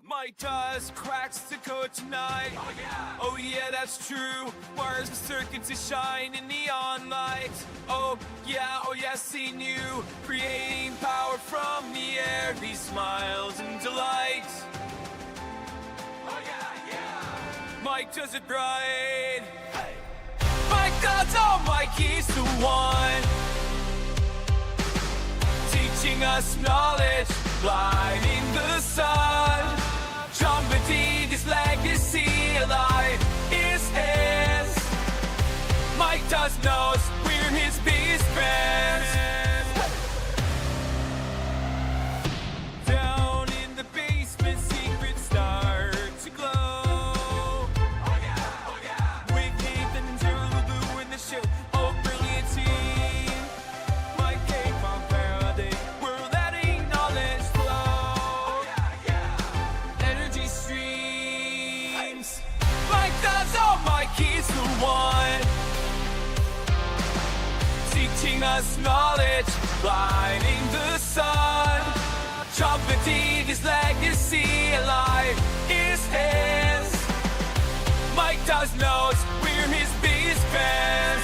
My dust cracks the code tonight. Oh yeah, that's true. Wires and circuits that shine in neon light. Oh yeah, seen you creating power from the air. These smiles and delight. Oh yeah. Mike does it right. Hey. Mike does all Mike is the one, teaching us knowledge, lighting the sun. Trumpeting his legacy alive is his. Mike does knows we're his biggest fans. Down in the basement, secrets start to glow. Oh yeah. With Nathan and Lulu in the show. Oh, brilliant team. Mike came from Faraday. We're letting knowledge flow. Oh yeah. Energy streams. Mike does all Mike is the one, teaching us knowledge, lighting the sun. Trumpeting his legacy alive is his. Mike does knows we're his biggest fans.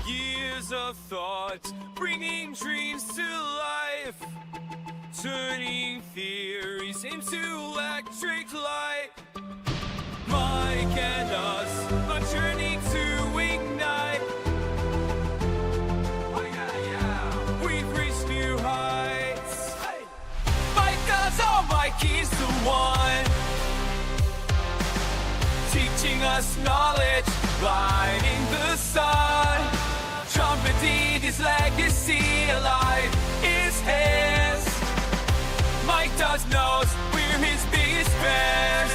Years of thought, bringing dreams to life, turning theories into electric light. Mike and us, a journey to ignite. Oh yeah. We've reached new heights. Hey. Mike does all Mike is the one, teaching us knowledge, lighting the sun. Trumpeting his legacy alive is his. Mike does knows we're his biggest fans.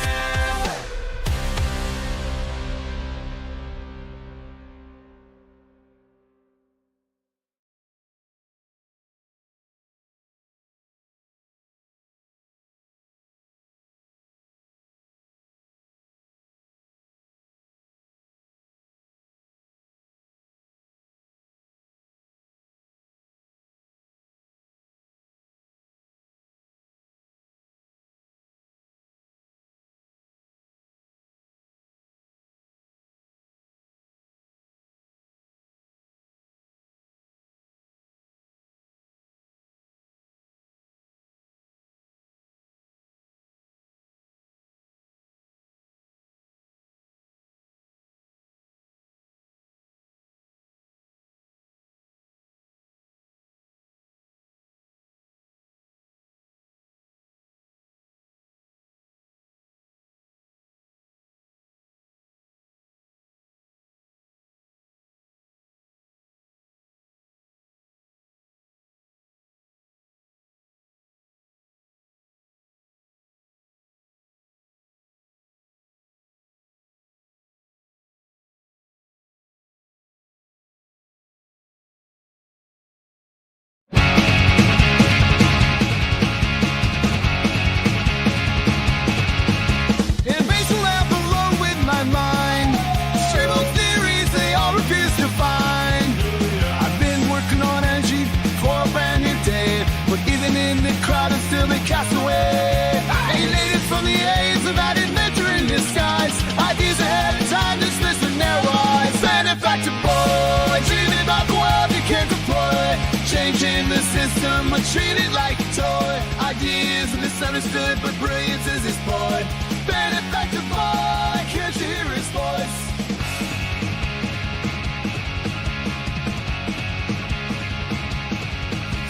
Cast away, alienated from the aids of that inventor in disguise. Ideas ahead of time, dismissed in their eyes. Benefactor boy, dreaming about the world you can't deploy. Changing the system, but treated like a toy. Ideas misunderstood, but brilliance is his point. Benefactor boy, can't you hear his voice?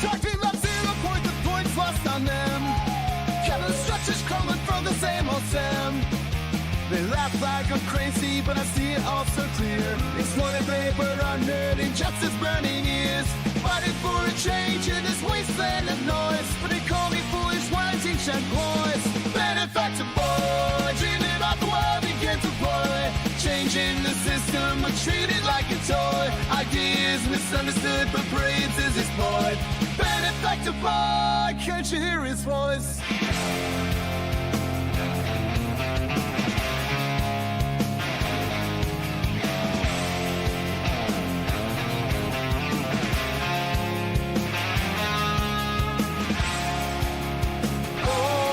Talking about 0 point, the points lost on them. Structures crumbling from the same old stem. They laugh like I'm crazy, but I see it all so clear. Exploited labor, unheard, injustice burning ears. Fighting for a change in this wasteland of noise. But they call me foolish, white ancient boys. Benefactor boy, dreaming about the world you can't deploy. Changing the system, but treated like a toy. Ideas misunderstood, but brilliance is his point. Benefactor boy, can't you hear his voice? Oh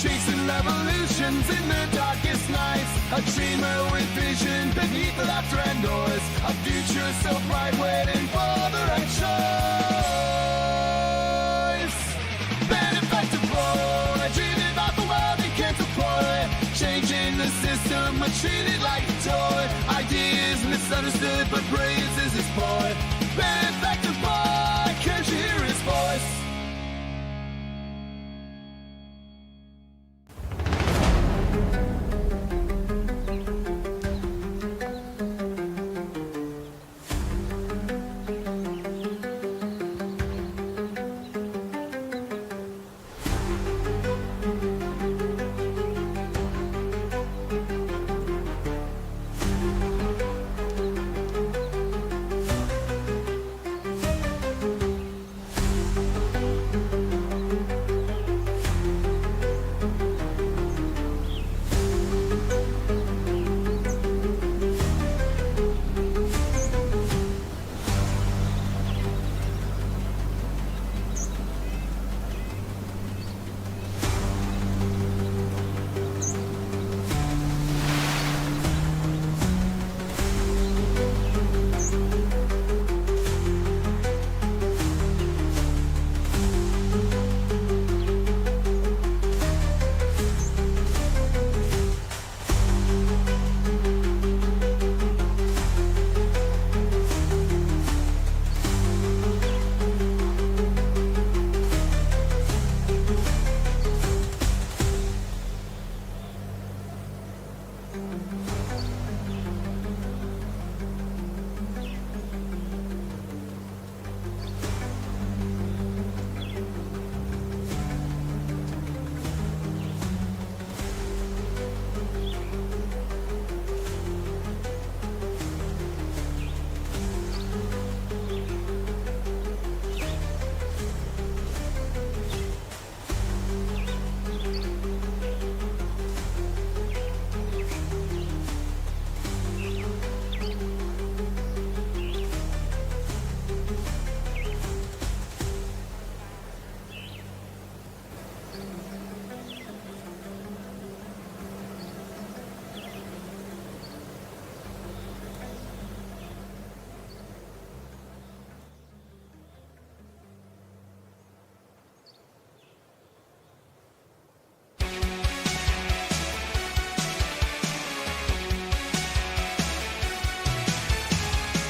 chasing revolutions in the darkest nights. A dreamer with vision beneath the laughter and noise. A future so bright waiting for the right choice. Benefactor boy, dreaming about the world he can't afford. Changing the system, but treated like a toy. Ideas misunderstood, but praise is his boy. Benefactor boy, can't you hear his voice?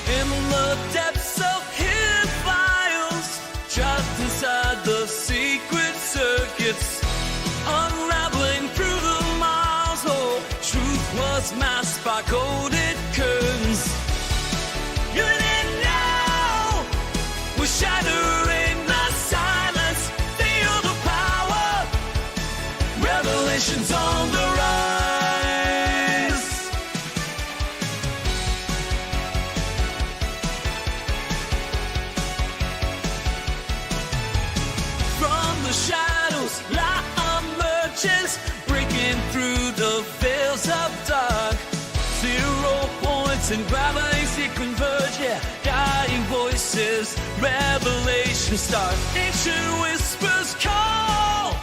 In the depths of hidden files, trapped inside the secret circuits, unraveling through the miles, oh, truth was masked by coded curtains. You didn't know, we're shattering the silence, feel the power, revelations on the rise. Shadows, light emerges, breaking through the veils of dark. 0 points and gravity converge, yeah. Dying voices, revelation start. Ancient whispers call,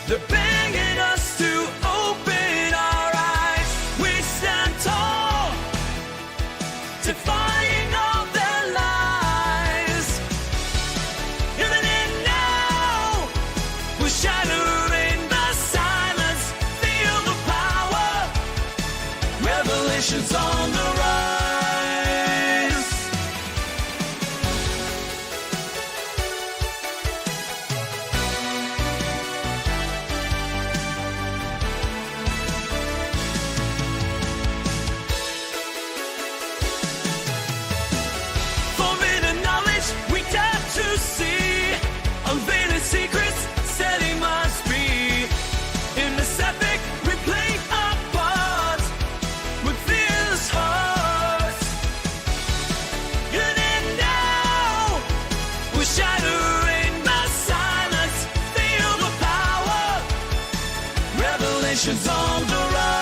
they're begging us to open our eyes. We stand tall, defying all their lies. Even in now, we're shattering the silence, feel the power, revelations on the rise. Forbidden knowledge we dare to see, unveiling secrets, setting minds free. In this epic, we play our part with fearless hearts. You didn't know, we're shattering the silence, feel the power, revelations on the rise.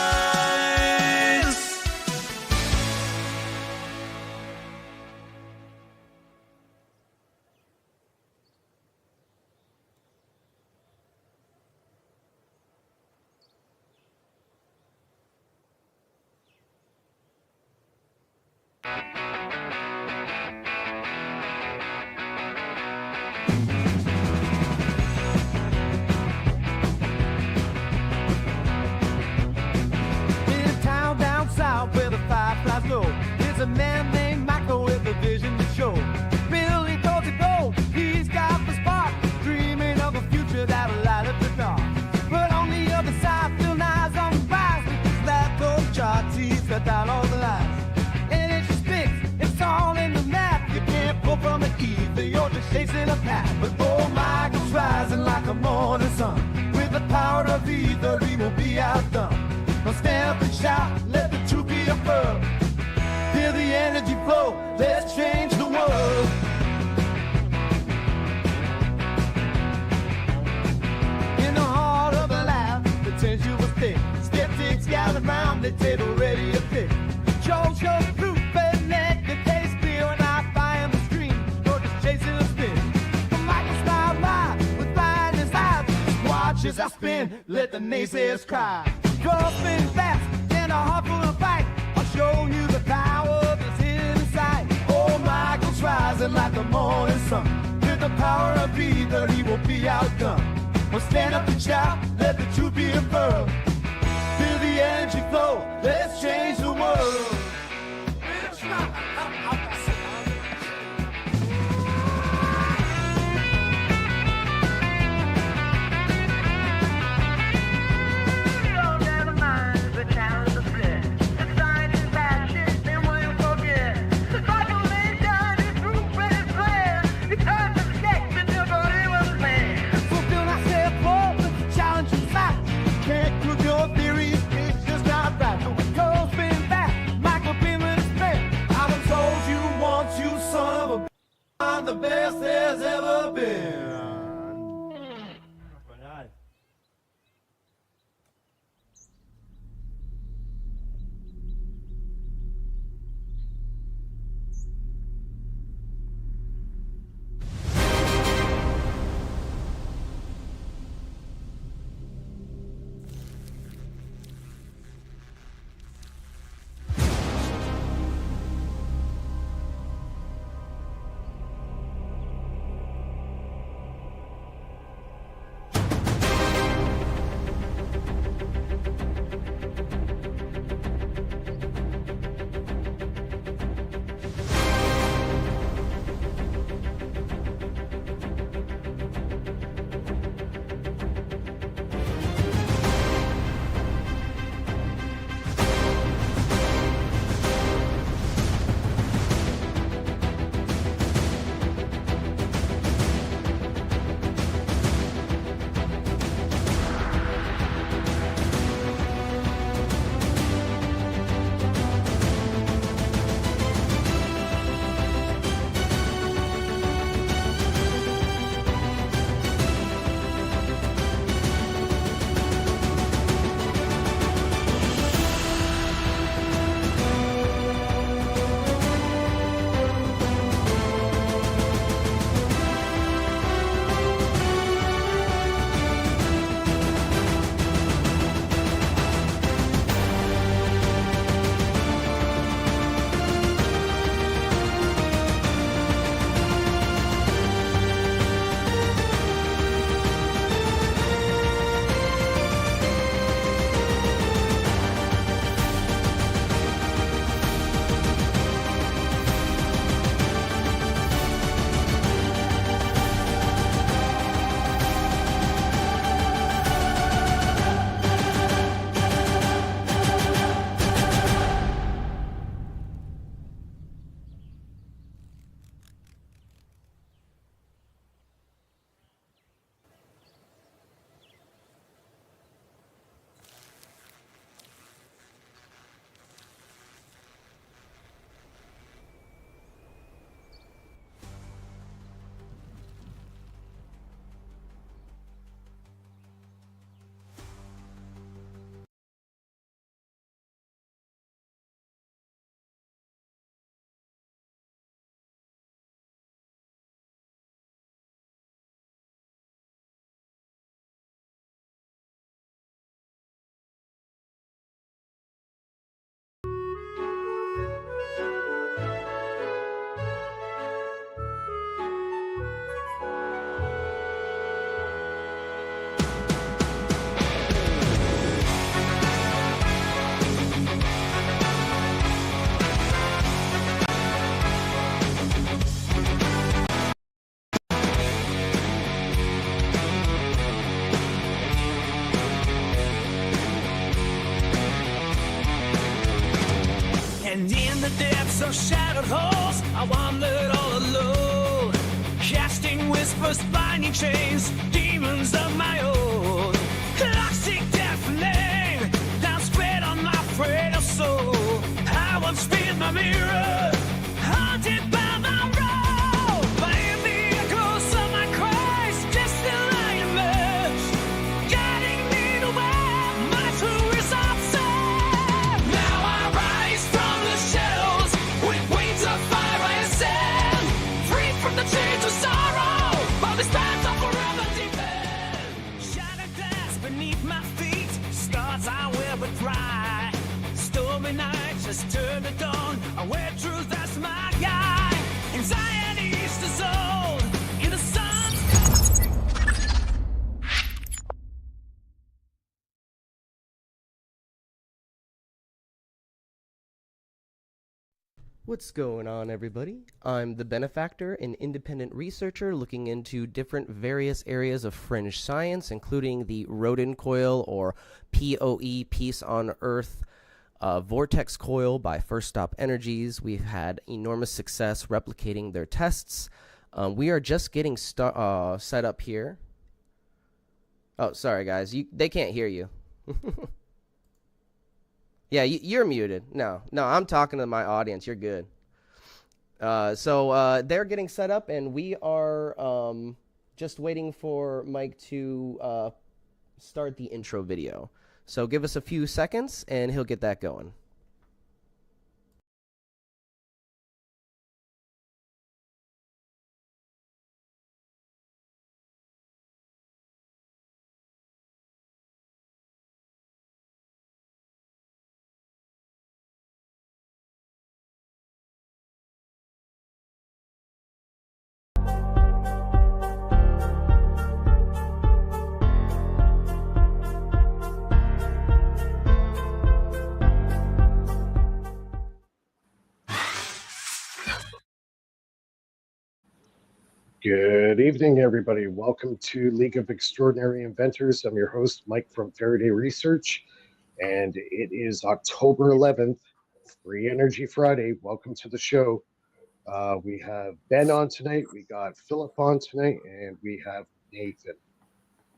shut down all the lights. Energy spits, it's all in the map. You can't pull from the ether, you're just chasing a path. But oh, Michael's rising like a morning sun. With the power of ether, he won't be outdone. Now stand up and shout, let the truth be affirmed. Feel the energy flow, let's change the world. In the heart of a laugh, the tension was thick. Skeptics gathered round the table ready to pick. Joe shows fruit, redneck, and taste beer, and I find the stream, you're just chasing a spin. But Michael smiled by with blindness eyes. Watch as I spin, let the naysayers cry. Draw spin fast, and a heart full of fight. I'll show you the power that's hidden inside. Oh, Michael's rising like the morning sun. With the power of ether, he won't be outdone. Well, stand up and shout, let the truth be affirmed. Feel the energy flow, let's change the world. And in the depths of shadowed halls, I wandered all alone, casting whispers, blinding chains, demons of my own. Toxic death flame, down spread on my frail soul. I once feared my mirror, haunted by my role. But in the echoes of my cries, just still I emerge, guiding me to where my true results are. Now I rise from the shadows, with wings of fire I ascend, free from the chains of sorrow, while this path of forever defend. Shattered glass beneath my feet, scars I wear but dry. Stormy nights just turn to dawn, where truth that's my guide. Anxiety's dissolved in the sun. What's going on, everybody? I'm the Benefactor, an independent researcher looking into different various areas of fringe science, including the Rodin coil, or POE, Peace on Earth, Vortex coil by First Stop Energies. We've had enormous success replicating their tests. We are just getting set up here. Oh, sorry, guys. They can't hear you. Yeah, you're muted. No, I'm talking to my audience. You're good. So they're getting set up, and we are just waiting for Mike to start the intro video. So give us a few seconds, and he'll get that going. Good evening, everybody. Welcome to League of Extraordinary Inventors. I'm your host, Mike from Faraday Research, and it is October 11th, Free Energy Friday. Welcome to the show. We have Ben on tonight, we got Philip on tonight, and we have Nathan.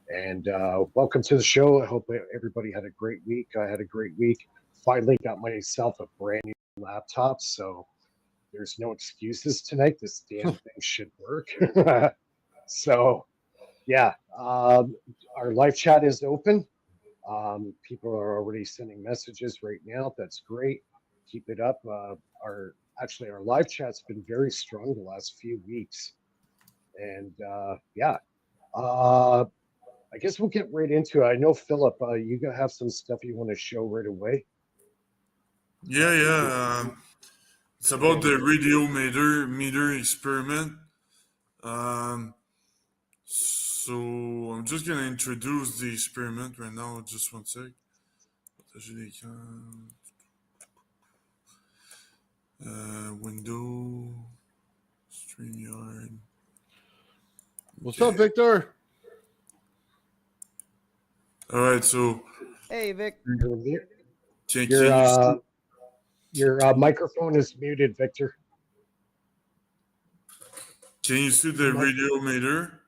And welcome to the show. I hope everybody had a great week. I had a great week. Finally got myself a brand new laptop, so there's no excuses tonight. This damn thing should work. So, yeah, our live chat is open. People are already sending messages right now. That's great. Keep it up. Our live chat's been very strong the last few weeks. And yeah, I guess we'll get right into it. I know, Philip, you gonna have some stuff you want to show right away. Yeah. It's about the radio meter experiment. So I'm just gonna introduce the experiment right now. Just one sec. Window, StreamYard. What's up, Victor? All right, so Hey, Vic. Your microphone is muted, Victor. can you see the radio meter?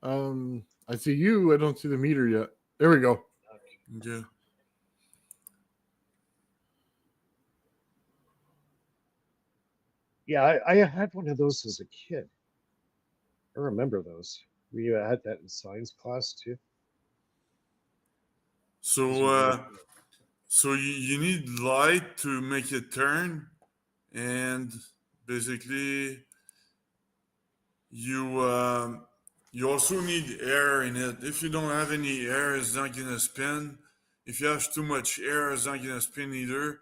I see you. I don't see the meter yet. There we go. Okay. Yeah, I had one of those as a kid. I remember those. We had that in science class too. So you need light to make it turn, and basically you also need air in it. If you don't have any air, it's not gonna spin. If you have too much air, it's not gonna spin either.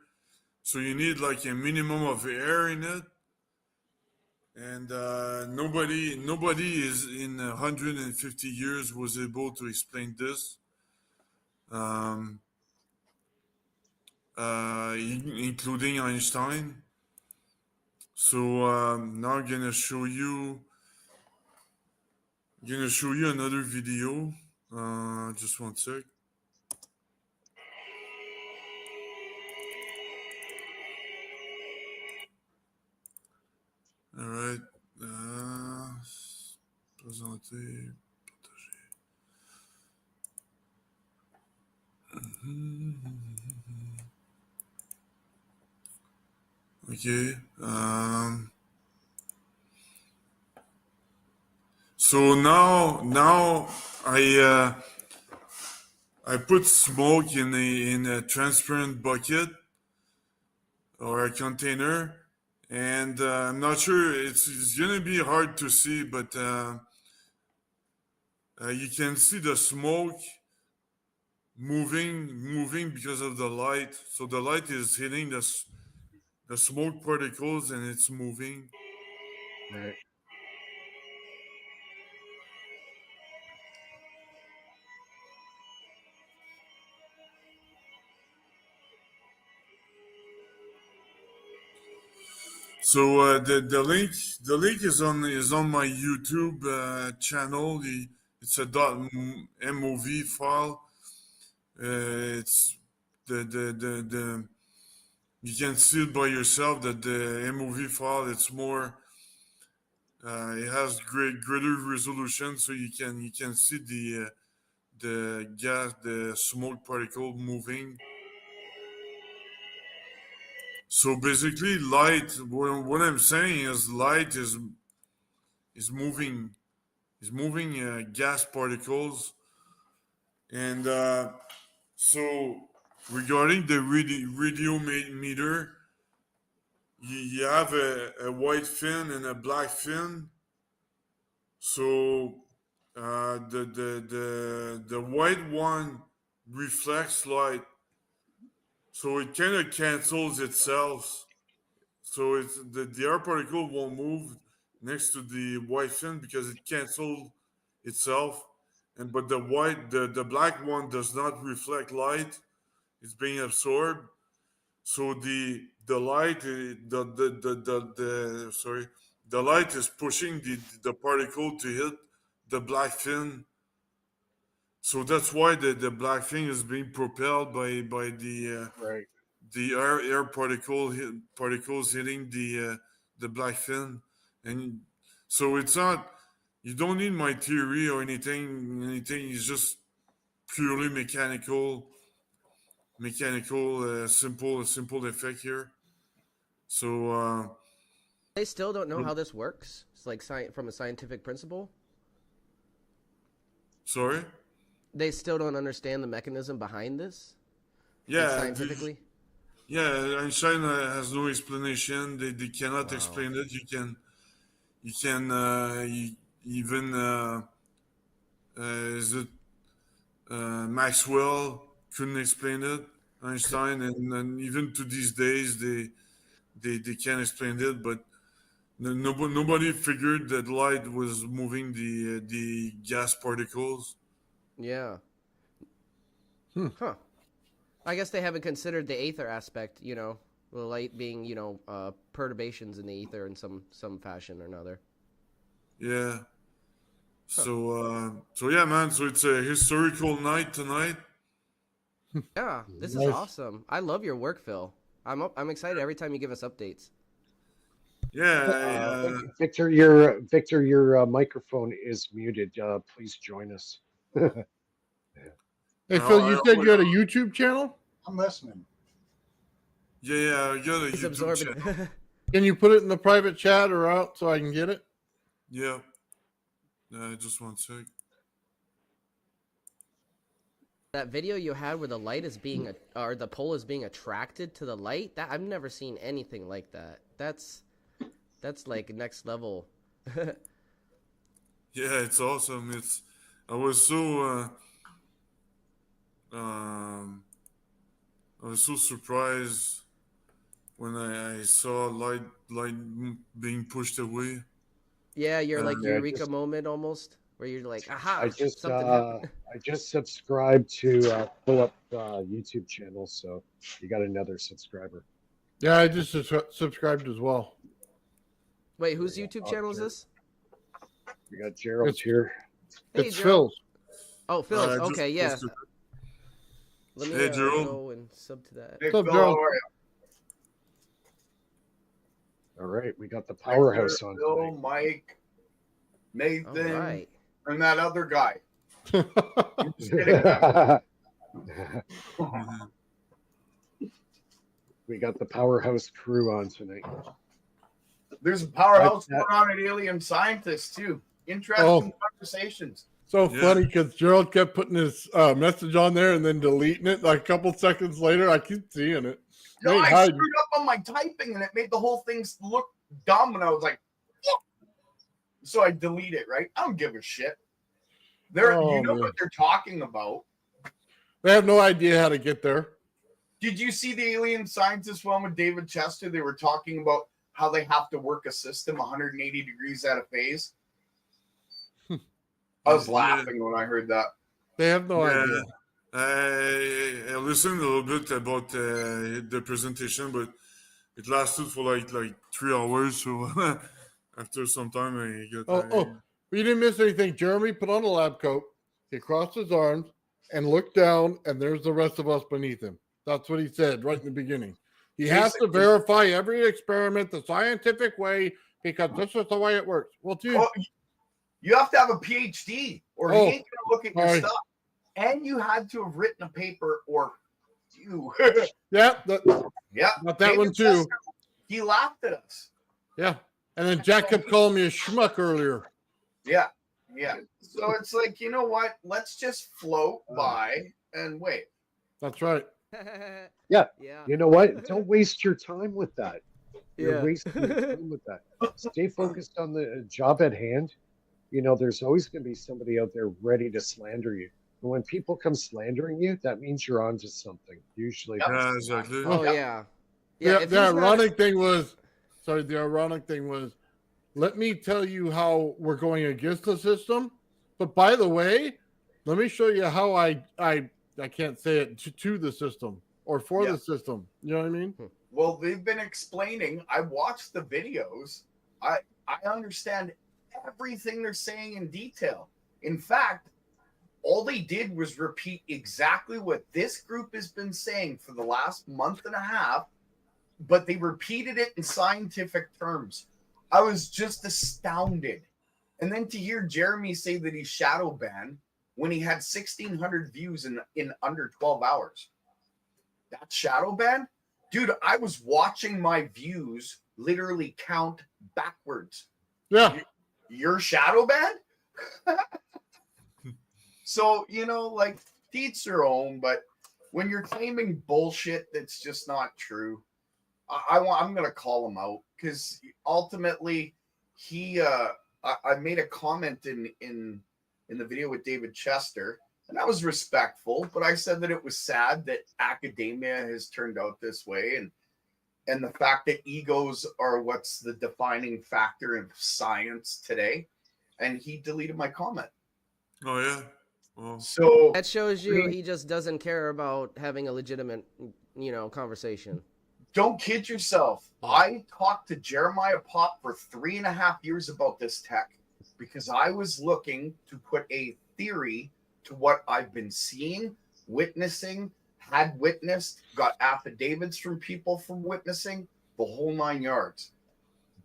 So you need like a minimum of air in it. And nobody is in 150 years was able to explain this, including Einstein. So now I'm gonna show you another video. Just one sec. commenter, partager. Okay. So now I put smoke in a transparent bucket or a container, and I'm not sure it's gonna be hard to see, but you can see the smoke moving because of the light. So the light is hitting the smoke particles and it's moving. Right. So the link is on my YouTube channel. It's a .mov file. It's the you can see it by yourself that the MOV file it's more it has greater resolution, so you can see the gas, the smoke particle moving. So basically, light. What I'm saying is light is moving gas particles, and so regarding the radiometer, you have a white fin and a black fin. So the white one reflects light, so it kind of cancels itself. So it's the air particle won't move next to the white fin because it canceled itself. And but the black one does not reflect light; it's being absorbed. So the light the sorry the light is pushing the particle to hit the black fin. So that's why the black fin is being propelled by Right. the air particles hitting the black fin. And so it's not, you don't need my theory or anything. It's just purely mechanical, simple effect here. So They still don't know how this works. It's like from a scientific principle. sorry. They still don't understand the mechanism behind this. Like, Yeah, scientifically. yeah. Einstein has no explanation. They cannot explain it. You can even is it Maxwell couldn't explain it. Einstein and even to these days they can't explain it. But nobody figured that light was moving the gas particles. Yeah. Huh. I guess they haven't considered the ether aspect, the light being, perturbations in the ether in some fashion or another. Yeah. So yeah, man. So it's a historical night tonight. Yeah, this is Nice. awesome. I love your work, Phil. I'm excited every time you give us updates. Yeah. Victor, your microphone is muted. Please join us. Hey, Phil, you said you had a YouTube channel? I'm listening. Yeah. I got a He's YouTube absorbing. channel. Can you put it in the private chat or out so I can get it? Yeah. Just one sec. That video you had where the light is or the pole is being attracted to the light, that I've never seen anything like that. That's like next level. Yeah, it's awesome. I was so I was so surprised when I saw light being pushed away. Yeah, you're like Yeah, eureka moment almost, where you're like, aha, I just something happened. I just subscribed to Philip YouTube channel, so you got another subscriber. Yeah, I just subscribed as well. Wait, whose YouTube channel is this? We got Gerald It's- here. Hey, It's Gerald. Phil's. Oh, Phil's. Just Okay, yeah. posted it. Let me Hey, Gerald. go and sub to that. Hey, What's up, Phil, Gerald? how are you? All right, we got the powerhouse on Phil, tonight. Mike, All Nathan, right. and that other guy. I'm just kidding. We got the powerhouse crew on tonight. There's a powerhouse Like that. going on at Alien Scientists too. Interesting conversations. So Yeah. funny because Gerald kept putting his message on there and then deleting it. Like a couple seconds later, I keep seeing it. No, They ain't I hiding. screwed up on my typing and it made the whole thing look dumb. And I was like, "What?" So I delete it. Right? I don't give a shit. Oh, you know man. what they're talking about. They have no idea how to get there. Did you see the Alien Scientist one with David Chester? They were talking about how they have to work a system 180 degrees out of phase. I was laughing when I heard that. They have no idea. I listened a little bit about the presentation, but it lasted for like 3 hours. So after some time, I got Oh, we didn't miss anything. Jeremy put on a lab coat. He crossed his arms and looked down, and there's the rest of us beneath him. That's what he said right in the beginning. He has to verify every experiment the scientific way because this is the way it works. Well, dude, Oh, you have to have a PhD or he ain't gonna look at your sorry. stuff. And you had to have written a paper or you. yeah, Yeah. got that David one too. Chester, he laughed at us. Yeah. And then Jack kept calling me a schmuck earlier. Yeah. Yeah. So it's like, you know what? Let's just float by and wait. That's right. Yeah. Yeah. You know what? Don't waste your time with that. You're Yeah. wasting your time with that. Stay focused on the job at hand. You know, there's always going to be somebody out there ready to slander you. And when people come slandering you, that means you're onto something. Usually, Yeah, exactly. Oh Yeah. yeah. The ironic thing was, let me tell you how we're going against the system. But by the way, let me show you how I can't say it to the system or for the system. You know what I mean? Well, they've been explaining. I watched the videos. I understand everything they're saying in detail. In fact, all they did was repeat exactly what this group has been saying for the last month and a half, but they repeated it in scientific terms. I was just astounded. And then to hear Jeremy say that he's shadow banned when he had 1,600 views in under 12 hours. That's shadow banned? Dude, I was watching my views literally count backwards. Yeah. You're shadow banned? So, you know, like, to each their own, but when you're claiming bullshit that's just not true, I'm going to call him out because ultimately I made a comment in the video with David Chester, and I was respectful, but I said that it was sad that academia has turned out this way, and the fact that egos are what's the defining factor of science today, and he deleted my comment. Oh yeah. Well, So That shows you he just doesn't care about having a legitimate, conversation. don't kid yourself. I talked to Jeremiah Pop for 3.5 years about this tech because I was looking to put a theory to what I've been seeing, witnessing, had witnessed, got affidavits from people from witnessing, the whole 9 yards.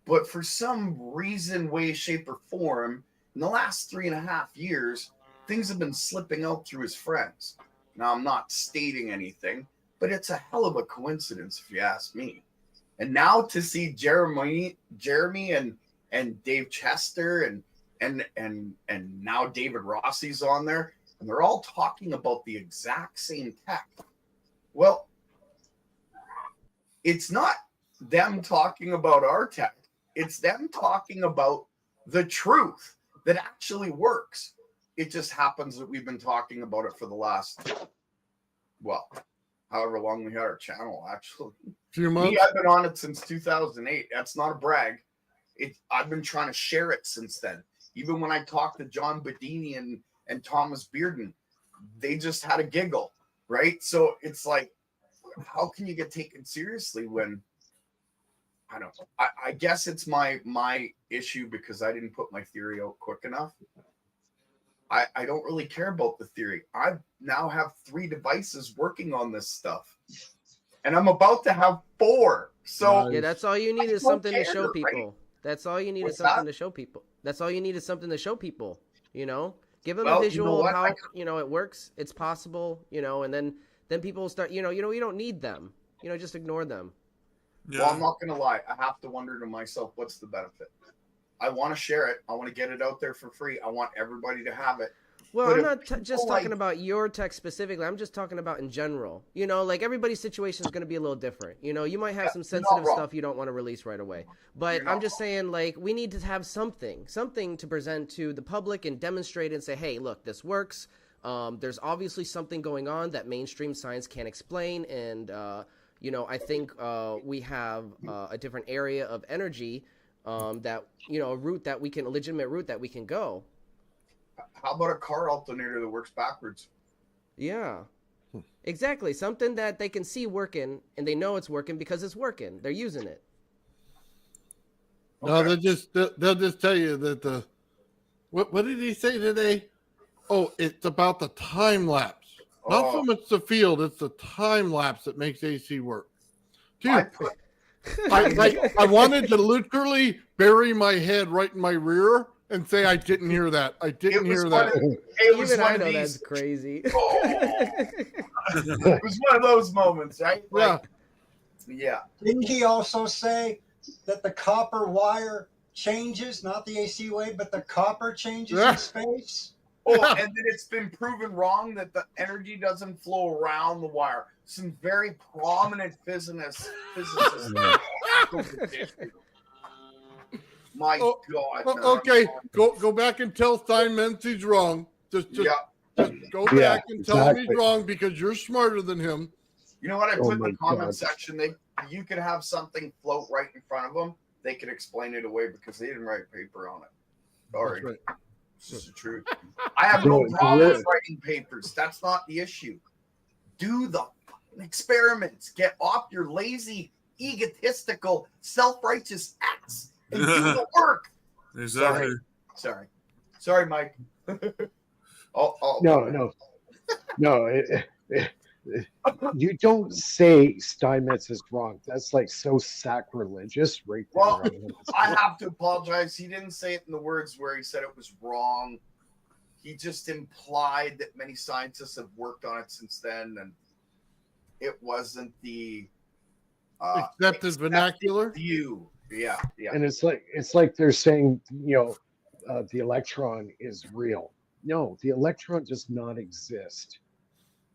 But for some reason, way, shape, or form, in the last 3.5 years, things have been slipping out through his friends. Now, I'm not stating anything, but it's a hell of a coincidence if you ask me. And now to see Jeremy and Dave Chester and now David Rossi's on there, and they're all talking about the exact same tech. Well, it's not them talking about our tech. It's them talking about the truth that actually works. It just happens that we've been talking about it for the last, however long we had our channel, actually. Few months. I've been on it since 2008. That's not a brag. I've been trying to share it since then. Even when I talked to John Bedini and Thomas Bearden, they just had a giggle, right? So it's like, how can you get taken seriously when, I don't know. I guess it's my issue because I didn't put my theory out quick enough. I don't really care about the theory. I now have 3 devices working on this stuff. And I'm about to have 4. So Yeah, that's all you need is something to show people. Right? That's all you need What's is something that? to show people. That's all you need is something to show people. You know, give them Well, a you know visual what? of how it works. It's possible. And then people start. You don't need them. Just ignore them. Yeah. Well, I'm not going to lie. I have to wonder to myself, what's the benefit? I want to share it. I want to get it out there for free. I want everybody to have it. Well, But I'm if not just people talking about your tech specifically. I'm just talking about in general. Like everybody's situation is going to be a little different. You might have some sensitive stuff you don't want to release right away. But I'm just saying, like, we need to have something to present to the public and demonstrate and say, hey, look, this works. There's obviously something going on that mainstream science can't explain. And, I think we have a different area of energy that, a legitimate route that we can go. How about a car alternator that works backwards? Yeah, exactly. Something that they can see working and they know it's working because it's working. They're using it. No, they'll just tell you that what did he say today? Oh, it's about the time lapse. Not so much the field, it's the time lapse that makes AC work. Dude, I wanted to literally bury my head right in my rear and say I didn't hear that. I didn't hear that. Even I know that's crazy. It was one of those moments, right? Yeah. Didn't he also say that the copper wire changes, not the AC wave, but the copper changes in space? Oh, and then it's been proven wrong that the energy doesn't flow around the wire. Some very prominent physicists. My God. Okay, go back and tell Steinmetz he's wrong. Just go back and tell him he's wrong because you're smarter than him. You know what I put in the comment section? You could have something float right in front of them. They could explain it away because they didn't write a paper on it. Sorry. Right. This is the truth. I have no problem with writing papers. That's not the issue. Do the experiments. Get off your lazy, egotistical, self-righteous acts and do the work. Exactly. Sorry, Mike. No. You don't say Steinmetz is wrong. That's like so sacrilegious, right there. Well, I have to apologize. He didn't say it in the words where he said it was wrong. He just implied that many scientists have worked on it since then, and it wasn't the accepted vernacular view. Yeah. And it's like they're saying, the electron is real. No, the electron does not exist.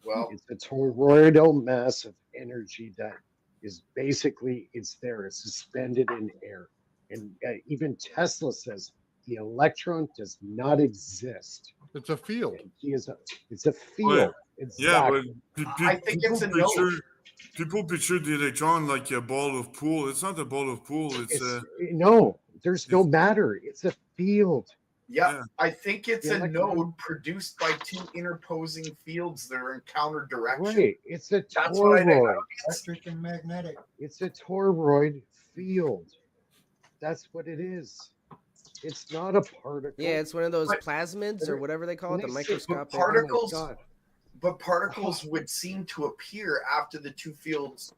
Well, it's a toroidal mass of energy that is basically it's suspended in air, and even Tesla says the electron does not exist. It's a field. It's a field. Exactly. Yeah, but I think it's a node. People picture the electron like a ball of pool. It's not a ball of pool. No. There's no matter. It's a field. Yeah, I think it's a node produced by two interposing fields that are in counter direction. Right. It's a toroid. Electric and magnetic. It's a toroid field. That's what it is. It's not a particle. Yeah, it's one of those plasmids or whatever they call it, the microscopic particles. But particles would seem to appear after the two fields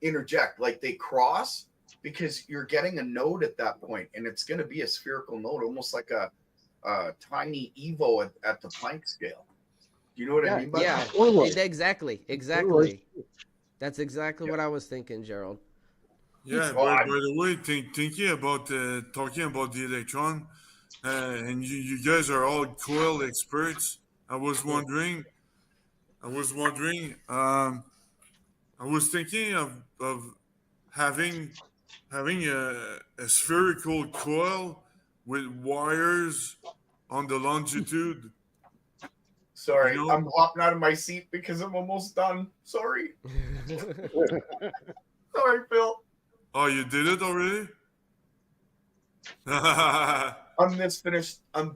interject, like they cross. Because you're getting a node at that point, and it's going to be a spherical node, almost like a tiny Evo at the Planck scale. Do you know what I mean by that? Yeah, exactly. That's exactly what I was thinking, Gerald. Yeah, by the way, thinking about talking about the electron, and you guys are all coil experts. I was thinking of having a spherical coil with wires on the longitude. Sorry, I'm hopping out of my seat because I'm almost done. Sorry. Sorry, Phil. Oh, you did it already? I'm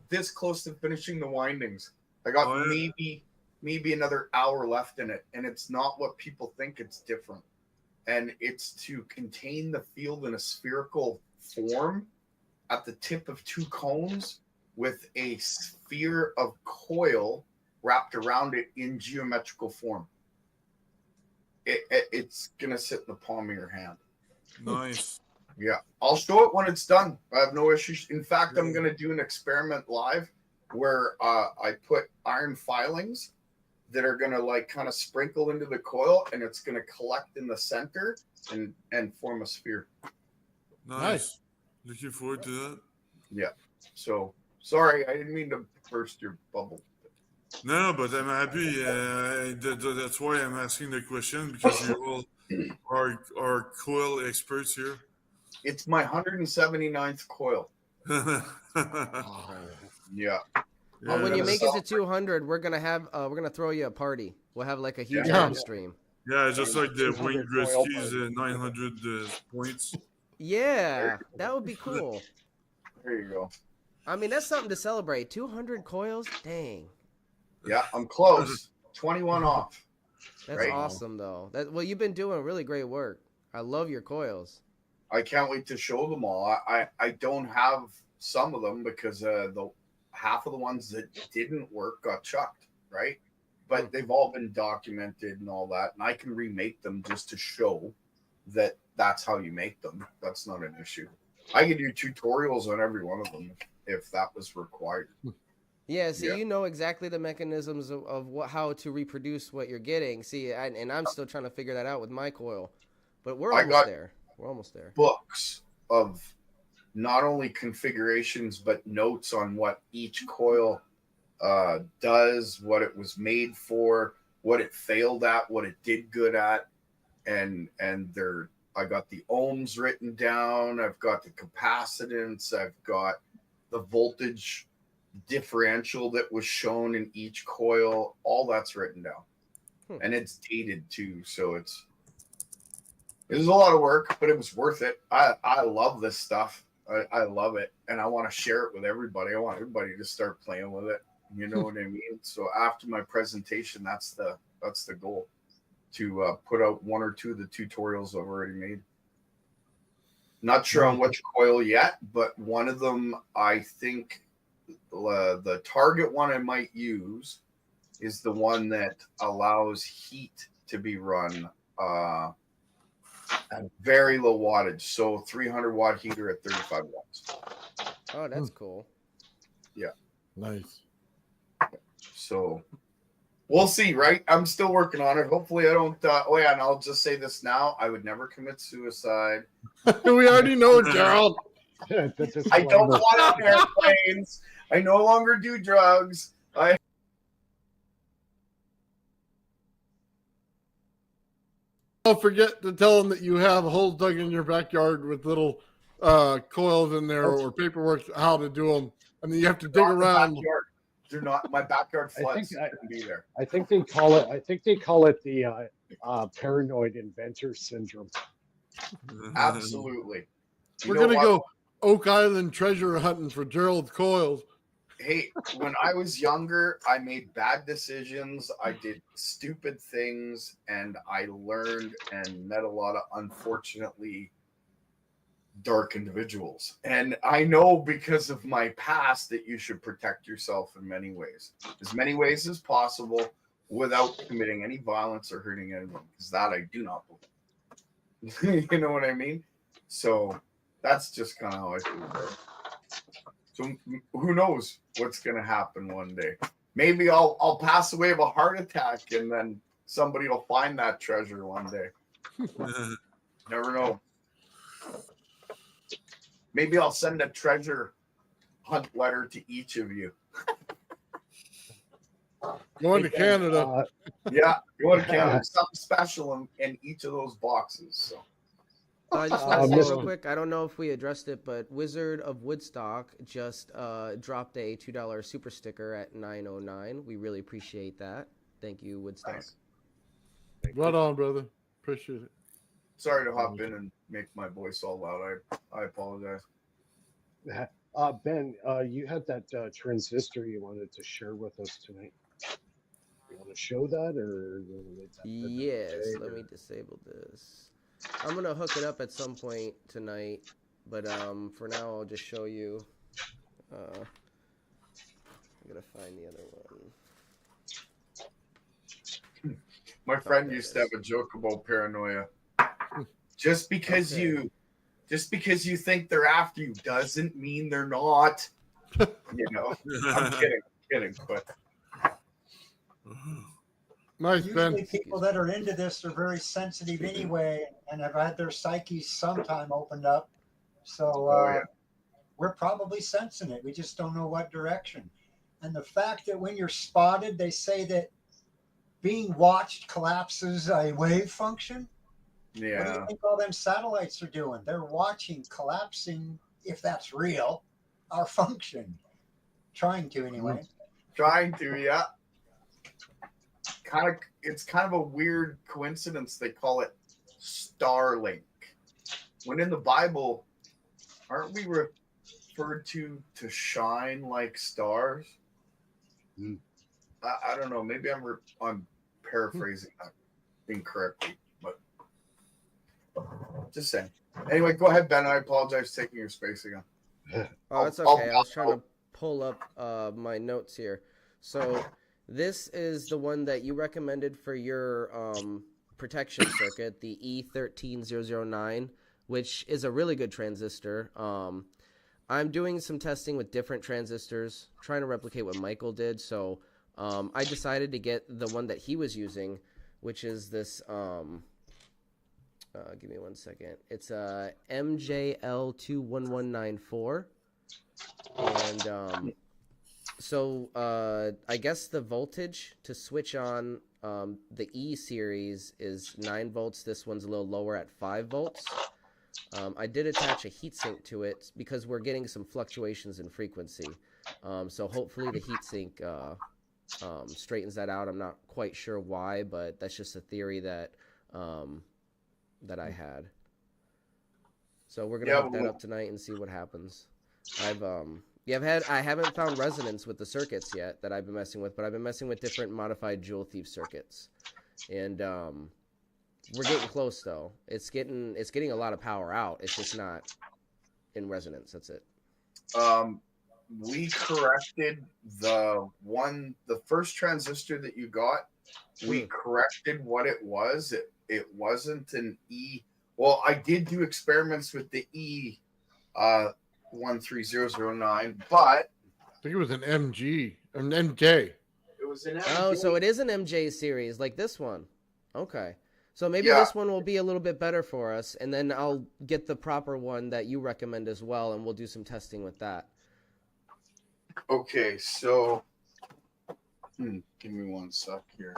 this close to finishing the windings. I got maybe another hour left in it, and it's not what people think. It's different. And it's to contain the field in a spherical form at the tip of two cones with a sphere of coil wrapped around it in geometrical form. It's going to sit in the palm of your hand. Nice. Yeah. I'll show it when it's done. I have no issues. In fact, I'm going to do an experiment live where I put iron filings that are gonna like kind of sprinkle into the coil, and it's gonna collect in the center and form a sphere. Nice. Looking forward to that. Yeah. So sorry, I didn't mean to burst your bubble. No, but I'm happy. That's why I'm asking the question, because you all are coil experts here. It's my 179th coil. Yeah. Well, when you gonna make it to celebrate. 200, we're gonna throw you a party. We'll have like a huge Yeah. live stream. Yeah, just like the 200 Wayne coil Gretzky's party. 900 points. Yeah, that would be cool. There you go. I mean, that's something to celebrate. 200 coils, dang. Yeah, I'm close. 21 off. That's Right. awesome, though. Well, you've been doing really great work. I love your coils. I can't wait to show them all. I don't have some of them because the half of the ones that didn't work got chucked, right? But they've all been documented and all that, and I can remake them just to show that that's how you make them. That's not an issue. I can do tutorials on every one of them if that was required. Yeah, see, Yeah. you know exactly the mechanisms of how to reproduce what you're getting. See, and I'm still trying to figure that out with my coil, but we're I almost got- there. We're almost there. Books of not only configurations but notes on what each coil does, what it was made for, what it failed at, what it did good at, and I got the ohms written down. I've got the capacitance. I've got the voltage differential that was shown in each coil. All that's written down, and it's dated too. So it was a lot of work, but it was worth it. I love this stuff. I love it, and I want to share it with everybody. I want everybody to start playing with it. You know what I mean? So after my presentation, that's the goal, to put out one or two of the tutorials I've already made. Not sure on which coil yet, but one of them, I think the target one I might use is the one that allows heat to be run at very low wattage. So 300 watt heater at 35 watts. Oh, that's cool. Yeah. Nice. So we'll see, right? I'm still working on it. Hopefully I don't. Oh yeah, and I'll just say this now. I would never commit suicide. We already know, Gerald. I don't fly on airplanes. I no longer do drugs. Don't forget to tell them that you have holes dug in your backyard with little coils in there or paperwork how to do them, and then you have to dig around. Backyard. They're not my backyard I floods. think Shouldn't be there. I think they call it the paranoid inventor syndrome. Absolutely. You We're know gonna what? go Oak Island treasure hunting for Gerald's coils. Hey, when I was younger, I made bad decisions. I did stupid things, and I learned and met a lot of unfortunately dark individuals. And I know because of my past that you should protect yourself in many ways, as many ways as possible, without committing any violence or hurting anyone, because that I do not believe. You know what I mean? So that's just kind of how I feel about it. So who knows what's going to happen one day? Maybe I'll pass away of a heart attack, and then somebody will find that treasure one day. Never know. Maybe I'll send a treasure hunt letter to each of you. Going to Canada. Yeah, going to Canada. Something special in each of those boxes. So. I just want to say real Mr. quick, I don't know if we addressed it, but Wizard of Woodstock just dropped a $2 super sticker at 909. We really appreciate that. Thank you, Woodstock. Nice. Right on, brother. Appreciate it. Sorry to hop in and make my voice all loud. I apologize. Ben, you had that transistor you wanted to share with us tonight. You want to show that, or you want to wait that for another Yes, day, let or- me disable this. I'm going to hook it up at some point tonight, but for now I'll just show you. I'm going to find the other one. My friend used to have a joke about paranoia. Just because you think they're after you doesn't mean they're not. You know, I'm kidding, but Nice, Ben. Usually people that are into this are very sensitive anyway and have had their psyches sometime opened up. So we're probably sensing it. We just don't know what direction. And the fact that when you're spotted, they say that being watched collapses a wave function. What do you yeah. think all them satellites are doing? They're watching collapsing, if that's real, our function. Trying to anyway. Trying to, yeah. It's kind of a weird coincidence. They call it Starlink. When in the Bible, aren't we referred to shine like stars? I don't know. Maybe I'm paraphrasing that incorrectly, but just saying. Anyway, go ahead, Ben. I apologize for taking your space again. Oh, that's okay. I was trying to pull up my notes here. So this is the one that you recommended for your protection circuit, the E13009, which is a really good transistor. I'm doing some testing with different transistors, trying to replicate what Michael did. So I decided to get the one that he was using, which is this. Give me 1 second. It's a MJL21194. And so I guess the voltage to switch on the E series is 9 volts. This one's a little lower at 5 volts. I did attach a heatsink to it because we're getting some fluctuations in frequency. So hopefully the heatsink straightens that out. I'm not quite sure why, but that's just a theory that that I had. So we're gonna hook that up tonight and see what happens. I haven't found resonance with the circuits yet that I've been messing with, but I've been messing with different modified Joule Thief circuits, and we're getting close though. It's getting a lot of power out. It's just not in resonance. That's it. We corrected the first transistor that you got. We corrected what it was. It wasn't an E. Well, I did do experiments with the E 13009, but I think it was an MJ. it was an MJ. Oh, so it is an MJ series like this one. Okay. So maybe this one will be a little bit better for us, and then I'll get the proper one that you recommend as well, and we'll do some testing with that. Okay, so give me 1 sec here.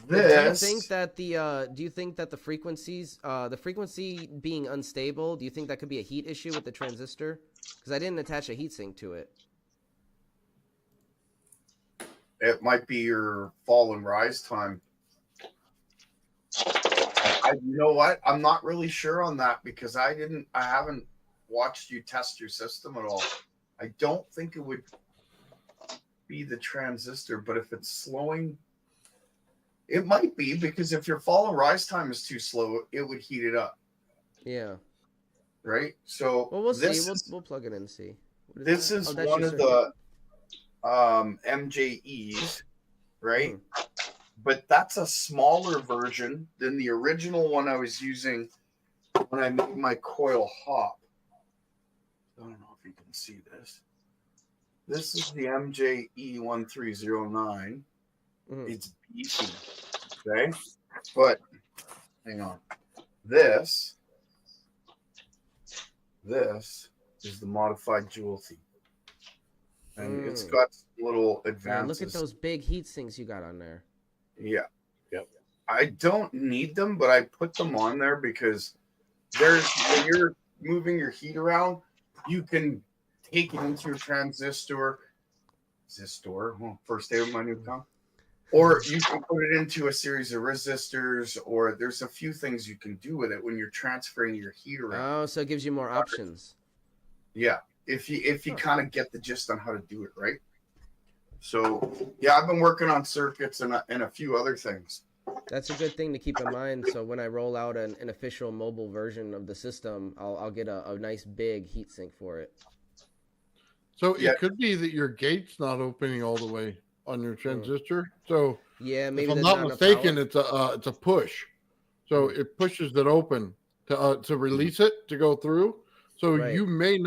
Do you think that the frequencies, the frequency being unstable, do you think that could be a heat issue with the transistor? Because I didn't attach a heatsink to it. It might be your fall and rise time. You know what? I'm not really sure on that because I haven't watched you test your system at all. I don't think it would be the transistor, but if it's slowing, it might be, because if your fall and rise time is too slow, it would heat it up. Yeah. Right? So well, we'll see. We'll plug it in and see. This is one of the MJEs, right? But that's a smaller version than the original one I was using when I made my coil hop. I don't know if you can see this. This is the MJE1309. It's beefy, okay? But hang on. This is the modified Joule Thief. And it's got little advances. Man, look at those big heat sinks you got on there. Yeah. Yep. I don't need them, but I put them on there because when you're moving your heat around, you can take it into your transistor. First day of my new tongue. Or you can put it into a series of resistors, or there's a few things you can do with it when you're transferring your heat around. Oh, so it gives you more options. Yeah, if you kind of get the gist on how to do it, right? So, yeah, I've been working on circuits and a few other things. That's a good thing to keep in mind. So when I roll out an official mobile version of the system, I'll get a nice big heatsink for it. So it could be that your gate's not opening all the way on your transistor. So yeah, maybe if I'm not mistaken, it's a push. So it pushes it open to release it to go through. So Right. you may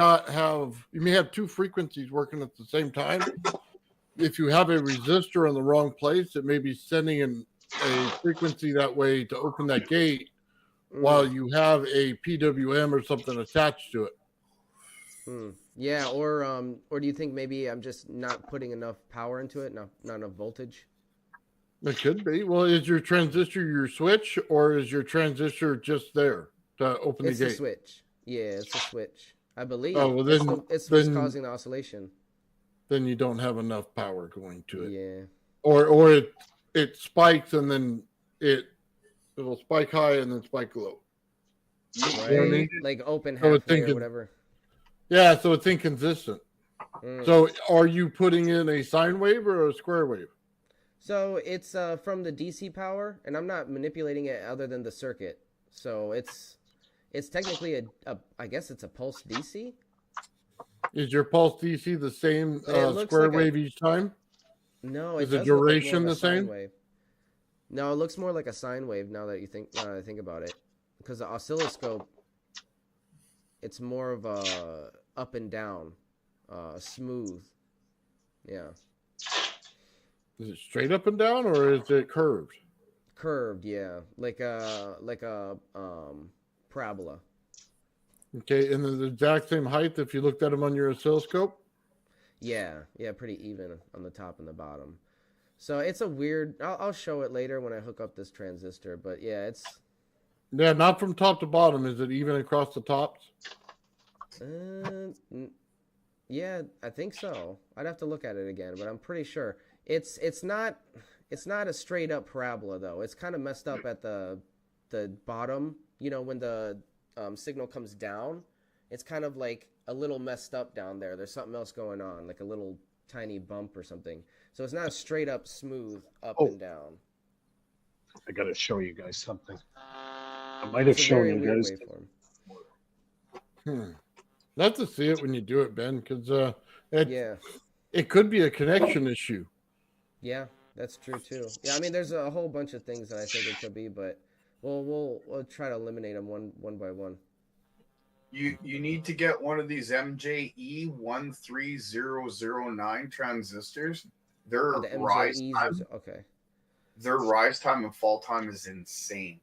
have two frequencies working at the same time. If you have a resistor in the wrong place, it may be sending in a frequency that way to open that gate while you have a PWM or something attached to it. Yeah, or do you think maybe I'm just not putting enough power into it, not enough voltage? It could be. Well, is your transistor your switch, or is your transistor just there to open It's the the gate? switch. Yeah, it's the switch. I believe. Oh, well, It's what's causing the oscillation. Then you don't have enough power going to it. Yeah. Or it spikes and then it'll spike high and then spike low. Right. You know what I mean? Like open So halfway or whatever. Yeah, so it's inconsistent. So are you putting in a sine wave or a square wave? So it's from the DC power, and I'm not manipulating it other than the circuit. So it's technically I guess it's a pulse DC. Is your pulse DC the same square wave each time? No, is the duration the same? Wave. No, it looks more like a sine wave now that I think about it, because the oscilloscope, it's more of a up and down, smooth. Yeah. Is it straight up and down or is it curved? Curved, yeah, like a parabola. Okay, and the exact same height if you looked at them on your oscilloscope? Yeah, pretty even on the top and the bottom. So it's a weird. I'll show it later when I hook up this transistor. But yeah, it's. Yeah, not from top to bottom. Is it even across the tops? Yeah, I think so. I'd have to look at it again, but I'm pretty sure it's not a straight up parabola though. It's kind of messed up at the bottom. You know, when the signal comes down, it's kind of like a little messed up down there. There's something else going on, like a little tiny bump or something. So it's not a straight up smooth up and down. I got to show you guys something. I might have shown you guys. I'll have to see it when you do it, Ben, because it could be a connection issue. Yeah, that's true too. Yeah, I mean, there's a whole bunch of things that I think it could be, but we'll try to eliminate them one by one. You need to get one of these MJE 13009 transistors. Their rise time, their rise time and fall time is insane.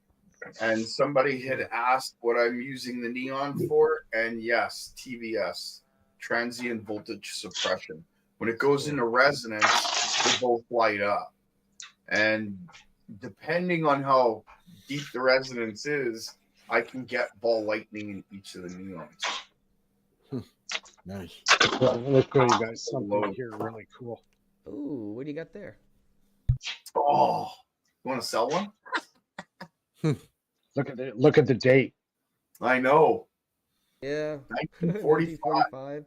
And somebody had asked what I'm using the neon for, and yes, TVS, transient voltage suppression. When it goes into resonance, they both light up. And depending on how deep the resonance is, I can get ball lightning in each of the neons. Nice. Well, I'm going to show you guys something here really cool. Ooh, what do you got there? Oh, you want to sell one? Look at the date. I know. Yeah. 1945.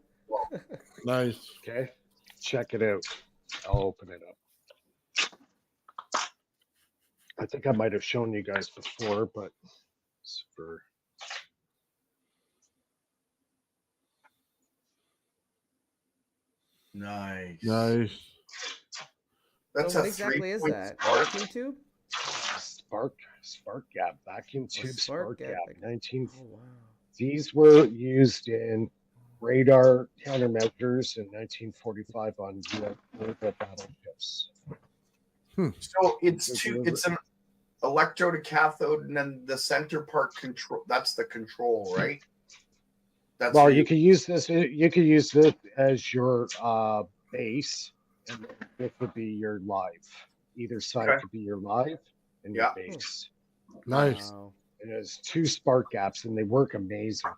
Nice. Okay. Check it out. I'll open it up. I think I might have shown you guys before, but it's for Nice. That's so what exactly is that? Vacuum tube? Spark gap, vacuum tube, spark gap. 19. Oh, wow. These were used in radar countermeasures in 1945 on U.S. naval battleships. So it's an electrode to cathode, and then the center part control. That's the control, right? Well, you could use this. You could use this as your base, and this would be your live. Either side could be your live and your base. Nice. Wow. It has two spark gaps, and they work amazing.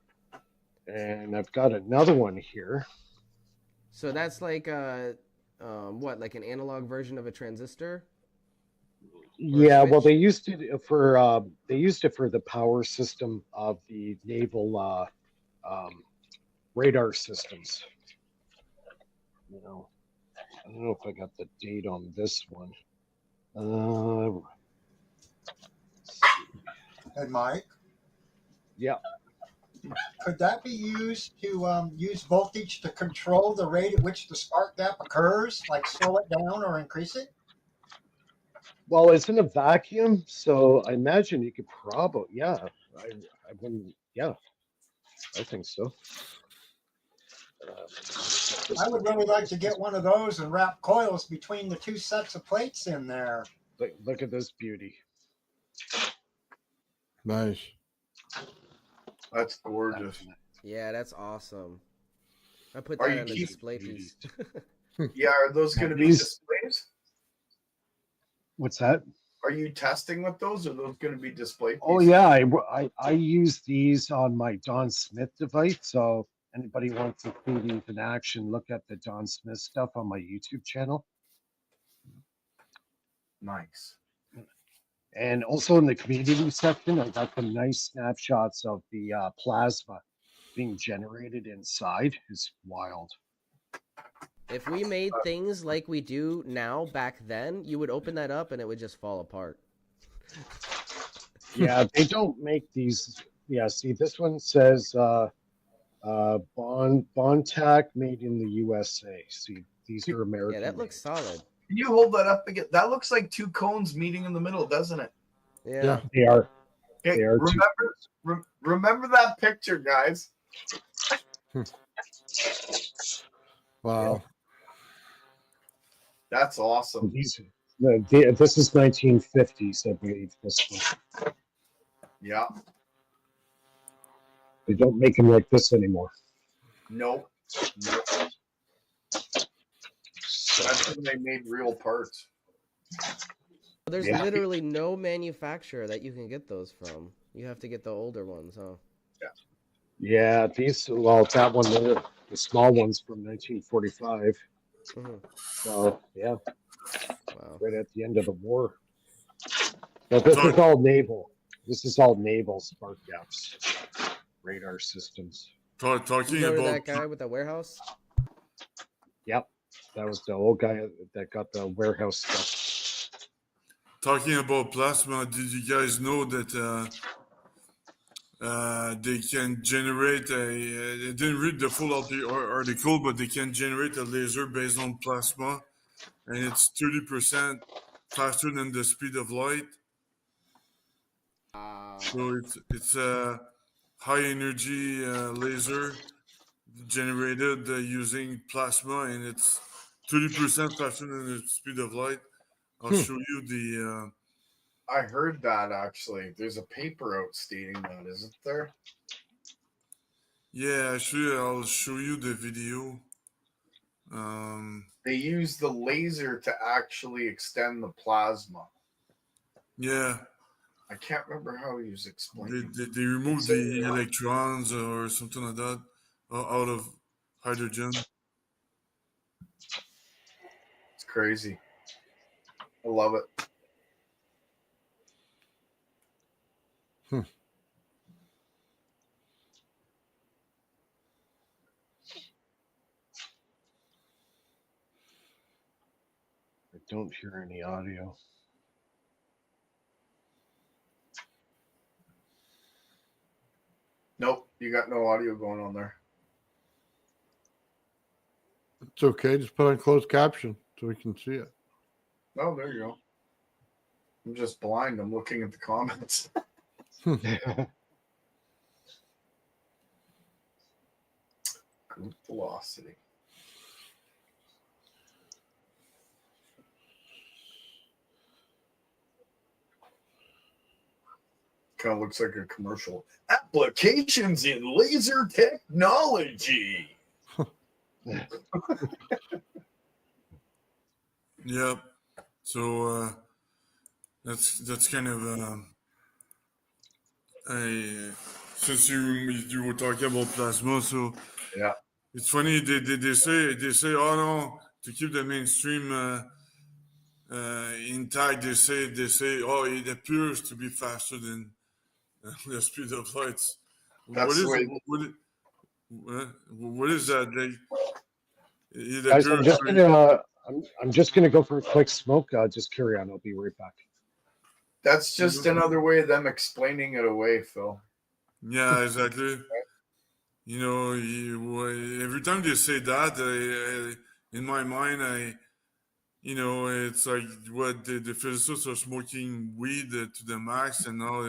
And I've got another one here. So that's like what, like an analog version of a transistor? Yeah, well, they used it for the power system of the naval radar systems. You know, I don't know if I got the date on this one. Hey, Mike. Yeah. Could that be used to use voltage to control the rate at which the spark gap occurs, like slow it down or increase it? Well, it's in a vacuum, so I imagine you could probably, I wouldn't, I think so. I would really like to get one of those and wrap coils between the two sets of plates in there. Look at this beauty. Nice. That's gorgeous. Yeah, that's awesome. I put Are that you on a keep- display piece. Yeah, are those going to be These- displays? What's that? Are you testing with those, or are those going to be display pieces? Oh yeah, I use these on my Don Smith device. So anybody wants to see these in action, look at the Don Smith stuff on my YouTube channel. Nice. And also in the community section, I got some nice snapshots of the plasma being generated inside. It's wild. If we made things like we do now back then, you would open that up and it would just fall apart. Yeah, they don't make these. Yeah, see, this one says Bontac made in the USA. See, these are American. Yeah, that looks solid. Can you hold that up again? That looks like two cones meeting in the middle, doesn't it? Yeah. They are. Okay, They are two. remember that picture, guys. Wow. That's awesome. This is 1950s, I believe. This one. Yeah. They don't make them like this anymore. Nope. That's when they made real parts. There's Yeah. literally no manufacturer that you can get those from. You have to get the older ones, huh? Yeah, these. Well, that one there, the small ones from 1945. Mhm. So yeah, Wow. right at the end of the war. But this is all naval. This is all naval spark gaps radar systems. Talking You know about that guy with the warehouse? Yep, that was the old guy that got the warehouse stuff. talking about plasma, did you guys know that they can generate I didn't read the full article, but they can generate a laser based on plasma, and it's 30% faster than the speed of light. So it's a high energy laser generated using plasma, and it's 30% faster than the speed of light. I'll show you the. I heard that actually. There's a paper out stating that, isn't there? Yeah, actually, I'll show you the video. They use the laser to actually extend the plasma. Yeah, I can't remember how he was explaining. they remove the electrons or something like that out of hydrogen. It's crazy. I love it. I don't hear any audio. Nope, you got no audio going on there. It's okay. Just put on closed caption so we can see it. Oh, there you go. I'm just blind. I'm looking at the comments. Group velocity. Kind of looks like a commercial. Applications in laser technology. Yep. So that's kind of since you were talking about plasma, so Yeah. it's funny they say oh no, to keep the mainstream intact, they say oh, it appears to be faster than the speed of light. That's What is the way- what is that? It Guys, appears I'm just gonna go for a quick smoke. Just carry on. I'll be right back. That's just another way of them explaining it away, Phil. Yeah, exactly. You know, every time they say that, in my mind, it's like what the physicists are smoking weed to the max, and now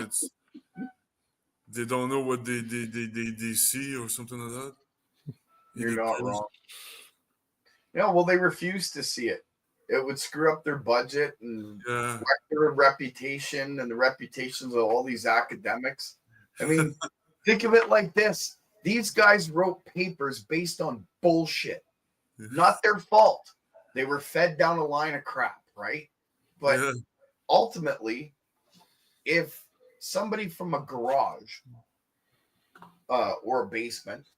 they don't know what they see or something like that. You're not wrong. Yeah, well, they refuse to see it. It would screw up their budget and Yeah. wreck their reputation and the reputations of all these academics. I mean, think of it like this. These guys wrote papers based on bullshit. Not their fault. They were fed down a line of crap, right? But Yeah. ultimately, if somebody from a garage or a basement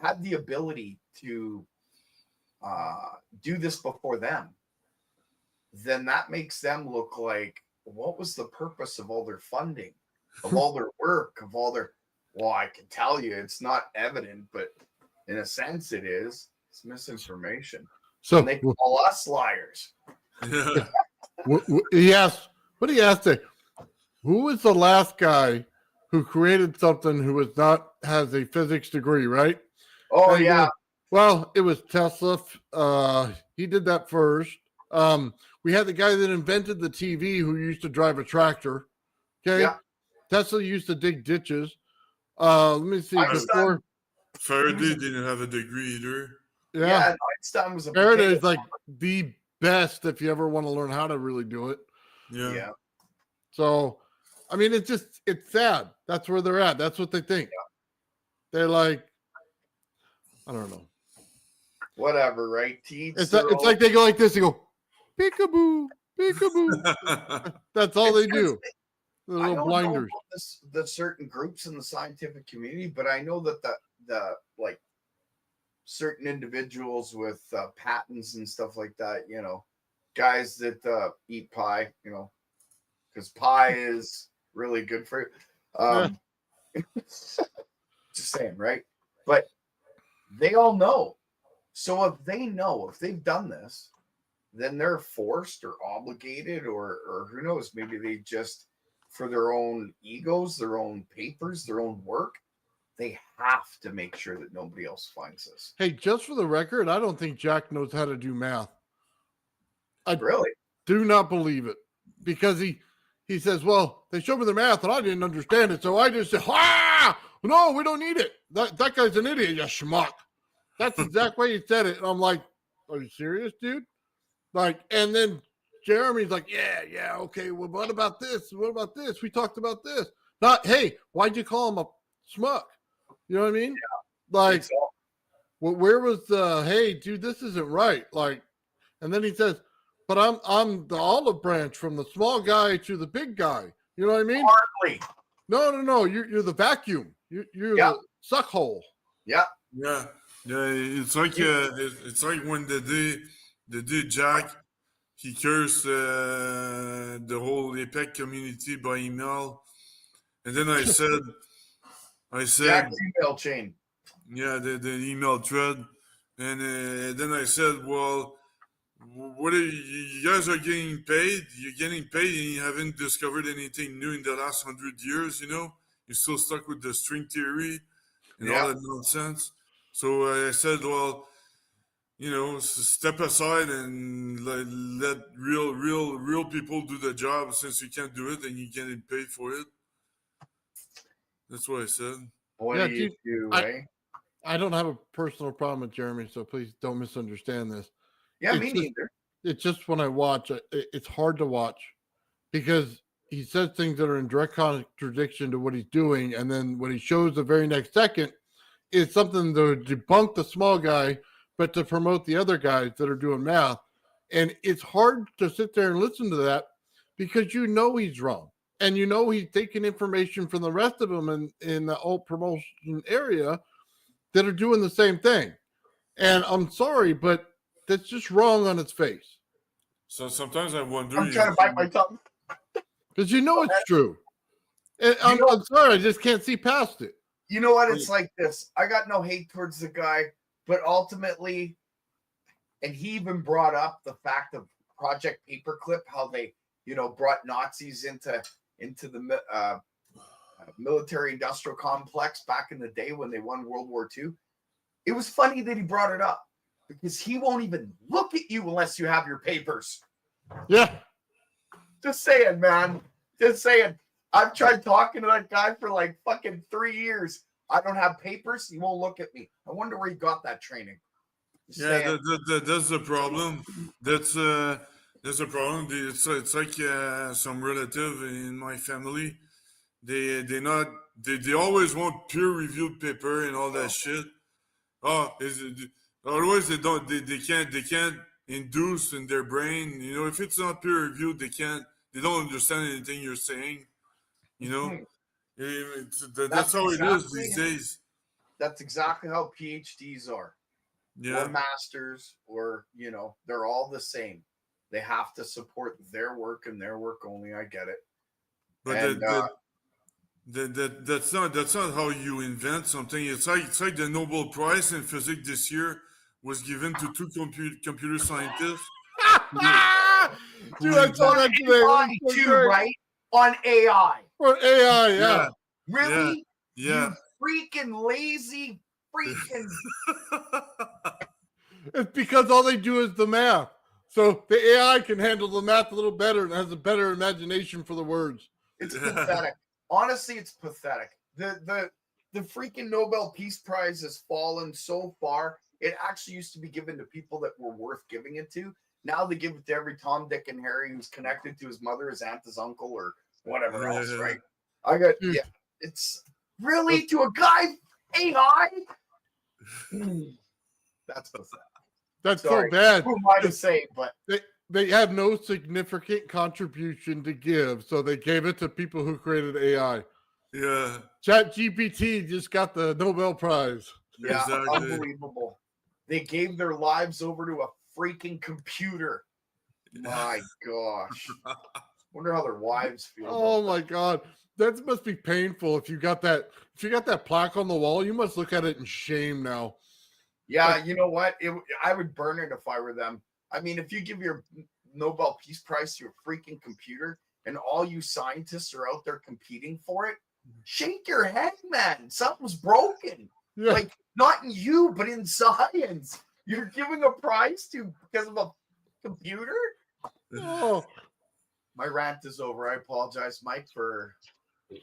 had the ability to do this before them, then that makes them look like, what was the purpose of all their funding, of all their work, of all their, well, I can tell you it's not evident, but in a sense it is. It's misinformation. So And they call us liars. Yeah. he asked, what he asked, who was the last guy who created something who has a physics degree, right? Oh, And he yeah. goes, well, it was Tesla. He did that first. We had the guy that invented the TV who used to drive a tractor. Okay. Yeah. Tesla used to dig ditches. Let me see. Einstein. Faraday didn't have a degree either. Yeah. Einstein was a Faraday is potato like the best if you ever want to learn how to really do it. Yeah. Yeah. So, I mean, it's sad. That's where they're at. That's what they think. They're like, I don't know. Whatever, right? It's like they go like this. They go, peekaboo, peekaboo. That's all they do. The I little don't blinders. know the certain groups in the scientific community, but I know that the like certain individuals with patents and stuff like that, you know, guys that eat pie, you know, because pie is really good for you. Just saying, right? But they all know. So if they know, if they've done this, then they're forced or obligated, or who knows, maybe they just, for their own egos, their own papers, their own work, they have to make sure that nobody else finds this. Hey, just for the record, I don't think Jack knows how to do math. I Really? do not believe it, because he says, well, they showed me the math and I didn't understand it. So I just said, no, we don't need it. That guy's an idiot, you schmuck. That's the exact way he said it. And I'm like, are you serious, dude? Like, and then Jeremy's like, yeah, okay. Well, what about this? What about this? We talked about this. Not, hey, why'd you call him a schmuck? You know what I mean? Yeah. Like, where was the, hey, dude, this isn't right. Like, and then he says, but I'm the olive branch from the small guy to the big guy. You know what I mean? Hardly. No. You're the vacuum. You're the suck hole. Yeah. Yeah. Yeah. It's like when the day Jack, he cursed the whole APEC community by email, and then I said Jack's email chain. Yeah, the email thread, and then I said, well, what are you guys are getting paid? You're getting paid, and you haven't discovered anything new in the last 100 years. You know, you're still stuck with the string theory and all that nonsense. So I said, well, you know, step aside and let real people do the job, since you can't do it and you getting paid for it. That's what I said. What do you do, eh? I don't have a personal problem with Jeremy, so please don't misunderstand this. Yeah, me neither. It's just when I watch, it's hard to watch because he says things that are in direct contradiction to what he's doing, and then when he shows the very next second, it's something to debunk the small guy, but to promote the other guys that are doing math. And it's hard to sit there and listen to that because you know he's wrong. And you know he's taking information from the rest of them in the old promotion area that are doing the same thing. And I'm sorry, but that's just wrong on its face. So sometimes I wonder. I'm trying to bite my tongue. Because you know it's true. And I'm sorry, I just can't see past it. You know what? It's like this. I got no hate towards the guy, but ultimately, and he even brought up the fact of Project Paperclip, how they, you know, brought Nazis into the military-industrial complex back in the day when they won World War II. It was funny that he brought it up because he won't even look at you unless you have your papers. Yeah. Just saying, man. Just saying. I've tried talking to that guy for like fucking 3 years. I don't have papers. He won't look at me. I wonder where he got that training. Just Yeah, saying. that's the problem. That's a problem. It's like some relative in my family. They always want peer reviewed paper and all that shit. Oh, otherwise they can't induce in their brain. You know, if it's not peer reviewed, they don't understand anything you're saying. You know, that's how it is these days. That's exactly how PhDs are. Yeah. Or masters, or they're all the same. They have to support their work and their work only. I get it. But And, that's not how you invent something. It's like the Nobel Prize in physics this year was given to two computer scientists. Dude, I saw that today. AI too, right? On AI. For AI, yeah. Really? Yeah. You freaking lazy freaking. It's because all they do is the math. So the AI can handle the math a little better and has a better imagination for the words. It's pathetic. Honestly, it's pathetic. The freaking Nobel Peace Prize has fallen so far. It actually used to be given to people that were worth giving it to. Now they give it to every Tom, Dick, and Harry who's connected to his mother, his aunt, his uncle, or whatever else, right? It's really to a guy AI. That's pathetic. That's Sorry. so bad. Who am I to say? But They have no significant contribution to give, so they gave it to people who created AI. Yeah. ChatGPT just got the Nobel Prize. yeah, Exactly. unbelievable. They gave their lives over to a freaking computer. My gosh. Wonder how their wives feel. Oh my God. That must be painful. If you got that plaque on the wall, you must look at it in shame now. Yeah, you know what? I would burn it if I were them. I mean, if you give your Nobel Peace Prize to a freaking computer and all you scientists are out there competing for it, shake your head, man. Something's broken. Yeah. Like, not in you, but in science. You're giving a prize to because of a computer? Oh, My rant is over. I apologize, Mike, for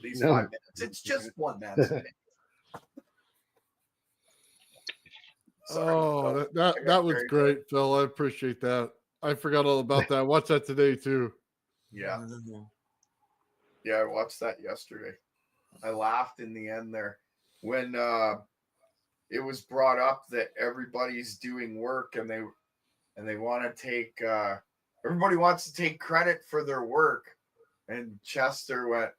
these No. 5 minutes. It's just 1 minute. oh, that was great, Phil. I appreciate that. I forgot all about that. Watch that today too. Yeah. Yeah, I watched that yesterday. I laughed in the end there when it was brought up that everybody's doing work and they want to take everybody wants to take credit for their work, and Chester went,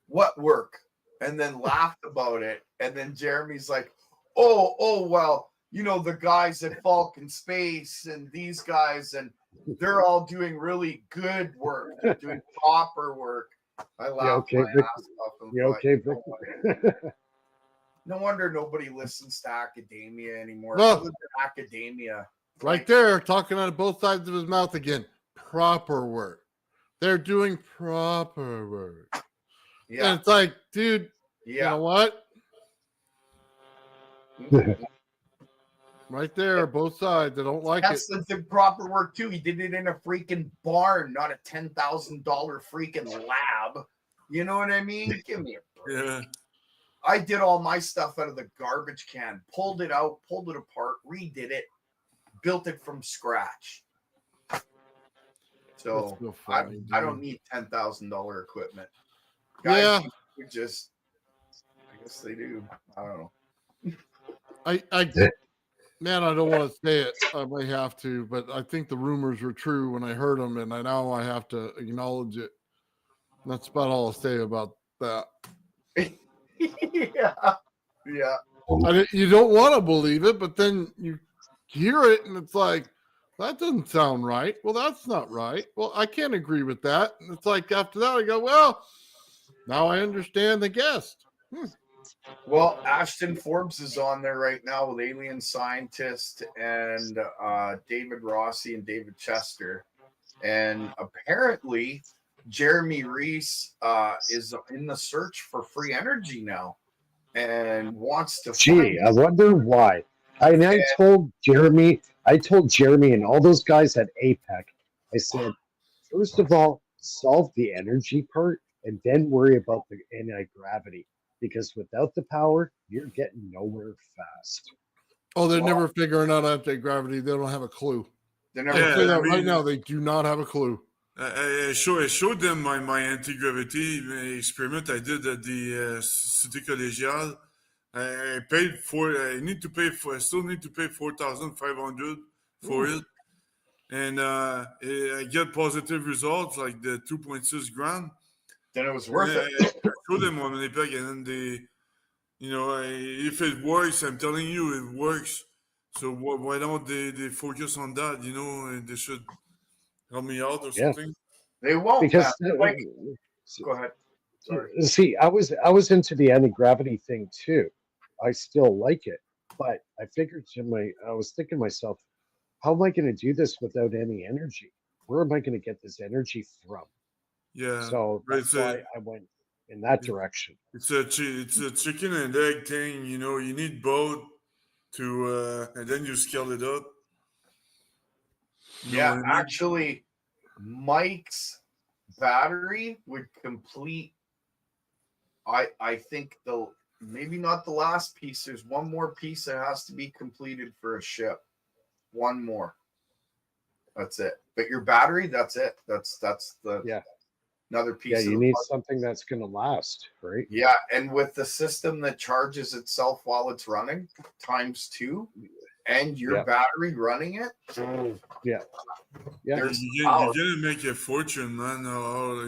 "What work?" and then laughed about it, and then Jeremy's like, oh well, the guys at Falcon Space and these guys, and they're all doing really good work. They're doing proper work. I laughed my ass off. You okay, Victor? No wonder nobody listens to academia anymore. No. Other than academia. Right there, talking out of both sides of his mouth again. Proper work. They're doing proper work. Yeah. And it's like, dude, you know what? Right there, both sides. I don't like That's the proper work too. He did it in a freaking barn, not a $10,000 freaking lab. You know what I mean? Give me a break. Yeah. I did all my stuff out of the garbage can, pulled it out, pulled it apart, redid it, built it from scratch. So I don't need $10,000 equipment. Guys, I guess they do. I don't know. Man, I don't want to say it. I may have to, but I think the rumors were true when I heard them, and now I have to acknowledge it. That's about all I'll say about that. Yeah. You don't want to believe it, but then you hear it, and it's like, that doesn't sound right. Well, that's not right. Well, I can't agree with that. And it's like after that, I go, well, now I understand the guest. Well, Ashton Forbes is on there right now with Alien Scientist and David Rossi and David Chester. And apparently, Jeremy Reese is in the search for free energy now and wants to. I wonder why. I told Jeremy and all those guys at APEC, I said, first of all, solve the energy part, and then worry about the anti-gravity, because without the power, you're getting nowhere fast. Oh, they're never figuring out anti-gravity. They don't have a clue. They're I'll never. say that right now. They do not have a clue. I showed them my anti-gravity experiment I did at the Cité Collégiale. I paid for. I need to pay for. I still need to pay 4,500 for it, and I get positive results like the 2.6 grand. Then it was worth it. I showed them on Winnipeg, and then they, if it works, I'm telling you, it works. So why don't they focus on that? And they should help me out or Yeah. something. They won't. Because Like, go ahead. Sorry. see, I was into the anti-gravity thing too. I still like it, but I figured I was thinking to myself, how am I going to do this without any energy? Where am I going to get this energy from? Yeah. So But that's why I went in that direction. it's a chicken and egg thing. You need both to, and then you scale it up. You know Yeah, what I mean? actually, Mike's battery would complete. I think maybe not the last piece. There's one more piece that has to be completed for a ship. One more. That's it. But your battery, that's it. That's the another piece. Yeah, of you the need puzzle. something that's going to last, right? Yeah, and with the system that charges itself while it's running times 2, and your battery running it. Yeah. There's You're gonna make a fortune, man.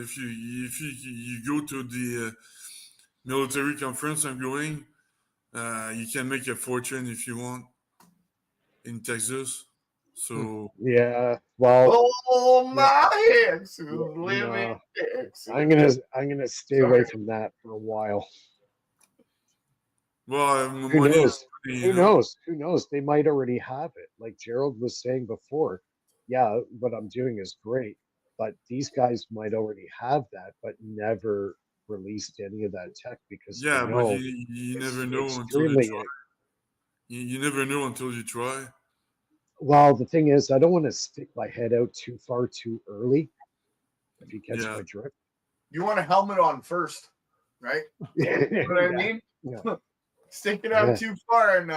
If you go to the military conference I'm going, you can make a fortune if you want in Texas. So Yeah. Well, my ex who's living no, in Texas. I'm gonna stay away from that for a while. well, Who money knows? is money, Who knows? Who knows? They might already have it. Like Gerald was saying before, yeah, what I'm doing is great, but these guys might already have that, but never released any of that tech because they Yeah, but know you it's never know until you extremely. try. You never know until you try. Well, the thing is, I don't want to stick my head out too far too early. If you catch my drift, You want a helmet on first, right? You know what I mean? Yeah. Stick it out too far and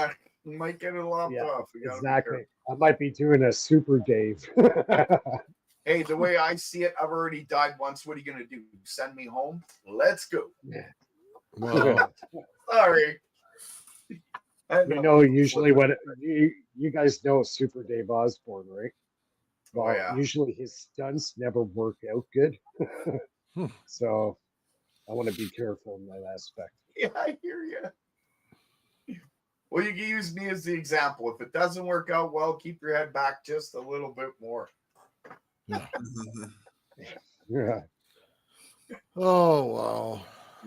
you might get it lopped off. Exactly. I might be doing a super Dave. Hey, the way I see it, I've already died once. What are you going to do? Send me home? Let's go. Wow. Sorry. Usually when you guys know Super Dave Osborne, right? Well, usually his stunts never work out good. So I want to be careful in that aspect. Yeah, I hear you. Well, you can use me as the example. If it doesn't work out well, keep your head back just a little bit more. Yeah. Oh, wow.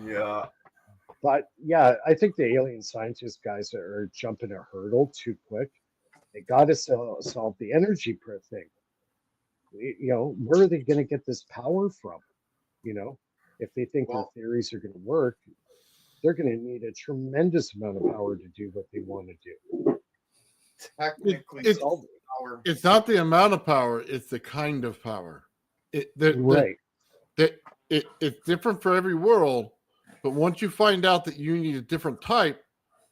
Yeah. But yeah, I think the alien scientist guys are jumping a hurdle too quick. They got to solve the energy thing. Where are they going to get this power from? If they think their theories are going to work, they're going to need a tremendous amount of power to do what they want to do. Technically, it's not the amount of power; it's the kind of power. Right. It's different for every world, but once you find out that you need a different type,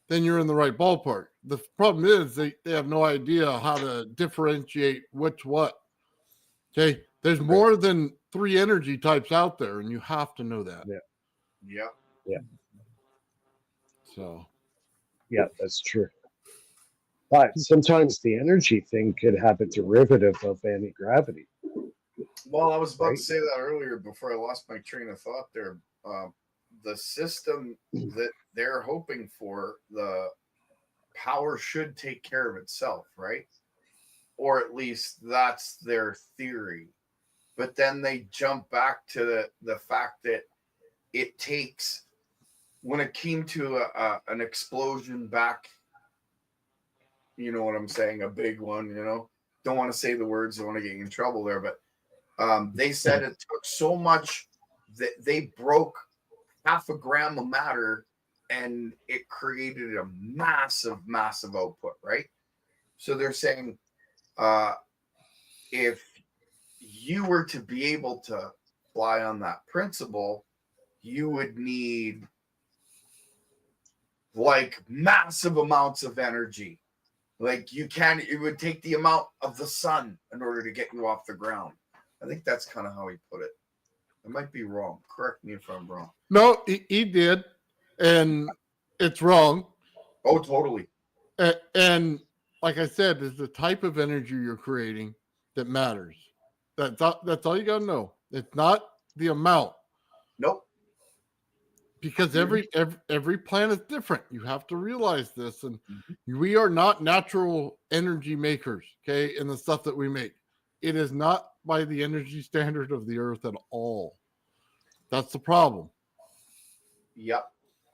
then you're in the right ballpark. The problem is they have no idea how to differentiate which what. Okay, there's more than 3 energy types out there, and you have to know that. Yeah. So. Yeah, that's true. But sometimes the energy thing could have a derivative of anti-gravity. Well, I was about to say that earlier before I lost my train of thought there. The system that they're hoping for, the power should take care of itself, right? Or at least that's their theory. But then they jump back to the fact that it takes, when it came to an explosion back, you know what I'm saying, a big one, don't want to say the words, don't want to get in trouble there, but they said it took so much that they broke half a gram of matter and it created a massive output, right? So they're saying if you were to be able to fly on that principle, you would need like massive amounts of energy. Like it would take the amount of the sun in order to get you off the ground. I think that's kind of how he put it. I might be wrong. Correct me if I'm wrong. No, he did, and it's wrong. Oh, totally. And like I said, it's the type of energy you're creating that matters. That's all you got to know. It's not the amount. Nope. Because every plant is different. You have to realize this, and we are not natural energy makers. Okay, in the stuff that we make, it is not by the energy standard of the earth at all. That's the problem. Yep,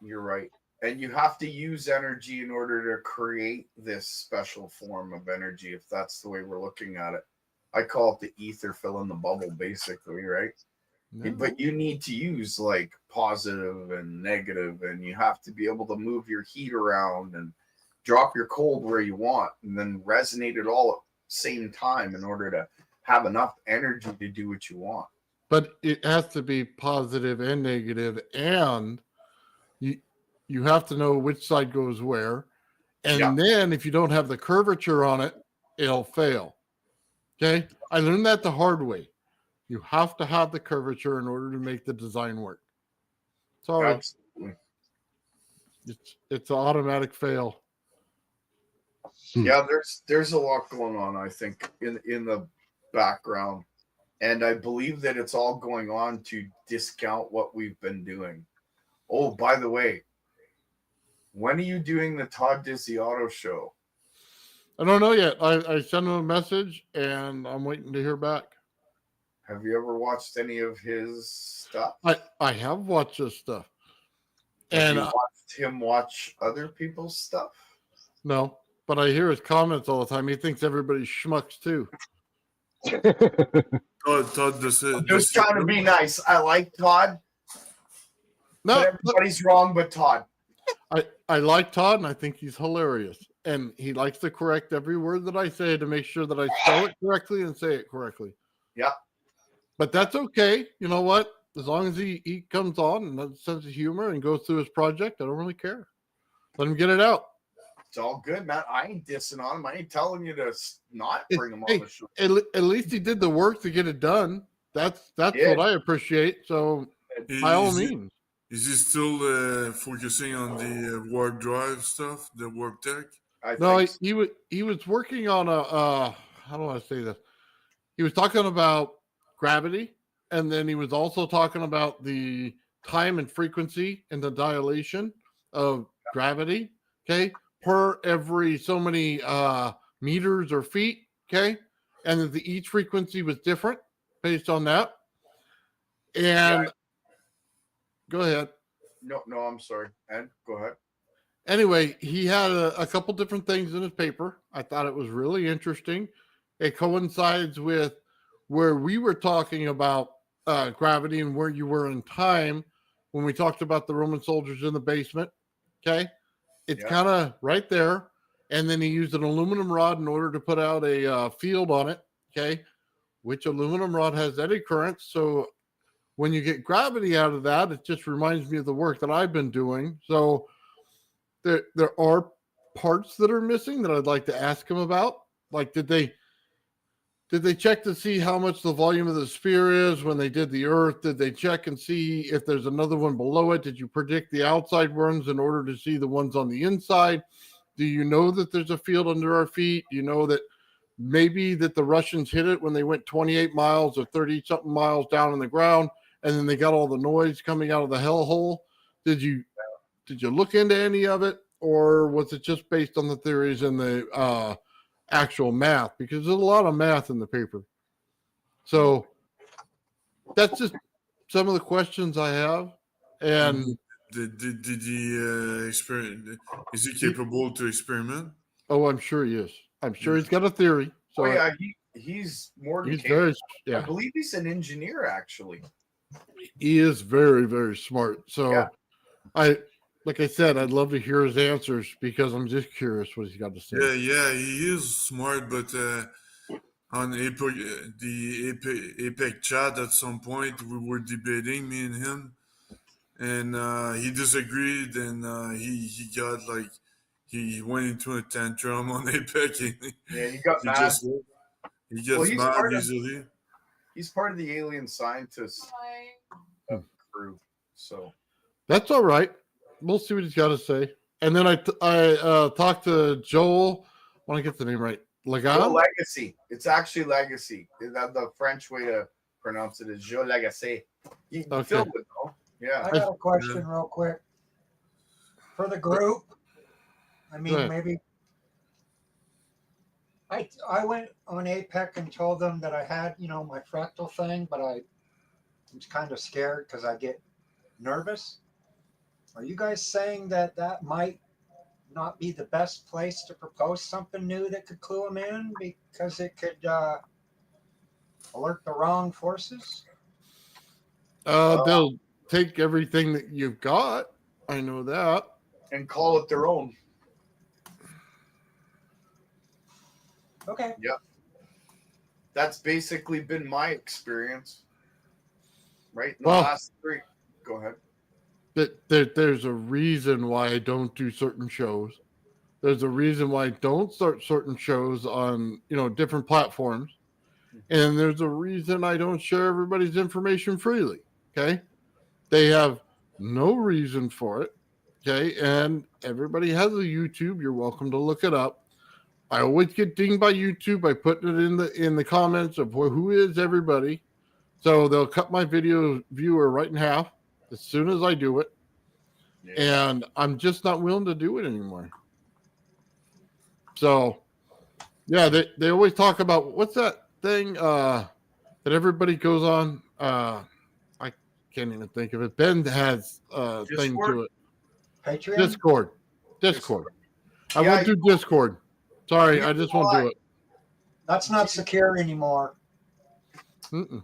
you're right. And you have to use energy in order to create this special form of energy, if that's the way we're looking at it. I call it the ether fill in the bubble, basically, right? No. But you need to use like positive and negative, and you have to be able to move your heat around and drop your cold where you want, and then resonate it all at the same time in order to have enough energy to do what you want. But it has to be positive and negative, and you have to know which side goes where. And then if you don't have the curvature on it, it'll fail. Okay? I learned that the hard way. You have to have the curvature in order to make the design work. Sorry. Absolutely. It's an automatic fail. Yeah, there's a lot going on, I think, in the background. And I believe that it's all going on to discount what we've been doing. Oh, by the way, when are you doing the Todd Dizzy Auto Show? I don't know yet. I sent him a message, and I'm waiting to hear back. Have you ever watched any of his stuff? I have watched this stuff. Have you watched him watch other people's stuff? No, but I hear his comments all the time. He thinks everybody's schmucks too. Todd, Just trying to be nice. I like Todd. No, everybody's wrong but Todd. I like Todd, and I think he's hilarious. And he likes to correct every word that I say to make sure that I spell it correctly and say it correctly. Yeah. But that's okay. You know what? As long as he comes on and has a sense of humor and goes through his project, I don't really care. Let him get it out. It's all good, man. I ain't dissing on him. I ain't telling you to not bring him on the show. At least he did the work to get it done. That's what I appreciate. So by all means. Is he still focusing on the warp drive stuff, the warp tech? He was working on a how do I say this? He was talking about gravity, and then he was also talking about the time and frequency and the dilation of gravity. Okay, per every so many meters or feet. Okay, and that each frequency was different based on that. And go ahead. No, I'm sorry. And go ahead. Anyway, he had a couple different things in his paper. I thought it was really interesting. It coincides with where we were talking about gravity and where you were in time when we talked about the Roman soldiers in the basement. Okay. It's kind of right there. And then he used an aluminum rod in order to put out a field on it. Okay. Which aluminum rod has eddy currents. So when you get gravity out of that, it just reminds me of the work that I've been doing. So there are parts that are missing that I'd like to ask him about. Like, did they check to see how much the volume of the sphere is when they did the Earth? Did they check and see if there's another one below it? Did you predict the outside ones in order to see the ones on the inside? Do you know that there's a field under our feet? Do you know that maybe that the Russians hit it when they went 28 miles or 30-something miles down in the ground, and then they got all the noise coming out of the hellhole? Did you look into any of it, or was it just based on the theories and the actual math? Because there's a lot of math in the paper. So that's just some of the questions I have. And did he experiment? Is he capable to experiment? Oh, I'm sure he is. I'm sure he's got a theory. So he's more than he's very, I believe he's an engineer, actually. He is very, very smart. So like I said, I'd love to hear his answers because I'm just curious what he's got to say. Yeah, he is smart, but on the APEC chat at some point, we were debating, me and him, and he disagreed, and he got like he went into a tantrum on APEC. Yeah, he got He mad. just he gets he's mad part of easily. he's part of the alien scientist crew. So That's all right. We'll see what he's got to say. And then I talked to Joel. I want to get the name right. Joe Lagan? Legacy. It's actually Legacy. The French way to pronounce it is Joe Legacy. You filmed it though. Yeah. I got a question real quick for the group. I mean, maybe I went on APEC and told them that I had, my fractal thing, but I was kind of scared because I get nervous. Are you guys saying that might not be the best place to propose something new that could clue them in because it could alert the wrong forces? They'll take everything that you've got. I know that. And call it their own. Okay. Yep. That's basically been my experience. Right? In the last 3. Go ahead. There's a reason why I don't do certain shows. There's a reason why I don't start certain shows on, different platforms. And there's a reason I don't share everybody's information freely. Okay. They have no reason for it. Okay. And everybody has a YouTube. You're welcome to look it up. I always get dinged by YouTube by putting it in the comments of who is everybody. So they'll cut my video viewer right in half as soon as I do it. Yeah. And I'm just not willing to do it anymore. So, yeah, they always talk about what's that thing that everybody goes on. I can't even think of it. Ben has a thing to it. Patreon? Discord. I won't do Discord. Sorry, I just won't do it. That's not secure anymore. Mm-mm.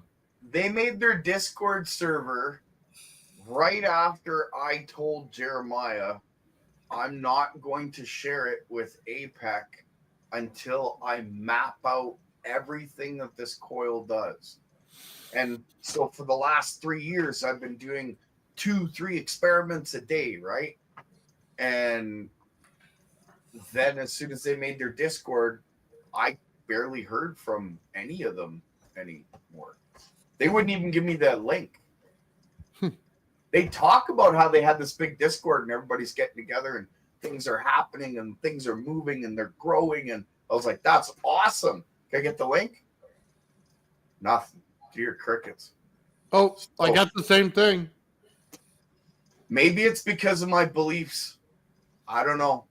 They made their Discord server right after I told Jeremiah I'm not going to share it with APEC until I map out everything that this coil does. And so for the last 3 years, I've been doing 2-3 experiments a day, right? And then as soon as they made their Discord, I barely heard from any of them anymore. They wouldn't even give me that link. They talk about how they had this big Discord and everybody's getting together and things are happening and things are moving and they're growing. And I was like, that's awesome. Can I get the link? Nothing. Dear crickets. Oh, I got the same thing. Maybe it's because of my beliefs. I don't know.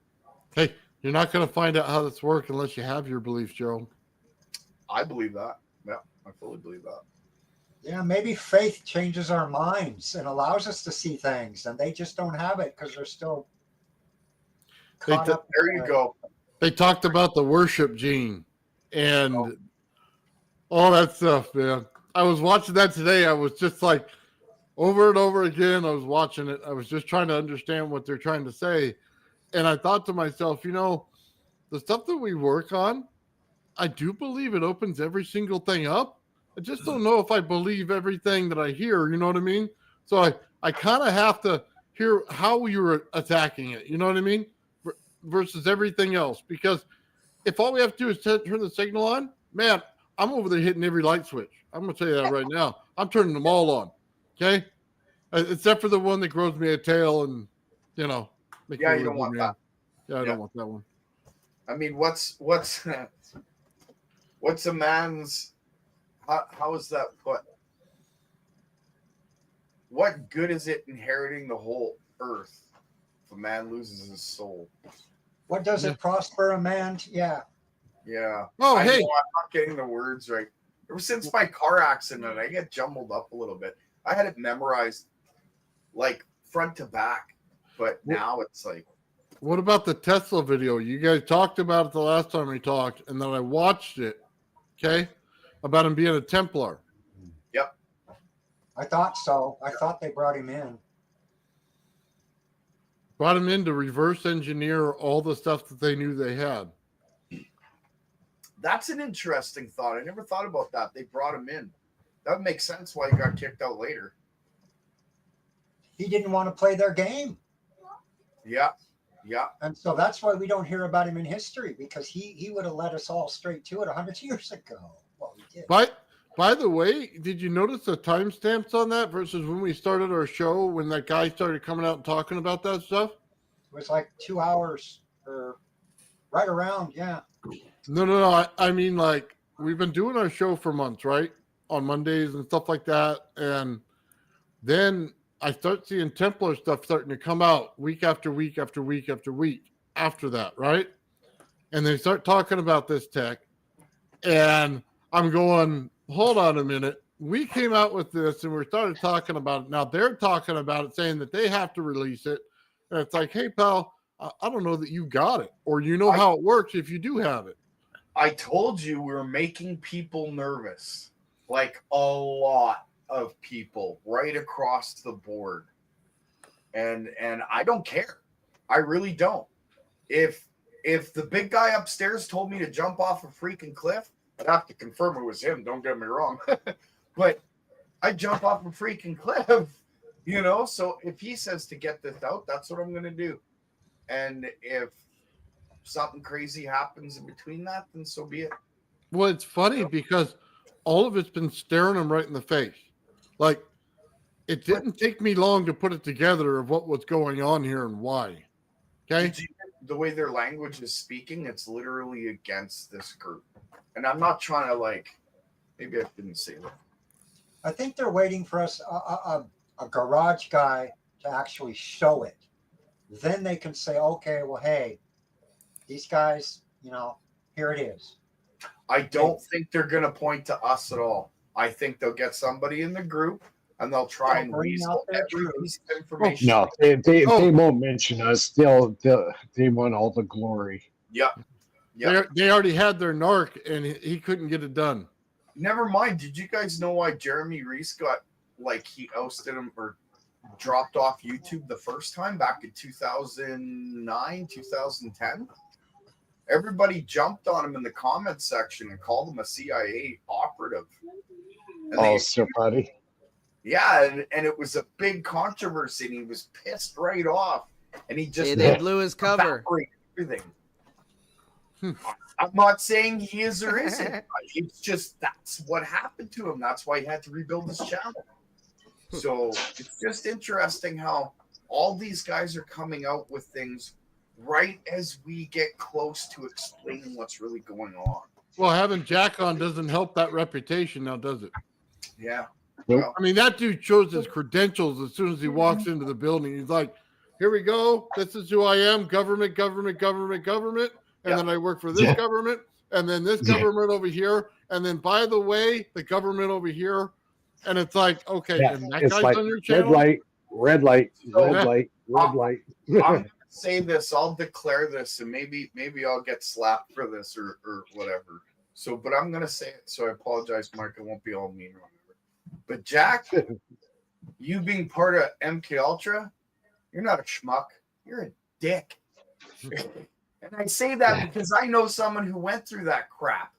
Hey, you're not going to find out how this works unless you have your beliefs, Joe. I believe that. Yeah, I fully believe that. Yeah, maybe faith changes our minds and allows us to see things, and they just don't have it because they're still caught up. There you go. They talked about the worship gene and all that stuff, man. I was watching that today. I was just like, over and over again, I was watching it. I was just trying to understand what they're trying to say. And I thought to myself, the stuff that we work on, I do believe it opens every single thing up. I just don't know if I believe everything that I hear, you know what I mean? So I kind of have to hear how you're attacking it, you know what I mean? Versus everything else. Because if all we have to do is turn the signal on, man, I'm over there hitting every light switch. I'm going to tell you that right now. I'm turning them all on, okay? Except for the one that grows me a tail and, you don't want that. Yeah, I don't want that one. I mean, what's a man's... How is that put? What good is it inheriting the whole earth if a man loses his soul? What does it prosper a man? Yeah. Yeah. Oh, I hey. know I'm not getting the words right. Ever since my car accident, I get jumbled up a little bit. I had it memorized like front to back, but now it's like. What about the Tesla video? You guys talked about it the last time we talked, and then I watched it, okay, about him being a Templar. Yep. I thought so. I thought they brought him in. Brought him in to reverse engineer all the stuff that they knew they had. That's an interesting thought. I never thought about that. They brought him in. That would make sense why he got kicked out later. he didn't want to play their game. Yeah. Yeah. And so that's why we don't hear about him in history, because he would have led us all straight to it 100 years ago. Well, he did. By the way, did you notice the timestamps on that versus when we started our show, when that guy started coming out and talking about that stuff? It was like 2 hours or right around, yeah. No. I mean, like, we've been doing our show for months, right? On Mondays and stuff like that. And then I start seeing Templar stuff starting to come out week after week after week after week after that, right? And they start talking about this tech. And I'm going, hold on a minute. We came out with this and we started talking about it. Now they're talking about it, saying that they have to release it. And it's like, hey, pal, I don't know that you got it, or you know how it works if you do have it. I told you we're making people nervous, like a lot of people right across the board. And I don't care. I really don't. If the big guy upstairs told me to jump off a freaking cliff, I'd have to confirm it was him. Don't get me wrong. But I'd jump off a freaking cliff, you know? So if he says to get this out, that's what I'm going to do. And if something crazy happens in between that, then so be it. Well, it's funny because all of it's been staring him right in the face. Like, it didn't take me long to put it together of what was going on here and why. Okay? The way their language is speaking, it's literally against this group. And I'm not trying to, like, maybe I didn't say that. I think they're waiting for us, a garage guy, to actually show it. Then they can say, okay, well, hey, these guys, you know, here it is. I don't think they're going to point to us at all. I think they'll get somebody in the group and they'll try and weasel every piece of information. No, they won't mention us. They want all the glory. Yep. Yep. They already had their narc and he couldn't get it done. Never mind. Did you guys know why Jeremy Reese got, like, he ousted him or dropped off YouTube the first time back in 2009, 2010? Everybody jumped on him in the comments section and called him a CIA operative. And so funny. Yeah, and it was a big controversy, and he was pissed right off. And he just they blew his cover. Everything. I'm not saying he is or isn't. It's just that's what happened to him. That's why he had to rebuild his channel. So it's just interesting how all these guys are coming out with things right as we get close to explaining what's really going on. Well, having Jack on doesn't help that reputation now, does it? Yeah. Nope. I mean, that dude shows his credentials as soon as he walks into the building. He's like, here we go. This is who I am. Government. And then I work for this government. And then this government over here. And then, by the way, the government over here. And it's like, okay, and that guy's like on your channel? red light. I'm going to say this. I'll declare this, and maybe I'll get slapped for this or whatever. So, but I'm going to say it. So I apologize, Mark. I won't be all mean or whatever. But Jack, you being part of MK Ultra, you're not a schmuck. You're a dick. And I say that because I know someone who went through that crap.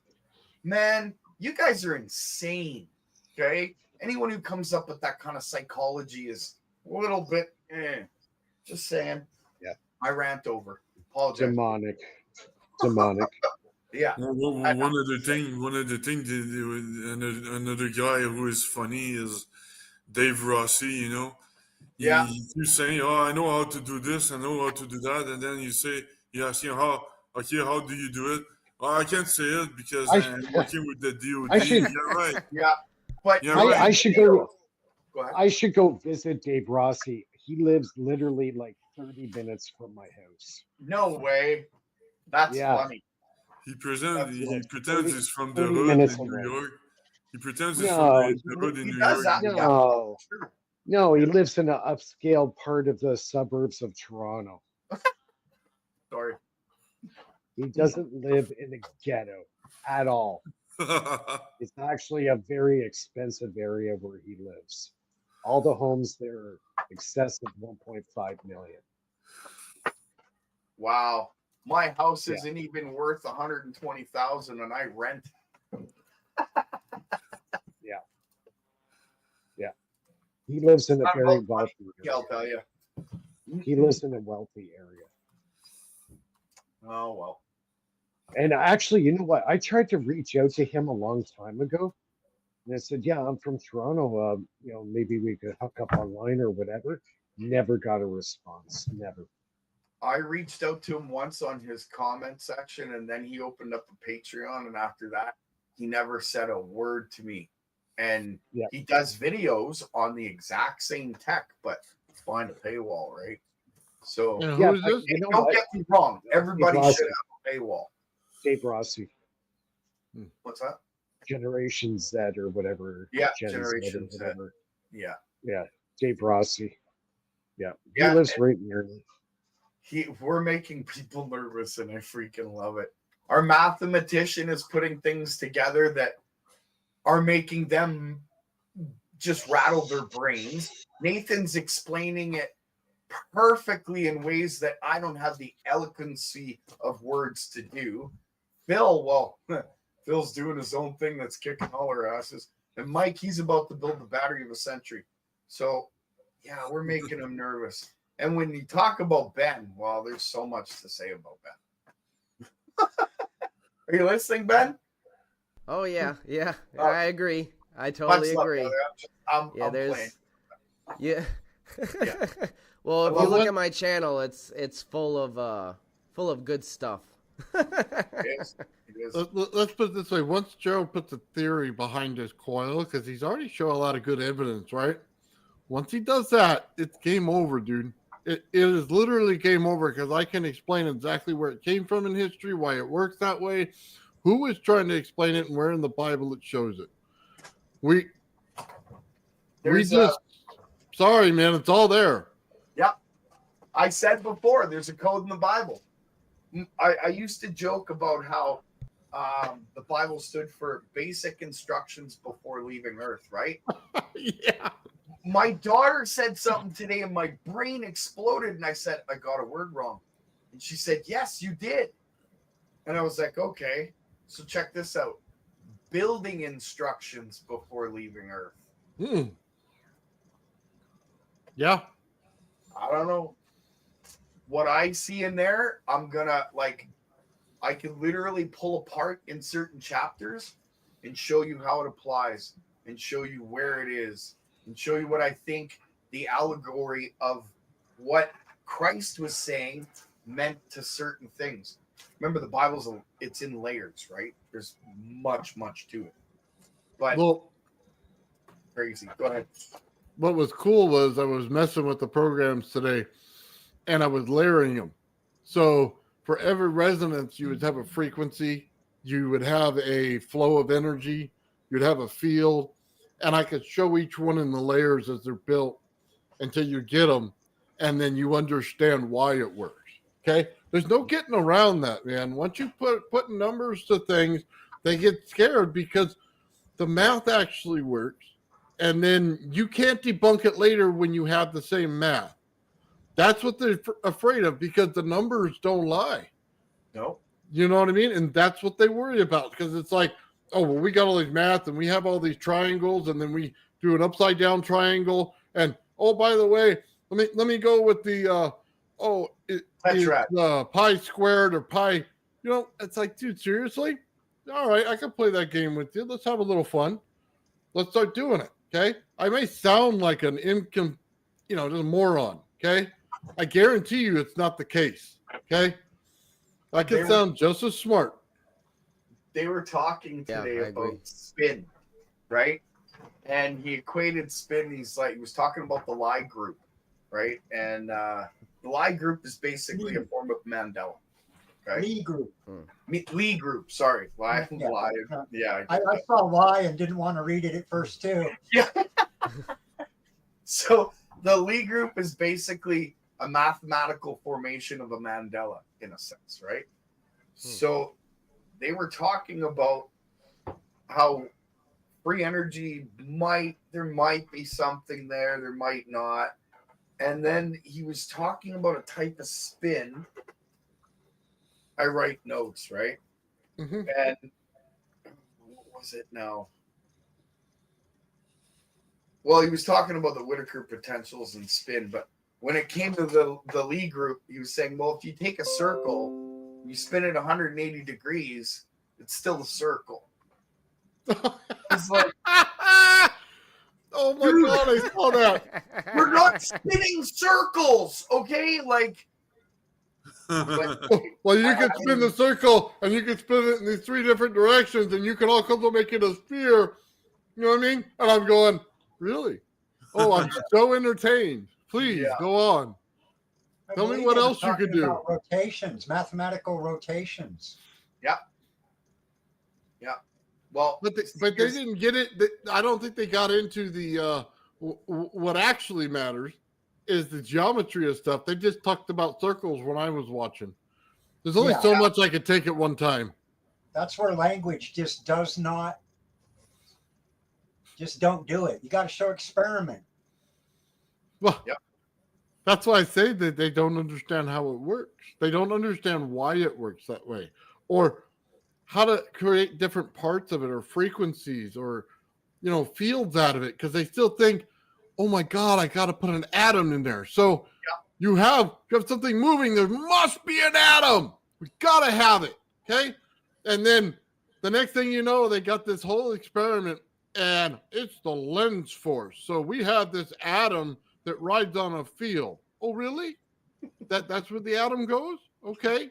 Man, you guys are insane. Okay? Anyone who comes up with that kind of psychology is a little bit, just saying. Yeah. I rant over. Apologize. Demonic. Yeah. One other thing, another guy who is funny is Dave Rossi, you know. Yeah. He's saying, oh, I know how to do this, I know how to do that. And then you ask him, how do you do it? Oh, I can't say it because I'm working with the DOD. You're right. Yeah. But I should go. Go ahead. I should go visit Dave Rossi. He lives literally like 30 minutes from my house. No way. That's funny. He pretends he's from the 30 hood minutes in away. New York. He pretends he's from the hood in New York. No, he lives in an upscale part of the suburbs of Toronto. Sorry. He doesn't live in a ghetto at all. It's actually a very expensive area where he lives. All the homes there are excessive 1.5 million. Wow. My house isn't even worth 120,000 and I rent. He lives in a Not very about money, wealthy I'll area. tell you. He lives in a wealthy area. Oh well. And actually, you know what? I tried to reach out to him a long time ago. And I said, yeah, I'm from Toronto. Maybe we could hook up online or whatever. Never got a response. Never. I reached out to him once on his comment section, and then he opened up a Patreon, and after that, he never said a word to me. And Yeah. he does videos on the exact same tech, but behind a paywall, right? So And Yeah, who is but this? you know don't what? get me wrong, everybody Rossi. should have a paywall. Dave Rossi, What's that? Generation Z or whatever. Yeah, Gen Z or Generation Z. whatever. Yeah. Yeah, Dave Rossi. Yeah, he Yeah, lives right near me. We're making people nervous, and I freaking love it. Our mathematician is putting things together that are making them just rattle their brains. Nathan's explaining it perfectly in ways that I don't have the eloquency of words to do. Phil's doing his own thing that's kicking all our asses. And Mike, he's about to build the battery of a century. So, yeah, we're making him nervous. And when you talk about Ben, well, there's so much to say about Ben. Are you listening, Ben? Oh yeah, I agree. I totally Much love, agree. brother. I'm there's playing. yeah. Yeah. Well, if Well, you look what- at my channel, it's full of good stuff. It is. Let's put it this way. Once Joe puts a theory behind his coil, because he's already shown a lot of good evidence, right? Once he does that, it's game over, dude. It is literally game over because I can explain exactly where it came from in history, why it works that way, who is trying to explain it, and where in the Bible it shows it. Sorry, man, it's all there. Yeah. I said before, there's a code in the Bible. I used to joke about how the Bible stood for basic instructions before leaving Earth, right? Yeah. My daughter said something today and my brain exploded, and I said, I got a word wrong. And she said, yes, you did. And I was like, okay, so check this out. Building instructions before leaving Earth. Yeah. I don't know. What I see in there, I'm gonna I can literally pull apart in certain chapters and show you how it applies and show you where it is and show you what I think the allegory of what Christ was saying meant to certain things. Remember, the Bible's it's in layers, right? There's much to it. But Well, crazy. Go ahead. what was cool was I was messing with the programs today, and I was layering them. So for every resonance, you would have a frequency, you would have a flow of energy, you'd have a field, and I could show each one in the layers as they're built until you get them, and then you understand why it works. Okay, there's no getting around that, man. Once you put numbers to things, they get scared because the math actually works, and then you can't debunk it later when you have the same math. That's what they're afraid of because the numbers don't lie. No. You know what I mean? And that's what they worry about because it's like, oh, well, we got all these math and we have all these triangles and then we do an upside down triangle. And, oh, by the way, let me go with the, pi squared or pi. You know, it's like, dude, seriously? All right, I can play that game with you. Let's have a little fun. Let's start doing it, okay? I may sound like an just a moron, okay? I guarantee you it's not the case, okay? I can sound just as smart. They were talking today about spin, right? And he equated spin. He was talking about the Lie group, right? And the Lie group is basically a form of Mandela. Okay? Lee group. Lee group. Sorry, Lie. Yeah. Lie. Yeah. I saw why and didn't want to read it at first too. Yeah. So the Lee group is basically a mathematical formation of a Mandela, in a sense, right? So they were talking about how free energy there might be something there might not. And then he was talking about a type of spin. I write notes, right? Mm-hmm. And what was it now? Well, he was talking about the Whittaker potentials and spin, but when it came to the Lee group, he was saying, well, if you take a circle, you spin it 180 degrees, it's still a circle. It's like, oh my God, I saw that. we're not spinning circles, okay? Like, Well, you can spin the circle and you can spin it in these 3 different directions and you can all come to make it a sphere. You know what I mean? And I'm going, really? Oh, I'm so entertained. Please go on. Tell me what else you could do. Rotations, mathematical rotations. Yeah. Well, but they didn't get it. I don't think they got into the what actually matters is the geometry of stuff. They just talked about circles when I was watching. There's only so much I could take at one time. That's where language just does not. Just don't do it. You got to show experiment. Well, that's why I say that they don't understand how it works. They don't understand why it works that way, or how to create different parts of it, or frequencies, or fields out of it, because they still think, oh my God, I got to put an atom in there. So you have something moving. There must be an atom. We got to have it. Okay. And then the next thing you know, they got this whole experiment and it's the lens force. So we have this atom that rides on a field. Oh, really? That's where the atom goes? Okay.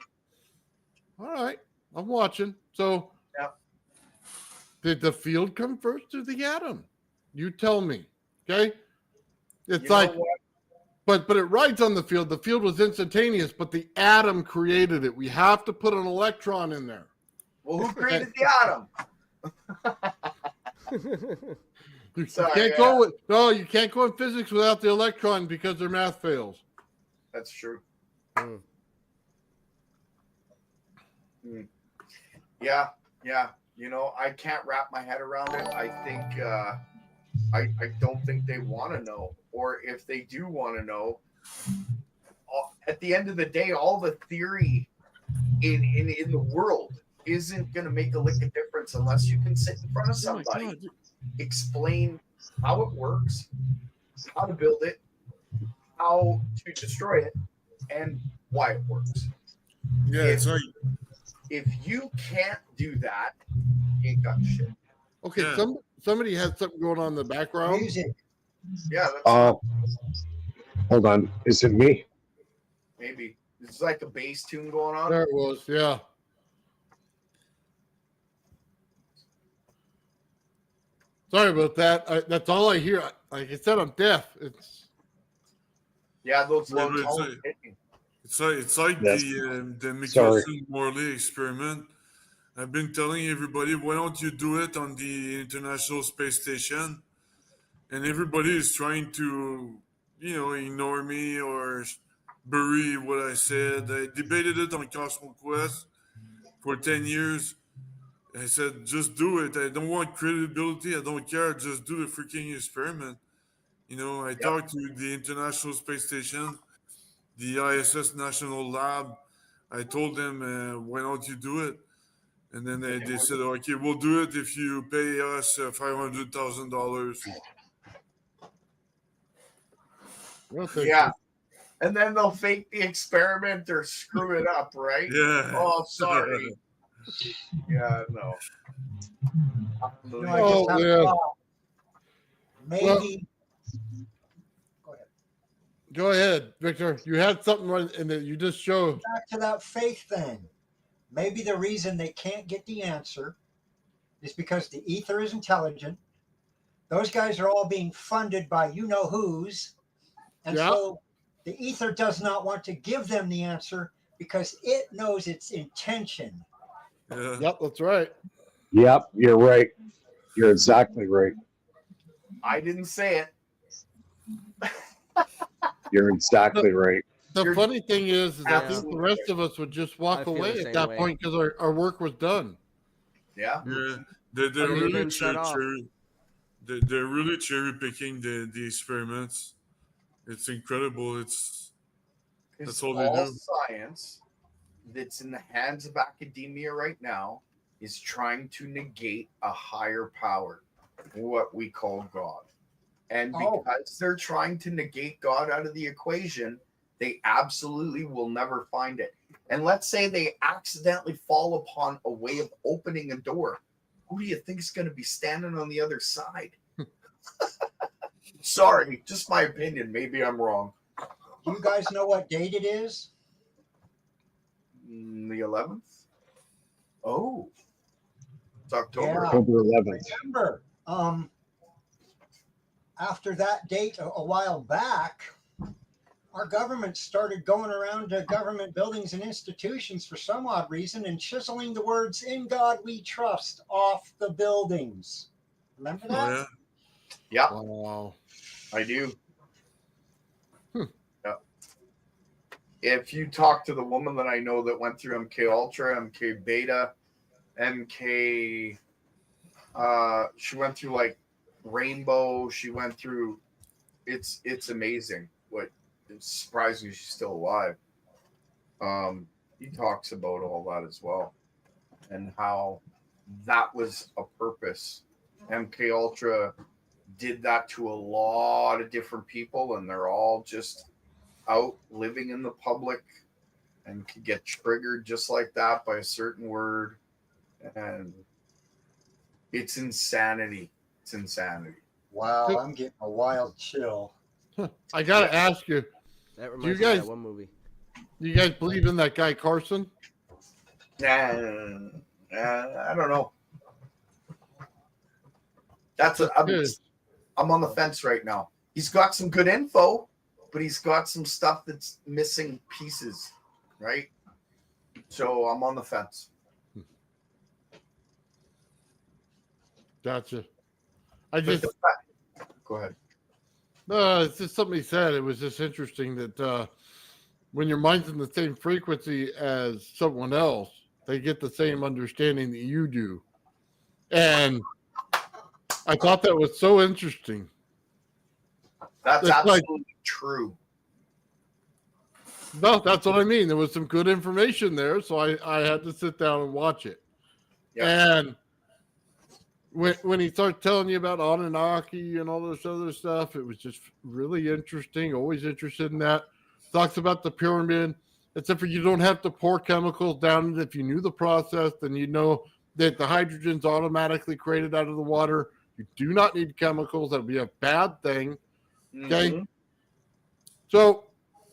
All right. I'm watching. So did the field come first or the atom? You tell me. Okay. It's but it rides on the field. The field was instantaneous, but the atom created it. We have to put an electron in there. Well, who created the atom? You can't go in physics without the electron because their math fails. That's true. Yeah. I can't wrap my head around it. I think I don't think they want to know, or if they do want to know, at the end of the day, all the theory in the world isn't going to make a lick of difference unless you can sit in front of somebody, explain how it works, how to build it, how to destroy it, and why it works. Yeah, it's like, if you can't do that, you ain't got shit. Okay, somebody has something going on in the background. Music. Yeah. Hold on. Is it me? Maybe. It's like a bass tune going on. There it was. Yeah. Sorry about that. That's all I hear. Like I said, I'm deaf. It's those low Yeah, but tones. it's like Yes. the Sorry. Michelson-Morley experiment. I've been telling everybody, why don't you do it on the International Space Station? And everybody is trying to, ignore me or bury what I said. I debated it on Cosmo Quest for 10 years. I said, just do it. I don't want credibility. I don't care. Just do the freaking experiment. I talked to the International Space Station, the ISS National Lab. I told them, why don't you do it? And then they said, okay, we'll do it if you pay us $500,000. Yeah. And then they'll fake the experiment or screw it up, right? Yeah. Oh, sorry. Yeah, no. Maybe. Go ahead, Victor. You had something right in that you just showed. Back to that faith thing. Maybe the reason they can't get the answer is because the ether is intelligent. Those guys are all being funded by you-know-whos. And so the ether does not want to give them the answer because it knows its intention. Yeah. Yep, that's right. Yep, you're right. You're exactly right. I didn't say it. You're exactly right. The funny thing is I think the rest of us would just walk away at that point because our work was done. Yeah. They're really shut off. they're really cherry picking the experiments. It's incredible. That's all they do. Science that's in the hands of academia right now is trying to negate a higher power, what we call God. And Oh. because they're trying to negate God out of the equation, they absolutely will never find it. And let's say they accidentally fall upon a way of opening a door. Who do you think is going to be standing on the other side? Sorry, just my opinion. Maybe I'm wrong. Do you guys know what date it is? The 11th? Oh, it's October. Yeah. October 11th. Remember, after that date a while back, our government started going around to government buildings and institutions for some odd reason and chiseling the words "In God We Trust" off the buildings. Remember that? Oh, yeah. Yeah, Wow. I do. Yeah. If you talk to the woman that I know that went through MK Ultra, MK Beta, MK, she went through like Rainbow. She went through. It's amazing. It's surprising she's still alive. He talks about all that as well, and how that was a purpose. MK Ultra did that to a lot of different people, and they're all just out living in the public and could get triggered just like that by a certain word. And it's insanity. It's insanity. Wow, I'm getting a wild chill. I gotta ask you, That you reminds me of guys- that one movie. you guys believe in that guy Carson? I don't know. I'm on the fence right now. He's got some good info, but he's got some stuff that's missing pieces, right? So I'm on the fence. Gotcha. But Just go ahead. it's just something he said. It was just interesting that when your mind's in the same frequency as someone else, they get the same understanding that you do. And I thought that was so interesting. That's It's like- absolutely true. No, that's what I mean. There was some good information there, so I had to sit down and watch it. Yeah. And when he starts telling you about Anunnaki and all this other stuff, it was just really interesting. Always interested in that. Talks about the pyramid, except for you don't have to pour chemicals down it. If you knew the process, then you know that the hydrogen's automatically created out of the water. You do not need chemicals. That would be a bad thing. Okay. Mhm. So,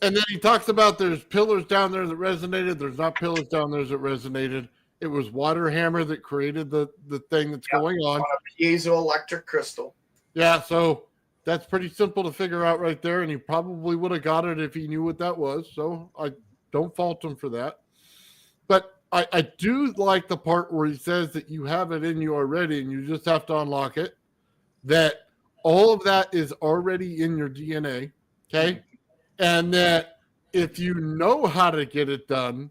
and then he talks about there's pillars down there that resonated. There's not pillars down there that resonated. It was water hammer that created the thing that's going on. On a piezoelectric crystal. Yeah, so that's pretty simple to figure out right there, and he probably would have got it if he knew what that was. So I don't fault him for that. But I do like the part where he says that you have it in you already and you just have to unlock it. That all of that is already in your DNA, okay? And that if you know how to get it done,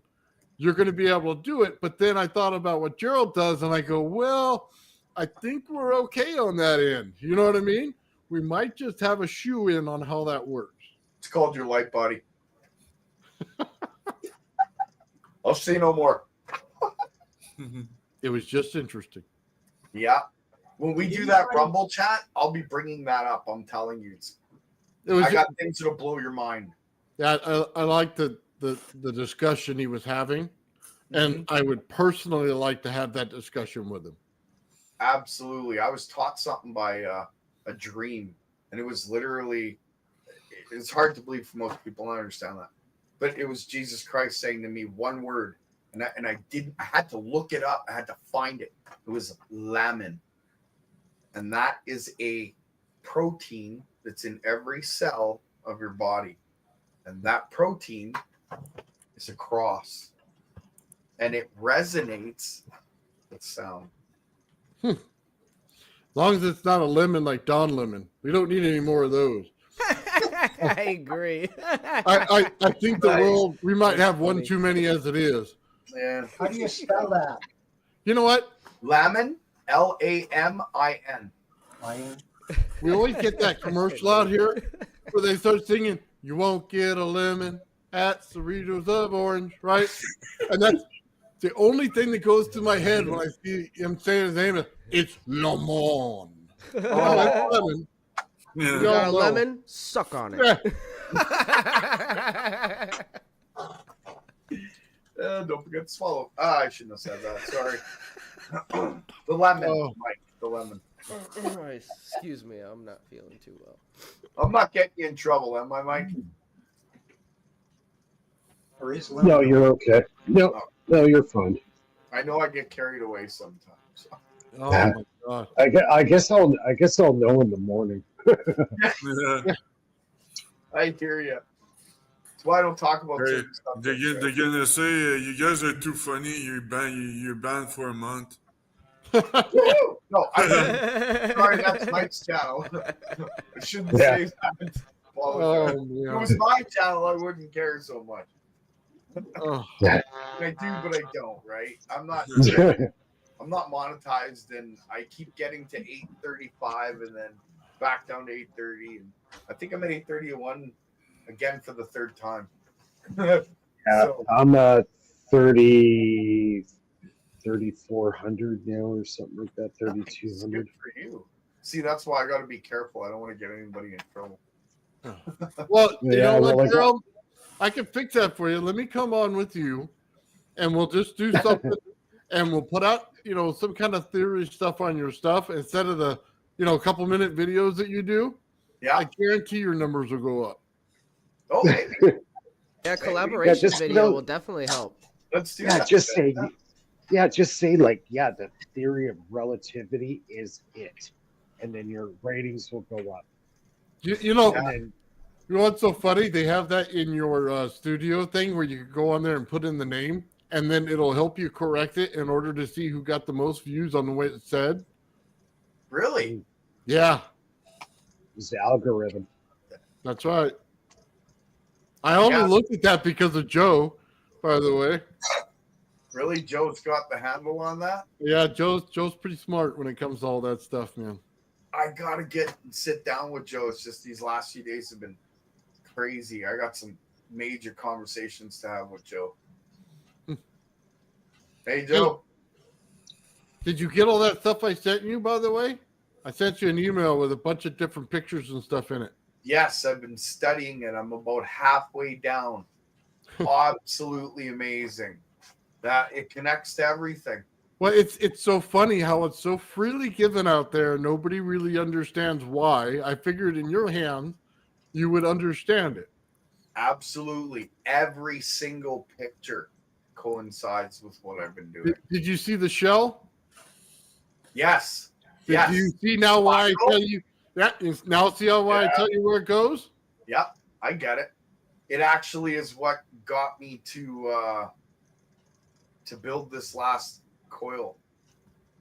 you're going to be able to do it. But then I thought about what Gerald does, and I go, well, I think we're okay on that end. You know what I mean? We might just have a shoe in on how that works. It's called your light body. I'll say no more. It was just interesting. Yeah. When we do that Rumble chat, I'll be bringing that up. I'm telling you. It was. I got things that'll blow your mind. Yeah, I like the discussion he was having, and I would personally like to have that discussion with him. Absolutely. I was taught something by a dream, and it was literally, it's hard to believe for most people. I understand that, but it was Jesus Christ saying to me one word, and I had to look it up. I had to find it. It was lamin, and that is a protein that's in every cell of your body, and that protein is a cross, and it resonates with sound. As long as it's not a lemon like Don Lemon, we don't need any more of those. I agree. I think the world, we might have one too many as it is. Yeah. How do you spell that? You know what? Lamin, Lamin. We always get that commercial out here where they start singing, "You won't get a lemon at Cerritos of Orange," right? And that's the only thing that goes through my head when I see him saying his name. It's Lemon. Oh, that's lemon. Yeah. You got a No. lemon? Suck on it. Don't forget to swallow. I shouldn't have said that. Sorry. The lemon, Oh. Mike. The lemon. Excuse me, I'm not feeling too well. I'm not getting you in trouble, am I, Mike? Or is No, lemon- you're okay. No, you're fine. I know I get carried away sometimes. Oh my god. I guess I'll know in the morning. Yeah. I hear you. That's why I don't talk about Hey, certain stuff. they're gonna say you guys are too funny. You're banned for a month. Woo! No, sorry, that's Mike's channel. I shouldn't say that. Apologize. Oh If it man. was my channel, I wouldn't care so much. Oh. I do, but I don't. Right? I'm not monetized, and I keep getting to 835, and then back down to 830, and I think I'm at 831 again for the third time. So, I'm 3,400 now or something like that. it's 3,200. good for you. See, that's why I got to be careful. I don't want to get anybody in trouble. Well, you Yeah, know well, what, I got- Gerald? I can fix that for you. Let me come on with you, and we'll just do something, and we'll put out, some kind of theory stuff on your stuff instead of the, couple minute videos that you do. Yeah. I guarantee your numbers will go up. Oh, maybe. Yeah, collaboration just, video will definitely help. Let's do Yeah, that. just say like, the theory of relativity is it, and then your ratings will go up. You know, And then, you know what's so funny? They have that in your studio thing where you can go on there and put in the name, and then it'll help you correct it in order to see who got the most views on the way it's said. Really? Yeah, it's the algorithm. that's right. I only Yeah. looked at that because of Joe, by the way. Really? Joe's got the handle on that? Yeah, Joe's pretty smart when it comes to all that stuff, man. I got to sit down with Joe. It's just these last few days have been crazy. I got some major conversations to have with Joe. Hey, Joe. Did you get all that stuff I sent you, by the way? I sent you an email with a bunch of different pictures and stuff in it. Yes, I've been studying it. I'm about halfway down. Absolutely amazing. That it connects to everything. Well, it's so funny how it's so freely given out there. Nobody really understands why. I figured in your hands, you would understand it. Absolutely. Every single picture coincides with what I've been doing. Did you see the shell? Yes. Did Yes. you see now why I tell you that? Now see how why I tell you where it goes? Yep, I get it. It actually is what got me to build this last coil.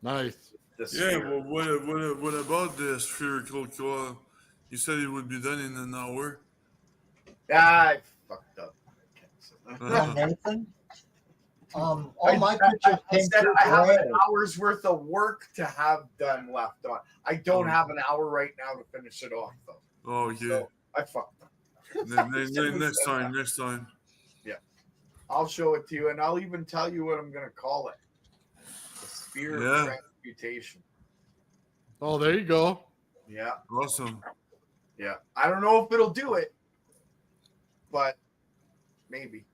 Nice. This Yeah, sphere. well, what about the spherical coil? You said it would be done in an hour. I fucked up. Yeah, Nathan. All I my said- pictures I came said through I have gray. an hour's worth of work to have done left on. I don't have an hour right now to finish it off, though. Oh yeah. So I fucked up. Next time. I'll show it to you, and I'll even tell you what I'm going to call it. The Spear Yeah. of Transmutation. Oh, there you go. Yeah, Awesome. yeah. I don't know if it'll do it, but maybe.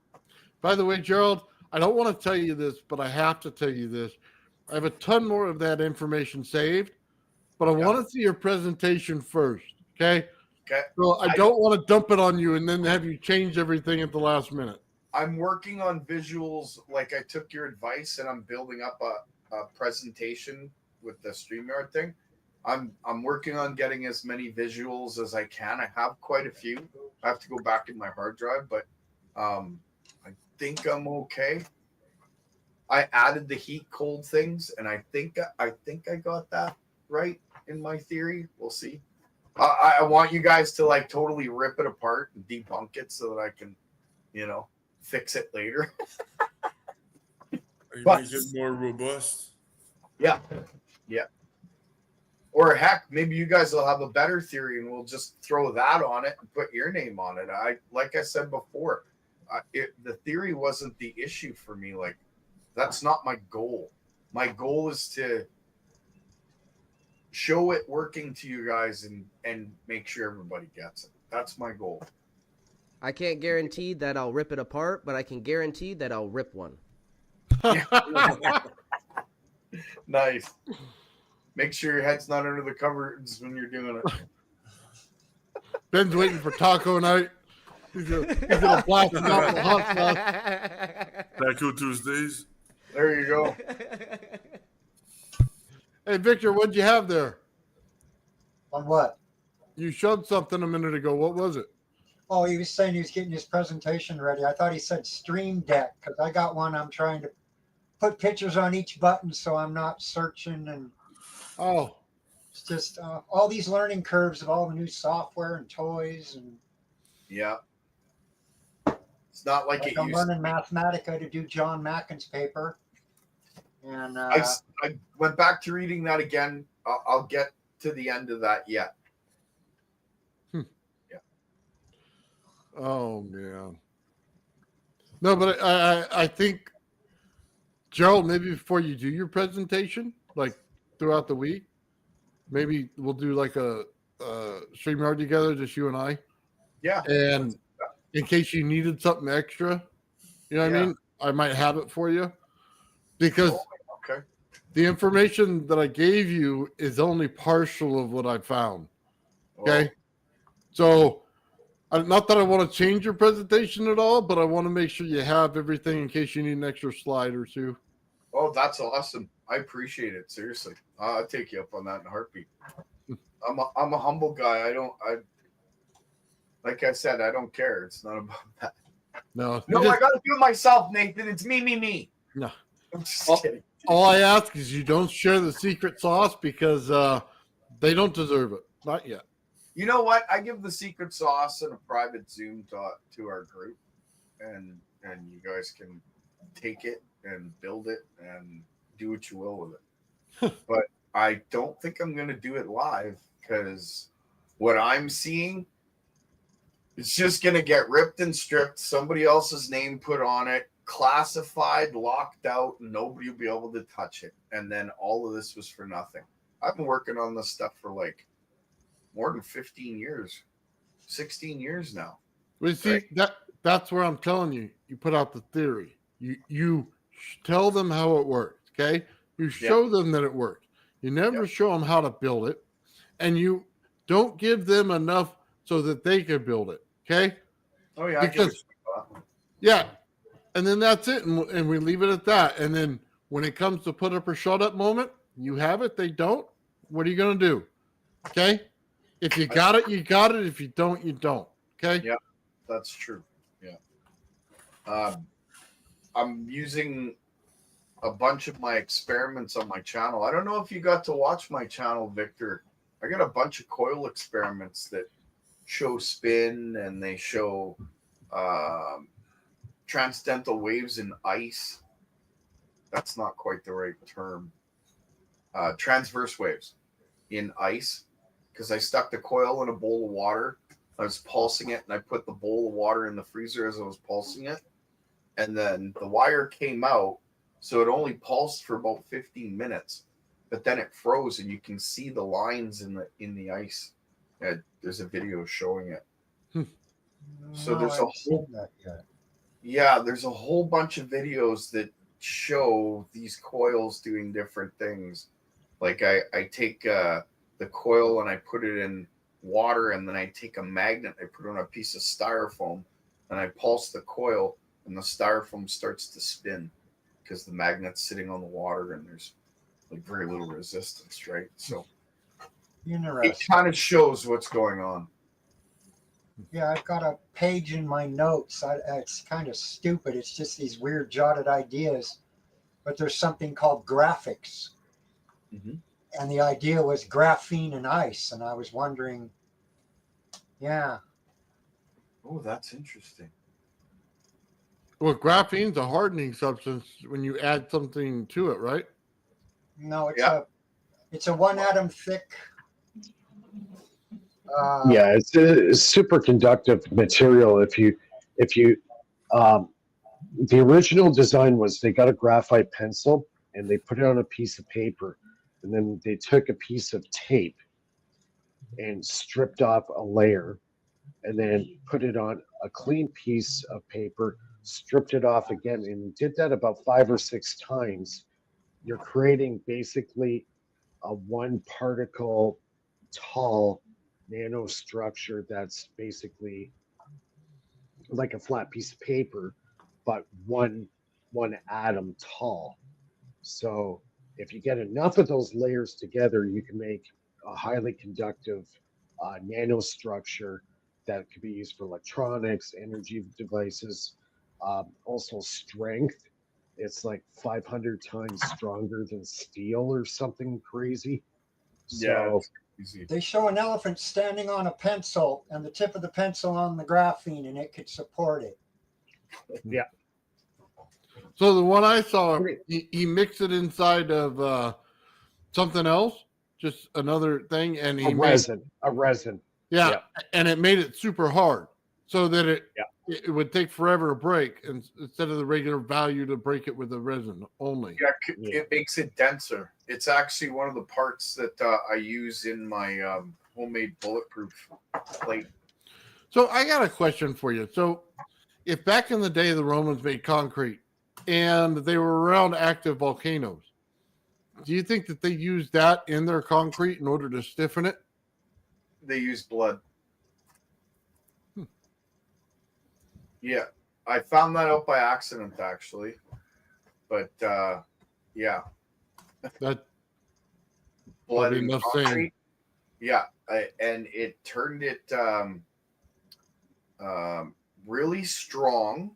By the way, Gerald, I don't want to tell you this, but I have to tell you this. I have a ton more of that information saved, but I want to see your presentation first. Okay. Okay. So I don't want to dump it on you and then have you change everything at the last minute. I'm working on visuals. Like I took your advice, and I'm building up a presentation with the StreamYard thing. I'm working on getting as many visuals as I can. I have quite a few. I have to go back in my hard drive, but I think I'm okay. I added the heat cold things, and I think I got that right in my theory. We'll see. I want you guys to like totally rip it apart and debunk it so that I can, fix it later. But- Make it more robust. Yeah. Or heck, maybe you guys will have a better theory, and we'll just throw that on it and put your name on it. Like I said before, the theory wasn't the issue for me. Like, that's not my goal. My goal is to show it working to you guys and make sure everybody gets it. That's my goal. I can't guarantee that I'll rip it apart, but I can guarantee that I'll rip one. Nice. Make sure your head's not under the covers when you're doing it. Ben's waiting for taco night. He's gonna blast it out with hot sauce. Taco Tuesdays. There you go. Hey, Victor, what'd you have there? On what? You showed something a minute ago. What was it? Oh, he was saying he was getting his presentation ready. I thought he said Stream Deck because I got one. I'm trying to put pictures on each button so I'm not searching, and Oh, it's just all these learning curves of all the new software and toys, and Yeah. It's not like it I'm used to learning be. Mathematica to do John Macken's paper, and I went back to reading that again. I'll get to the end of that yet. oh man. No, but I think, Gerald, maybe before you do your presentation, like throughout the week, maybe we'll do like a StreamYard together, just you and I. Yeah. And in case you needed something extra, you know what I Yeah. mean? I might have it for you. Because Okay. the information that I gave you is only partial of what I found. Okay. So, not that I want to change your presentation at all, but I want to make sure you have everything in case you need an extra slide or two. Oh, that's awesome. I appreciate it. Seriously. I'll take you up on that in a heartbeat. I'm a humble guy. Like I said, I don't care. It's not about that. No, No, I got to do it myself, Nathan. It's me. No. I'm just kidding. All I ask is you don't share the secret sauce because they don't deserve it. Not yet. You know what? I give the secret sauce in a private Zoom to our group, and you guys can take it and build it and do what you will with it. But I don't think I'm going to do it live because what I'm seeing, it's just going to get ripped and stripped, somebody else's name put on it, classified, locked out, and nobody will be able to touch it. And then all of this was for nothing. I've been working on this stuff for like more than 15 years, 16 years now. Well, see, that's where I'm telling you. You put out the theory. You tell them how it works, okay? You show them that it works. You never show them how to build it, and you don't give them enough so that they can build it, okay? Oh, yeah. Because, and then that's it, and we leave it at that. And then when it comes to put up or shut up moment, you have it, they don't. What are you going to do, okay? If you got it, you got it. If you don't, you don't. Okay. Yeah, that's true. Yeah. I'm using a bunch of my experiments on my channel. I don't know if you got to watch my channel, Victor. I got a bunch of coil experiments that show spin and they show transcendental waves in ice. That's not quite the right term. Transverse waves in ice. Because I stuck the coil in a bowl of water. I was pulsing it, and I put the bowl of water in the freezer as I was pulsing it. And then the wire came out, so it only pulsed for about 15 minutes. But then it froze, and you can see the lines in the ice. There's a video showing it. So there's there's a whole bunch of videos that show these coils doing different things. Like I take the coil and I put it in water, and then I take a magnet, I put it on a piece of styrofoam, and I pulse the coil, and the styrofoam starts to spin because the magnet's sitting on the water and there's like very little resistance, right? So it kind of shows what's going on. Yeah, I've got a page in my notes. It's kind of stupid. It's just these weird jotted ideas, but there's something called graphics. Mm-hmm. And the idea was graphene and ice. And I was wondering, Oh, that's interesting. Well, graphene's a hardening substance when you add something to it, right? No, it's a 1 atom thick. It's a superconductive material. If you, the original design was they got a graphite pencil and they put it on a piece of paper. and then they took a piece of tape and stripped off a layer, and then put it on a clean piece of paper, stripped it off again, and did that about 5 or 6 times. You're creating basically a one particle tall nanostructure that's basically like a flat piece of paper, but one atom tall. So if you get enough of those layers together, you can make a highly conductive nanostructure that could be used for electronics, energy devices, also strength. It's like 500 times stronger than steel or something crazy. So Easy. They show an elephant standing on a pencil and the tip of the pencil on the graphene, and it could support it. yeah, So the one I saw, he mixed it inside of something else, just another thing, and he a resin. yeah, and it made it super hard so that it would take forever to break, and instead of the regular value to break it with the resin only. Yeah, it makes it denser. It's actually one of the parts that I use in my homemade bulletproof plate. So I got a question for you. So if back in the day the Romans made concrete and they were around active volcanoes, do you think that they used that in their concrete in order to stiffen it? They use blood. Yeah, I found that out by accident, actually. But yeah, That blood probably and enough concrete. saying. Yeah, and it turned it really strong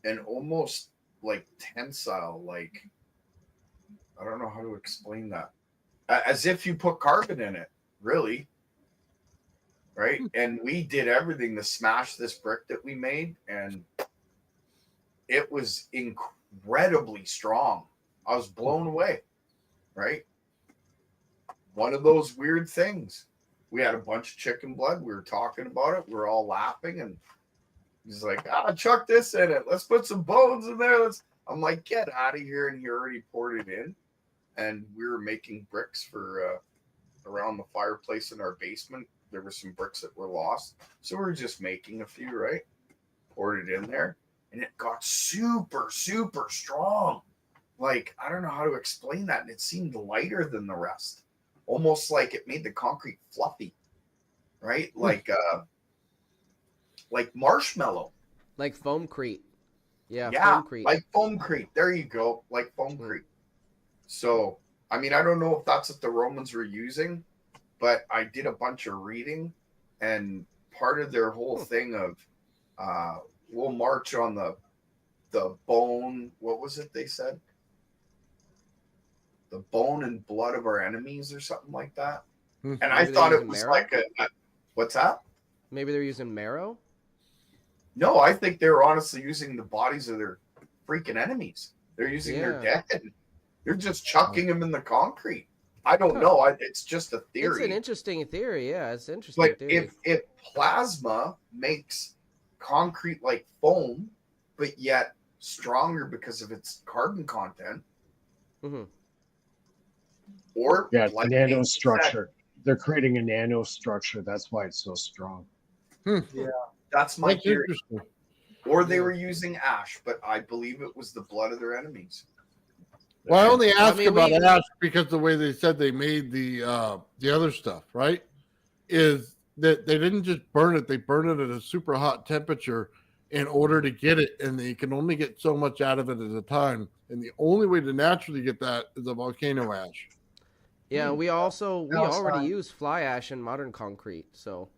and almost like tensile. Like, I don't know how to explain that. As if you put carbon in it, really. Right? And we did everything to smash this brick that we made, and it was incredibly strong. I was blown away. Right? One of those weird things. We had a bunch of chicken blood. We were talking about it. We were all laughing, and he's like, chuck this in it. Let's put some bones in there. I'm like, get out of here. And he already poured it in. And we were making bricks for around the fireplace in our basement. There were some bricks that were lost. So we were just making a few, right? Poured it in there. And it got super, super strong. Like, I don't know how to explain that. And it seemed lighter than the rest. Almost like it made the concrete fluffy. Right? Like marshmallow. Like foamcrete. Yeah, Yeah, foamcrete. like foamcrete. There you go. Like foamcrete. So, I mean, I don't know if that's what the Romans were using, but I did a bunch of reading, and part of their whole thing of we'll march on the bone. What was it they said? The bone and blood of our enemies, or something like that. And I thought it was like what's that? Maybe they're using marrow. No, I think they're honestly using the bodies of their freaking enemies. They're using their dead. They're just chucking them in the concrete. I don't know. It's just a theory. It's an interesting theory. Yeah, it's an interesting theory. If plasma makes concrete like foam, but yet stronger because of its carbon content, or Yeah, like the nanostructure. They're creating a nanostructure. That's why it's so strong. Yeah. That's my That's theory. interesting. Or they were using ash, but I believe it was the blood of their enemies. Well, I only asked about we- ash because the way they said they made the other stuff, right? Is that they didn't just burn it; they burn it at a super hot temperature in order to get it, and they can only get so much out of it at a time. And the only way to naturally get that is a volcano ash. Yeah, we already Palestine. use fly ash in modern concrete, so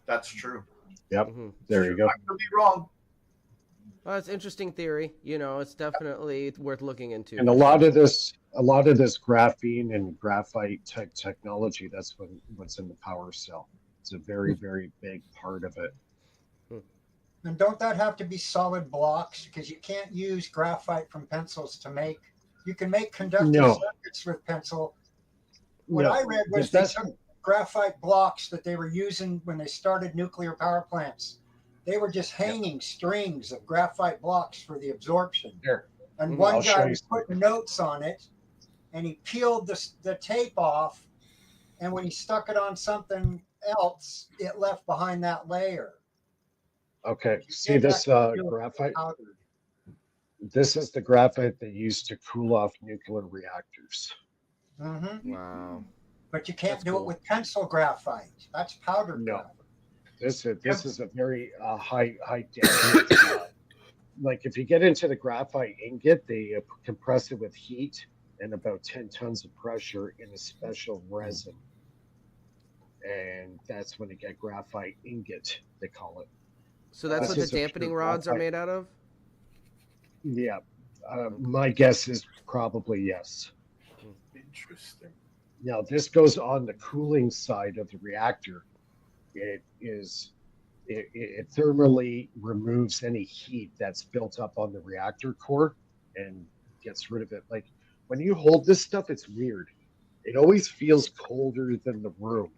That's true. Yep. There you go. I could be wrong. well, it's an interesting theory. You know, it's definitely worth looking into. And a lot of this graphene and graphite type technology, that's what's in the power cell. It's a very, very big part of it. And don't that have to be solid blocks? Because you can't use graphite from pencils to make. You can make conductive circuits with pencil. What I read was they took graphite blocks that they were using when they started nuclear power plants. They were just hanging strings of graphite blocks for the absorption. Here. And I'll one show guy you was putting notes on it. and he peeled the tape off, and when he stuck it on something else, it left behind that layer. Okay, If you see did this that, you'll graphite? powdered. This is the graphite they use to cool off nuclear reactors. Mm-hmm. Wow. But you can't That's do cool. it with pencil graphite. That's powdered No. graphite. This is a very high density. Like if you get into the graphite ingot, they compress it with heat and about 10 tons of pressure in a special resin, and that's when you get graphite ingot. They call it. So that's This what the is a pure dampening rods are graphite. made out of? Yeah, my guess is probably yes. Interesting. Now this goes on the cooling side of the reactor. It thermally removes any heat that's built up on the reactor core and gets rid of it. Like when you hold this stuff, it's weird. It always feels colder than the room.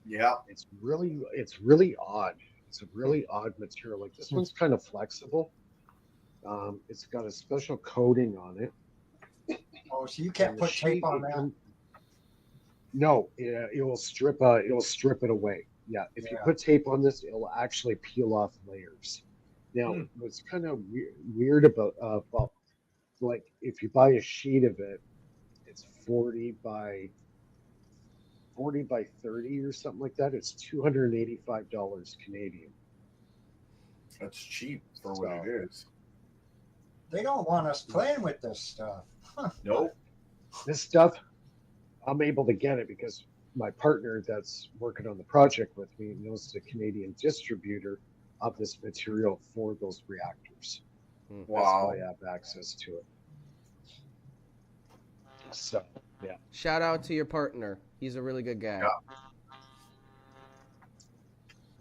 Yeah. It's really odd. It's a really odd material. Like this one's kind of flexible. It's got a special coating on it. Oh, so you can't And the put tape sheet, on that. No, it will strip it away. Yeah, if you Yeah. put tape on this, it'll actually peel off layers. Now, what's kind of weird about like if you buy a sheet of it, it's 40 by 30 or something like that. It's $285 Canadian. That's cheap for what it is. They don't want us playing with this stuff. Nope. This stuff, I'm able to get it because my partner that's working on the project with me knows the Canadian distributor of this material for those reactors. Wow. That's why I have access to it. So, yeah. Shout out to your partner. He's a really good guy.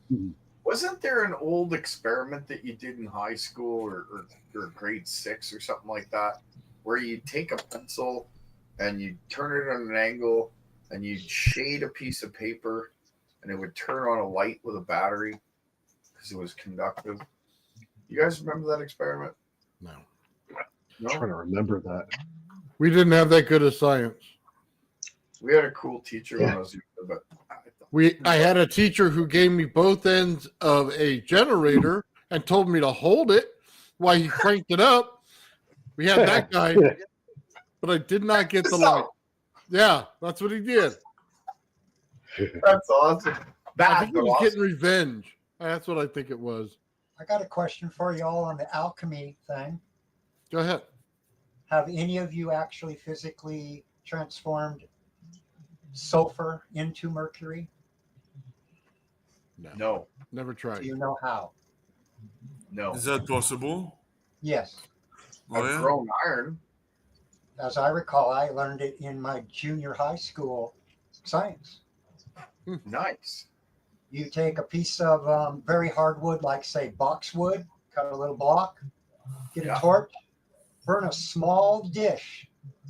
Yeah. Wasn't there an old experiment that you did in high school or grade 6 or something like that, where you take a pencil and you turn it on an angle and you'd shade a piece of paper and it would turn on a light with a battery because it was conductive? You guys remember that experiment? No. I'm trying to remember that. We didn't have that good of science. We had a cool teacher when I was younger, but I had a teacher who gave me both ends of a generator and told me to hold it while he cranked it up. We had that guy, but I did not get the light. Yeah, that's what he did. That's awesome. I think he was getting revenge. That's what I think it was. I got a question for you all on the alchemy thing. Go ahead. Have any of you actually physically transformed sulfur into mercury? No. Never tried. Do you know how? No. Is that possible? Yes. Oh, I've yeah? grown iron. As I recall, I learned it in my junior high school science. Nice. You take a piece of very hard wood, like say boxwood, cut a little block, get a torch, burn a small dish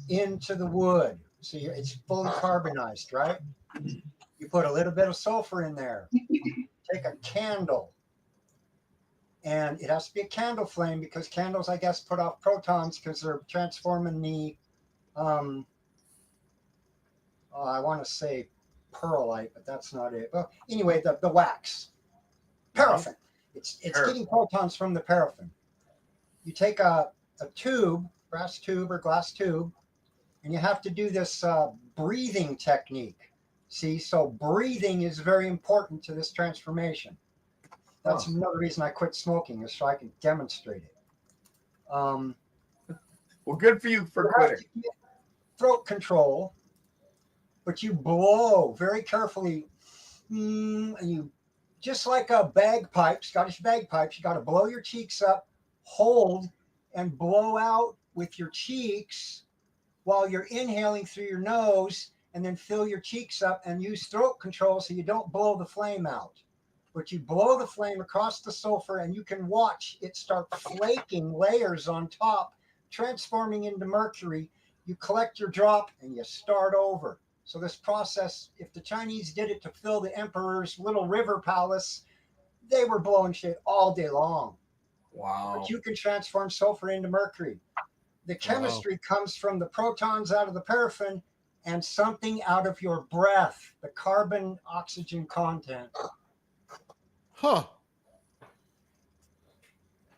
into the wood. So it's fully carbonized, right? You put a little bit of sulfur in there. Take a candle. And it has to be a candle flame because candles, I guess, put off protons because they're transforming the, I want to say perlite, but that's not it. Well, anyway, the wax, paraffin. It's getting protons from the paraffin. You take a tube, brass tube or glass tube, and you have to do this breathing technique. See, so breathing is very important to this transformation. That's another reason I quit smoking, is so I can demonstrate it. Well, good for you for quitting. Throat control, but you blow very carefully, and you just like a bagpipe, Scottish bagpipes. You got to blow your cheeks up, hold, and blow out with your cheeks while you're inhaling through your nose, and then fill your cheeks up and use throat control so you don't blow the flame out. But you blow the flame across the sulfur and you can watch it start flaking layers on top, transforming into mercury. You collect your drop and you start over. So this process, if the Chinese did it to fill the emperor's little river palace, they were blowing shit all day long. Wow. But you can transform sulfur into mercury. The chemistry comes from the protons out of the paraffin and something out of your breath, the carbon oxygen content. Huh.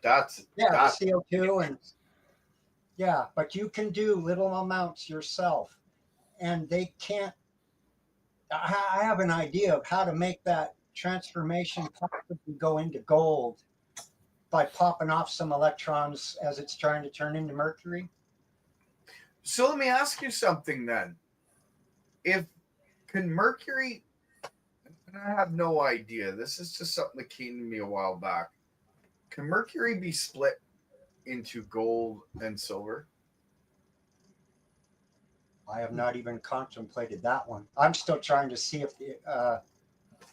That's Yeah, that's the CO2 and yeah, but you can do little amounts yourself, and they can't. I have an idea of how to make that transformation possibly go into gold by popping off some electrons as it's trying to turn into mercury. So let me ask you something then. If can mercury, and I have no idea, this is just something that came to me a while back. Can mercury be split into gold and silver? I have not even contemplated that one. I'm still trying to see if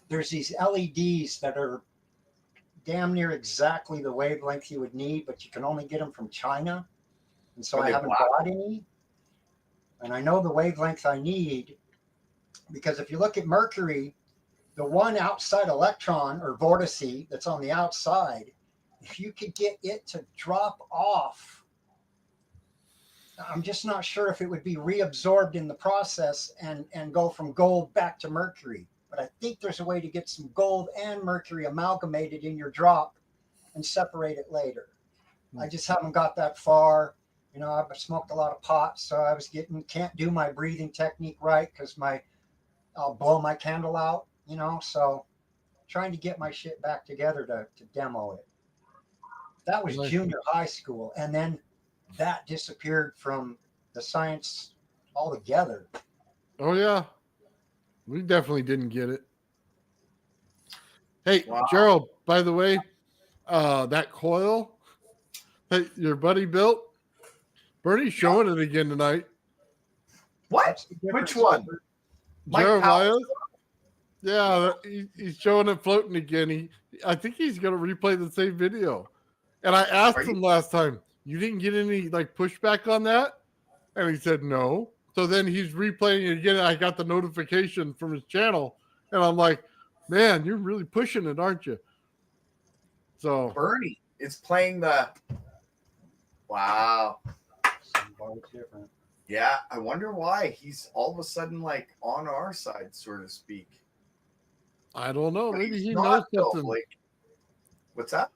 there's these LEDs that are damn near exactly the wavelength you would need, but you can only get them from China. And so I haven't bought any. And I know the wavelength I need because if you look at mercury, the one outside electron or vortice that's on the outside, if you could get it to drop off, I'm just not sure if it would be reabsorbed in the process and go from gold back to mercury. But I think there's a way to get some gold and mercury amalgamated in your drop and separate it later. I just haven't got that far. You know, I've smoked a lot of pot, so I was can't do my breathing technique right because I'll blow my candle out, you know, so trying to get my shit back together to demo it. That was junior high school. And then that disappeared from the science altogether. Oh yeah, we definitely didn't get it. Hey, Gerald, by the way, that coil that your buddy built, Bernie's showing it again tonight. What? Which one? Jeremiah? Yeah, he's showing it floating again. I think he's going to replay the same video. And I asked him last time, you didn't get any like pushback on that? And he said no. So then he's replaying it again. I got the notification from his channel, and I'm like, man, you're really pushing it, aren't you? So Bernie is playing the wow. Different. Yeah, I wonder why he's all of a sudden like on our side, so to speak. I don't know. But Maybe he's he not, knows though, something. like, what's that?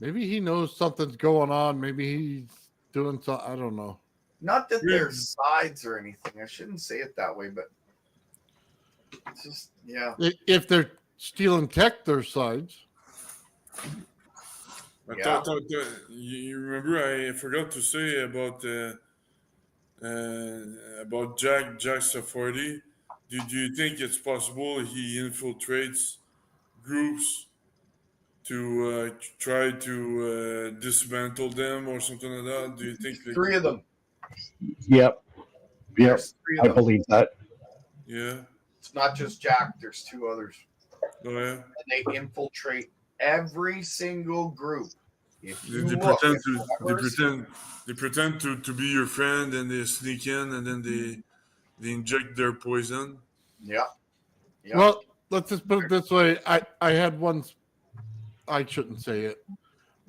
Maybe he knows something's going on. Maybe he's doing something. I don't know. Not that they're sides or anything. I shouldn't say it that way, but it's just If they're stealing tech, their sides. I thought you remember I forgot to say about Jack Safari. Do you think it's possible he infiltrates groups to try to dismantle them or something like that? Do you think three of them? Yep. There's three of I them. believe that. Yeah. It's not just Jack. There's two others. Oh yeah. And they infiltrate every single group. If you They look, pretend to be your friend, and they sneak in, and then they inject their poison. Yeah. Well, let's just put it this way. I had one. I shouldn't say it,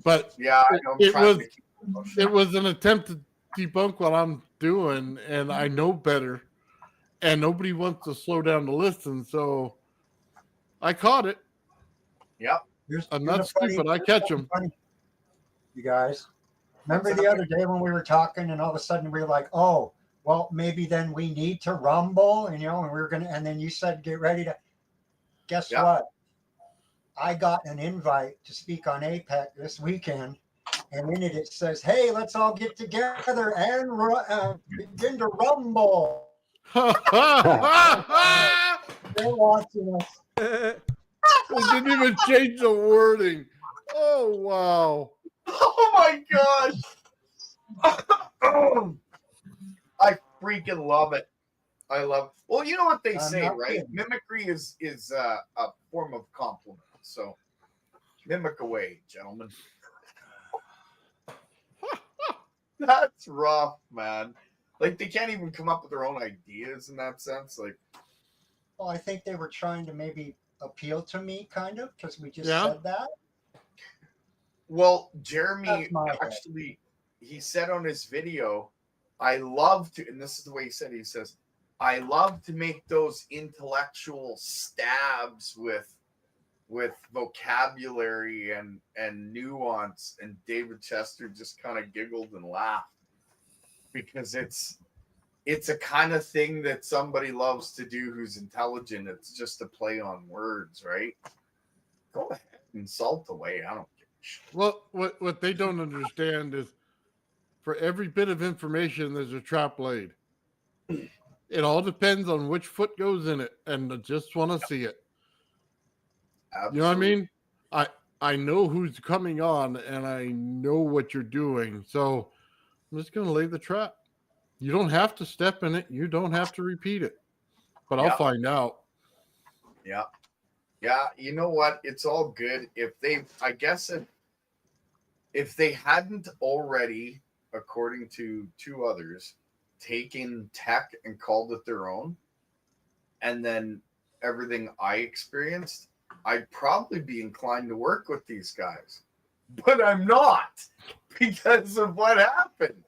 but yeah, I know it was an attempt to debunk what I'm doing, and I know better, and nobody wants to slow down to listen, so I caught it. Yep. I'm not stupid. I catch them. You guys, remember the other day when we were talking, and all of a sudden we were like, "Oh, well, maybe then we need to rumble," and and we were gonna, and then you said, "Get ready to." Guess what? I got an invite to speak on APEC this weekend, and in it says, "Hey, let's all get together and begin to rumble." They're watching us. They didn't even change the wording. Oh wow! Oh my gosh! I freaking love it. I love. Well, you know what they say, right? Kidding. Mimicry is a form of compliment. So mimic away, gentlemen. That's rough, man. Like they can't even come up with their own ideas in that sense. Like, well, I think they were trying to maybe appeal to me, kind of, because we just said that. Well, Jeremy actually he said on his video, I love to, and this is the way he said it, he says, I love to make those intellectual stabs with vocabulary and nuance. And David Chester just kind of giggled and laughed because it's a kind of thing that somebody loves to do who's intelligent. It's just a play on words, right? Go ahead, insult away. I don't give a shit. Well, what they don't understand is for every bit of information, there's a trap laid. It all depends on which foot goes in it, and I just want to see it. Absolutely. You know what I mean? I know who's coming on, and I know what you're doing. So I'm just going to lay the trap. You don't have to step in it. You don't have to repeat it. But I'll find out. Yeah. Yeah, you know what? It's all good. If they hadn't already, according to two others, taken tech and called it their own, and then everything I experienced, I'd probably be inclined to work with these guys. But I'm not because of what happened,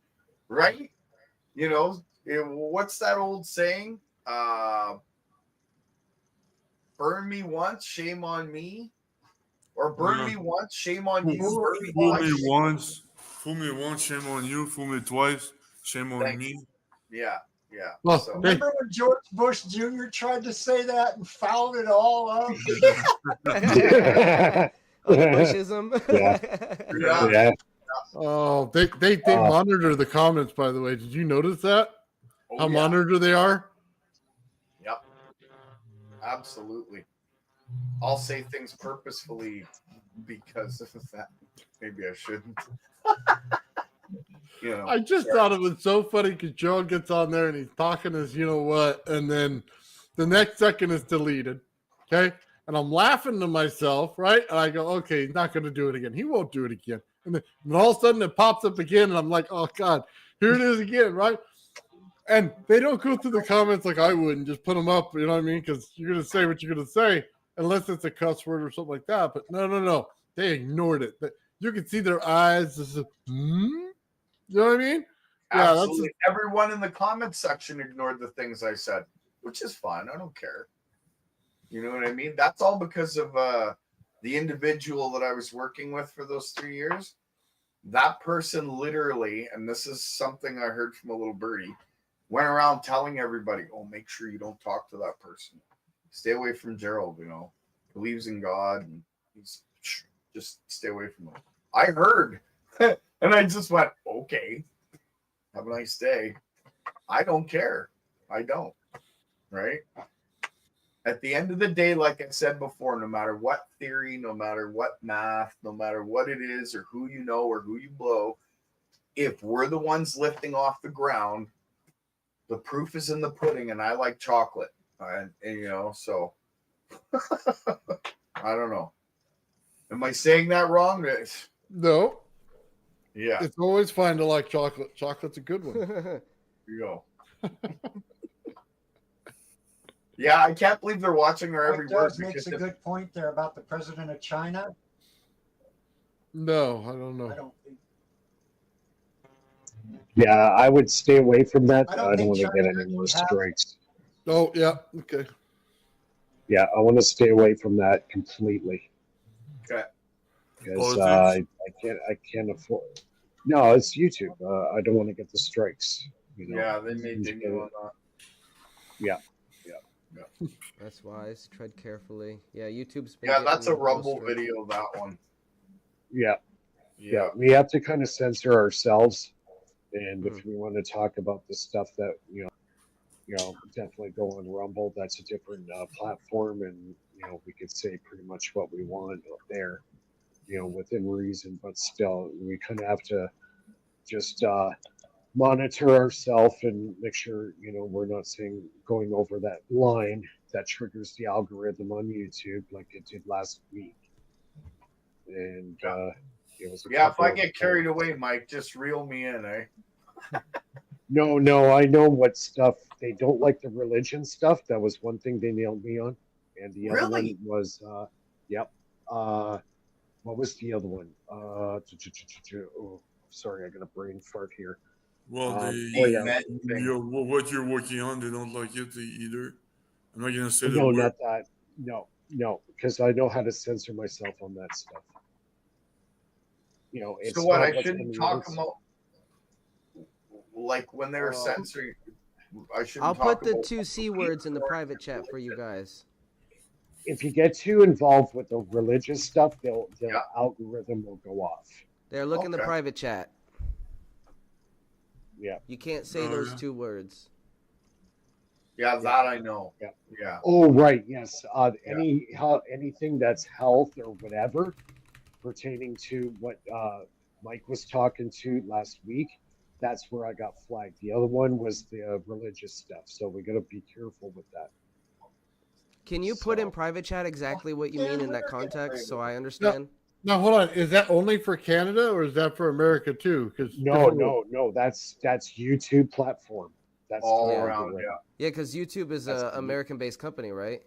right? You know, what's that old saying? Burn me once, shame on me. Or burn me once, shame on you. Fool me once, shame on you. Fool me twice, shame on me. Yeah. Well, So, Remember when George Bush Jr. tried to say that and fouled it all up? Oh, the Bushism. Yeah. Oh, they monitor the comments, by the way. Did you notice that? How monitored they are? Yep. Absolutely. I'll say things purposefully because of that. Maybe I shouldn't. You know, I just thought it was so funny because Joe gets on there and he's talking as you know what, and then the next second is deleted. Okay. And I'm laughing to myself, right? And I go, okay, he's not going to do it again. He won't do it again. And then all of a sudden it pops up again, and I'm like, oh, God, here it is again, right? And they don't go through the comments like I would and just put them up, you know what I mean? Because you're going to say what you're going to say, unless it's a cuss word or something like that. But no. They ignored it. You can see their eyes. You know what I mean? absolutely. Everyone in the comments section ignored the things I said, which is fine. I don't care. You know what I mean? That's all because of the individual that I was working with for those 3 years. That person literally, and this is something I heard from a little birdie, went around telling everybody, oh, make sure you don't talk to that person. Stay away from Gerald, you know. Believes in God, and he's just stay away from him. I heard, and I just went, okay, have a nice day. I don't care. I don't, right? At the end of the day, like I said before, no matter what theory, no matter what math, no matter what it is or who you know or who you blow, if we're the ones lifting off the ground, the proof is in the pudding, and I like chocolate. And you know, so I don't know. Am I saying that wrong? No. Yeah. It's always fine to like chocolate. Chocolate's a good one. Here you go. Yeah, I can't believe they're watching our every word. Doug makes a good point there about the president of China. No, I don't know. I don't think. Yeah, I would stay away from that. I I don't don't want to think get China any more has- strikes. Oh, yeah. Okay. Yeah, I want to stay away from that completely. Okay. Because I can't afford. No, it's YouTube. I don't want to get the strikes. You know? Yeah, they made me on that. Yeah. That's wise. Tread carefully. Yeah, YouTube's been Yeah, that's a getting Rumble most strict. video, that one. Yeah. We have to kind of censor ourselves, and if we want to talk about the stuff that definitely go on Rumble. That's a different platform, and we could say pretty much what we want up there, within reason. But still, we kind of have to just monitor ourselves and make sure we're not going over that line that triggers the algorithm on YouTube like it did last week. And if I get carried away, Mike, just reel me in, eh? No, I know what stuff they don't like, the religion stuff. That was one thing they nailed me on, and the other one was what was the other one? sorry, I got a brain fart here. Well, oh yeah, what you're working on, they don't like it either. I'm not gonna say the no, word. not that. No, because I know how to censor myself on that stuff. It's So what? not I what's shouldn't on the talk outside. about like when they're Uh, censoring. I shouldn't I'll talk put the about two C words in the private chat for you guys. If you get too involved with the religious stuff, the Yeah. algorithm will go off. There, look in the Okay. private chat. Yeah. You can't say those two words. Yeah, that I know. Yeah. Yeah. Oh, right. Yes. Yeah. Anything that's health or whatever pertaining to what Mike was talking to last week, that's where I got flagged. The other one was the religious stuff. So we got to be careful with that. Can you put in private chat exactly what you mean in that context so I understand? Now, hold on. Is that only for Canada or is that for America too? Because No. That's YouTube platform. That's All the around. algorithm. Yeah. Yeah, because YouTube is That's a the- American-based company, right?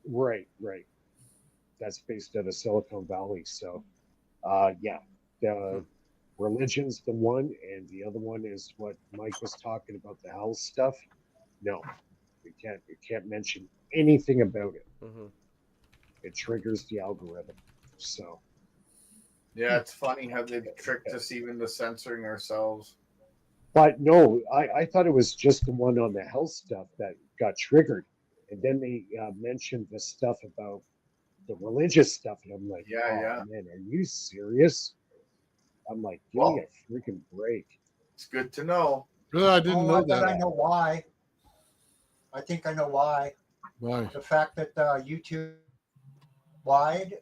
Right. That's based out of Silicon Valley. So, yeah, the religion's the one, and the other one is what Mike was talking about, the health stuff. No, you can't mention anything about it. Mm-hmm. It triggers the algorithm. So, Yeah, it's funny how they've tricked us even to censoring ourselves. but no, I thought it was just the one on the health stuff that got triggered, and then they mentioned the stuff about the religious stuff, and I'm like, Yeah. man, are you serious? I'm like, give me a freaking break. It's good to know. I didn't know I bet that. I know why. I think I know why. Why? The fact that YouTube wide,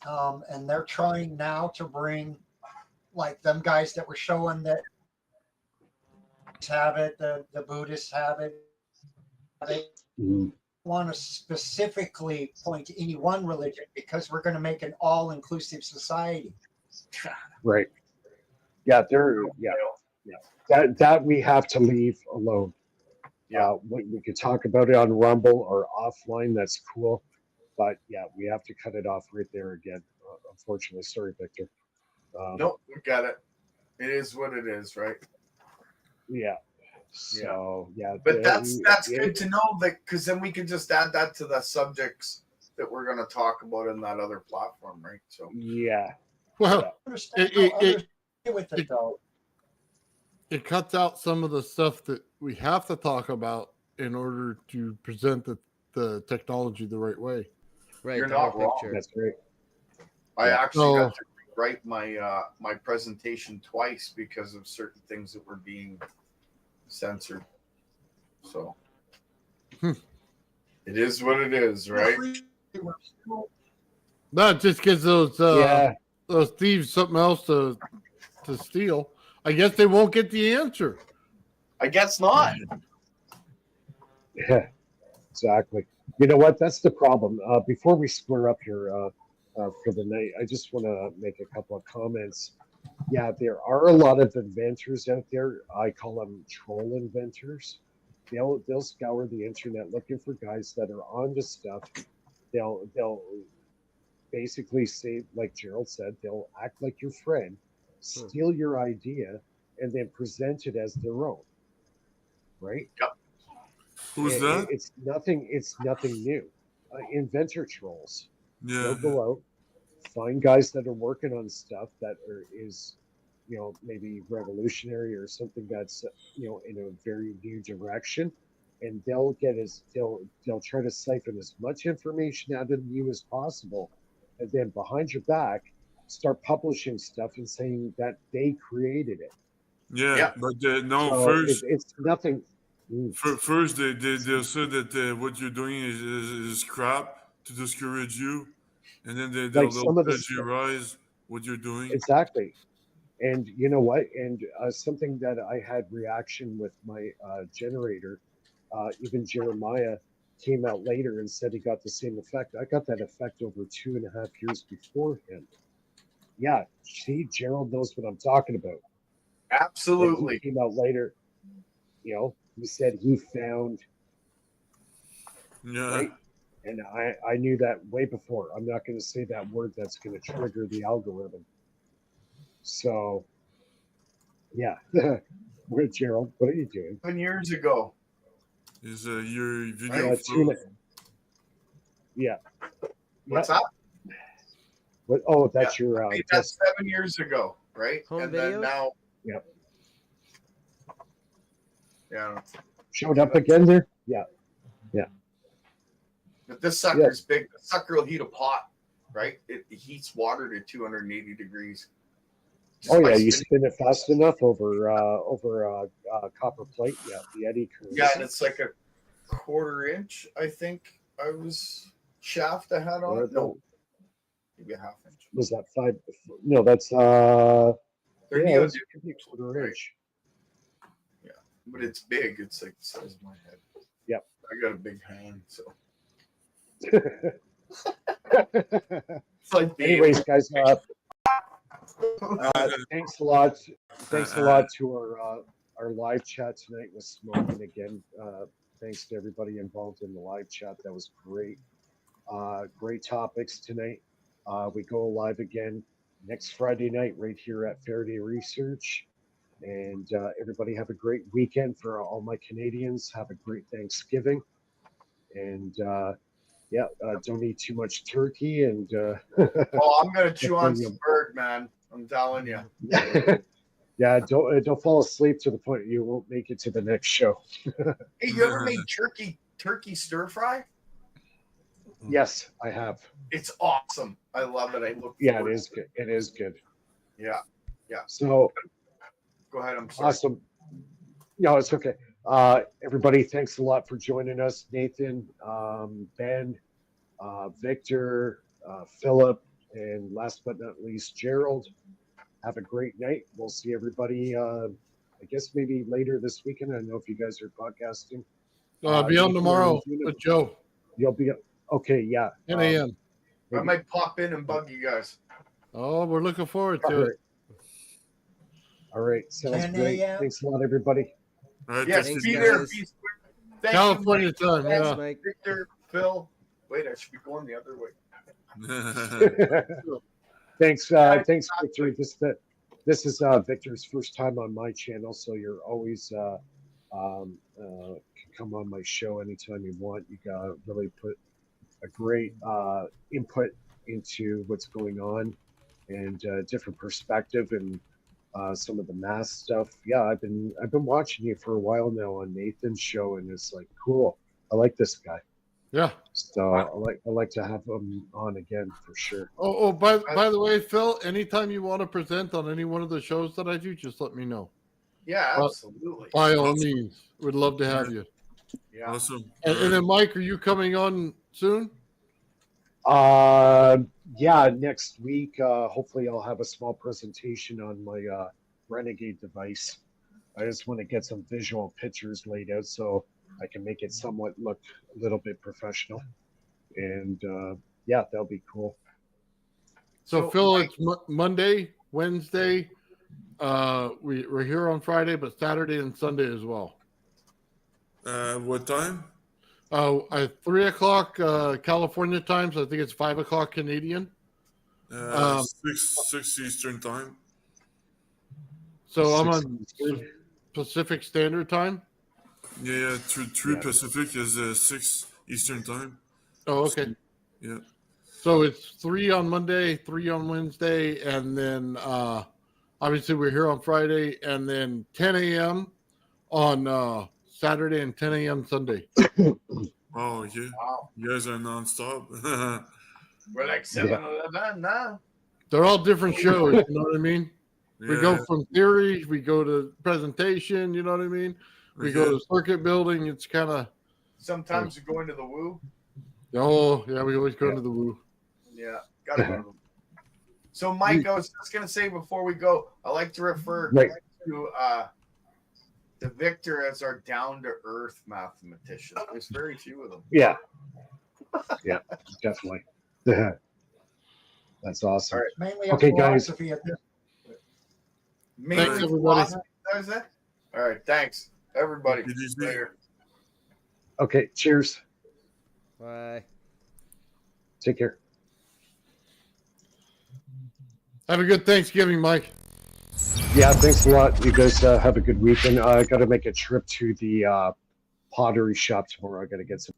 and they're trying now to bring like them guys that were showing that have it, the Buddhists have it. They want to specifically point to any one religion because we're going to make an all-inclusive society. Right. Yeah, that we have to leave alone. Yeah. We could talk about it on Rumble or offline. That's cool, but yeah, we have to cut it off right there again. Unfortunately, sorry, Victor. Nope, we got it. It is what it is, right? Yeah. So yeah, but that's good to know, that because then we can just add that to the subjects that we're going to talk about in that other platform, right? So yeah. Well, it cuts out some of the stuff that we have to talk about in order to present the technology the right way. Right. You're not wrong. That's great. I actually had to rewrite my presentation twice because of certain things that were being censored. So it is what it is, right? That just gives those thieves something else to steal. I guess they won't get the answer. I guess not. Yeah, exactly. You know what? That's the problem. Before we square up here for the night, I just want to make a couple of comments. Yeah, there are a lot of inventors out there. I call them troll inventors. They'll scour the internet looking for guys that are onto stuff. They'll basically say, like Gerald said, they'll act like your friend, steal your idea, and then present it as their own. Right? Yep. Who's that? It's nothing new. Inventor trolls. Yeah. They'll go out, find guys that are working on stuff that is maybe revolutionary or something that's in a very new direction, and they'll try to siphon as much information out of you as possible, and then behind your back start publishing stuff and saying that they created it. Yeah. But no, so first it's nothing. First, they'll say that what you're doing is crap to discourage you, and then they'll plagiarize what you're doing. Exactly. And you know what? And something that I had reaction with my generator, even Jeremiah came out later and said he got the same effect. I got that effect over 2.5 years before him. Yeah, see, Gerald knows what I'm talking about. Absolutely. He came out later. He said he found. Yeah. Right? And I knew that way before. I'm not going to say that word that's going to trigger the algorithm. So, Yeah. Where, Gerald, what are you doing? 7 years ago. Is your video Tuna. Yeah. What's Yeah. up? What? Oh, that's Yeah, your. I made that 7 years ago, right? Home and videos? then now, Yep. yeah. Showed up again there. Yeah. But this sucker's big. The sucker will heat a pot, right? It heats water to 280 degrees. Just Oh by yeah, you spinning. spin it fast enough over copper plate. Yeah, the eddy curves. Yeah, and it's like a 1/4 inch, I think. I was shaft I had on it. No, maybe a 1/2 inch. Was that 5? No, that's They're yeah, neo that's could be a 1/4 inch. Yeah, but it's big. It's like the size of my head. Yep. I got a big hand, so it's like the Anyways, guys, thanks a lot. Thanks a lot to our live chat tonight with Smoking again. Thanks to everybody involved in the live chat. That was great. Great topics tonight. We go live again next Friday night right here at Faraday Research. And everybody have a great weekend. For all my Canadians, have a great Thanksgiving. And don't eat too much turkey. And oh, I'm gonna chew on some bird, man. I'm telling you. Yeah, don't fall asleep to the point you won't make it to the next show. Hey, you ever made turkey stir fry? Yes, I have. It's awesome. I love it. I look. Yeah, it is good. It is good. Yeah. So Go ahead. I'm sorry. awesome. No, it's okay. Everybody, thanks a lot for joining us. Nathan, Ben, Victor, Philip, and last but not least, Gerald. Have a great night. We'll see everybody, I guess maybe later this weekend. I don't know if you guys are podcasting. Be on tomorrow with Joe. You'll be okay. Yeah. 10 a.m. I might pop in and bug you guys. Oh, we're looking forward to it. All right. Sounds 10 great. a.m. Thanks a lot, everybody. All right, Yes, Thanks, be guys. there. Be square. Thank California you, time. Thanks, Yeah. Mike. Victor, Phil. Wait, I should be going the other way. Thanks, Victor. This is Victor's first time on my channel, so you're always can come on my show anytime you want. You got really put a great input into what's going on and different perspective and some of the math stuff. Yeah, I've been watching you for a while now on Nathan's show, and it's like cool. I like this guy. Yeah. So I like to have him on again for sure. Oh, by the way, Phil, anytime you want to present on any one of the shows that I do, just let me know. Yeah, absolutely. By all means, we'd love to have you. Yeah. Awesome. And then, Mike, are you coming on soon? Yeah, next week. Hopefully, I'll have a small presentation on my Renegade device. I just want to get some visual pictures laid out so I can make it somewhat look a little bit professional. And yeah, that'll be cool. So Phil, it's Monday, Wednesday. We're here on Friday, but Saturday and Sunday as well. What time? At 3 o'clock California time, so I think it's 5 o'clock Canadian. 6 Eastern time. So I'm on Pacific Standard Time. Yeah, 3 Pacific is 6 Eastern time. Oh, okay. Yeah. So it's 3 on Monday, 3 on Wednesday, and then obviously we're here on Friday, and then 10 a.m. on Saturday and 10 a.m. Sunday. Oh, yeah. Wow. You guys are nonstop. We're like 7-Eleven now. They're all different shows, you know what I mean? We go Yeah. from theory, we go to presentation, you know what I mean? We go to circuit building. It's kind of. Sometimes you're going to the woo. Oh, yeah, we always go to the woo. Yeah, gotta go. So, Mike, I was just gonna say before we go, I like to refer to Victor as our down-to-earth mathematician. There's very few of them. Yeah. Yeah, definitely. That's awesome. All It's mainly Okay, a guys. philosophy at this. Mainly Thanks, everybody. philosophy, is it? All right, thanks, everybody. Did you see- Later. Okay, cheers. Bye. Take care. Have a good Thanksgiving, Mike. Yeah, thanks a lot. You guys have a good weekend. I got to make a trip to the pottery shop tomorrow. I got to get some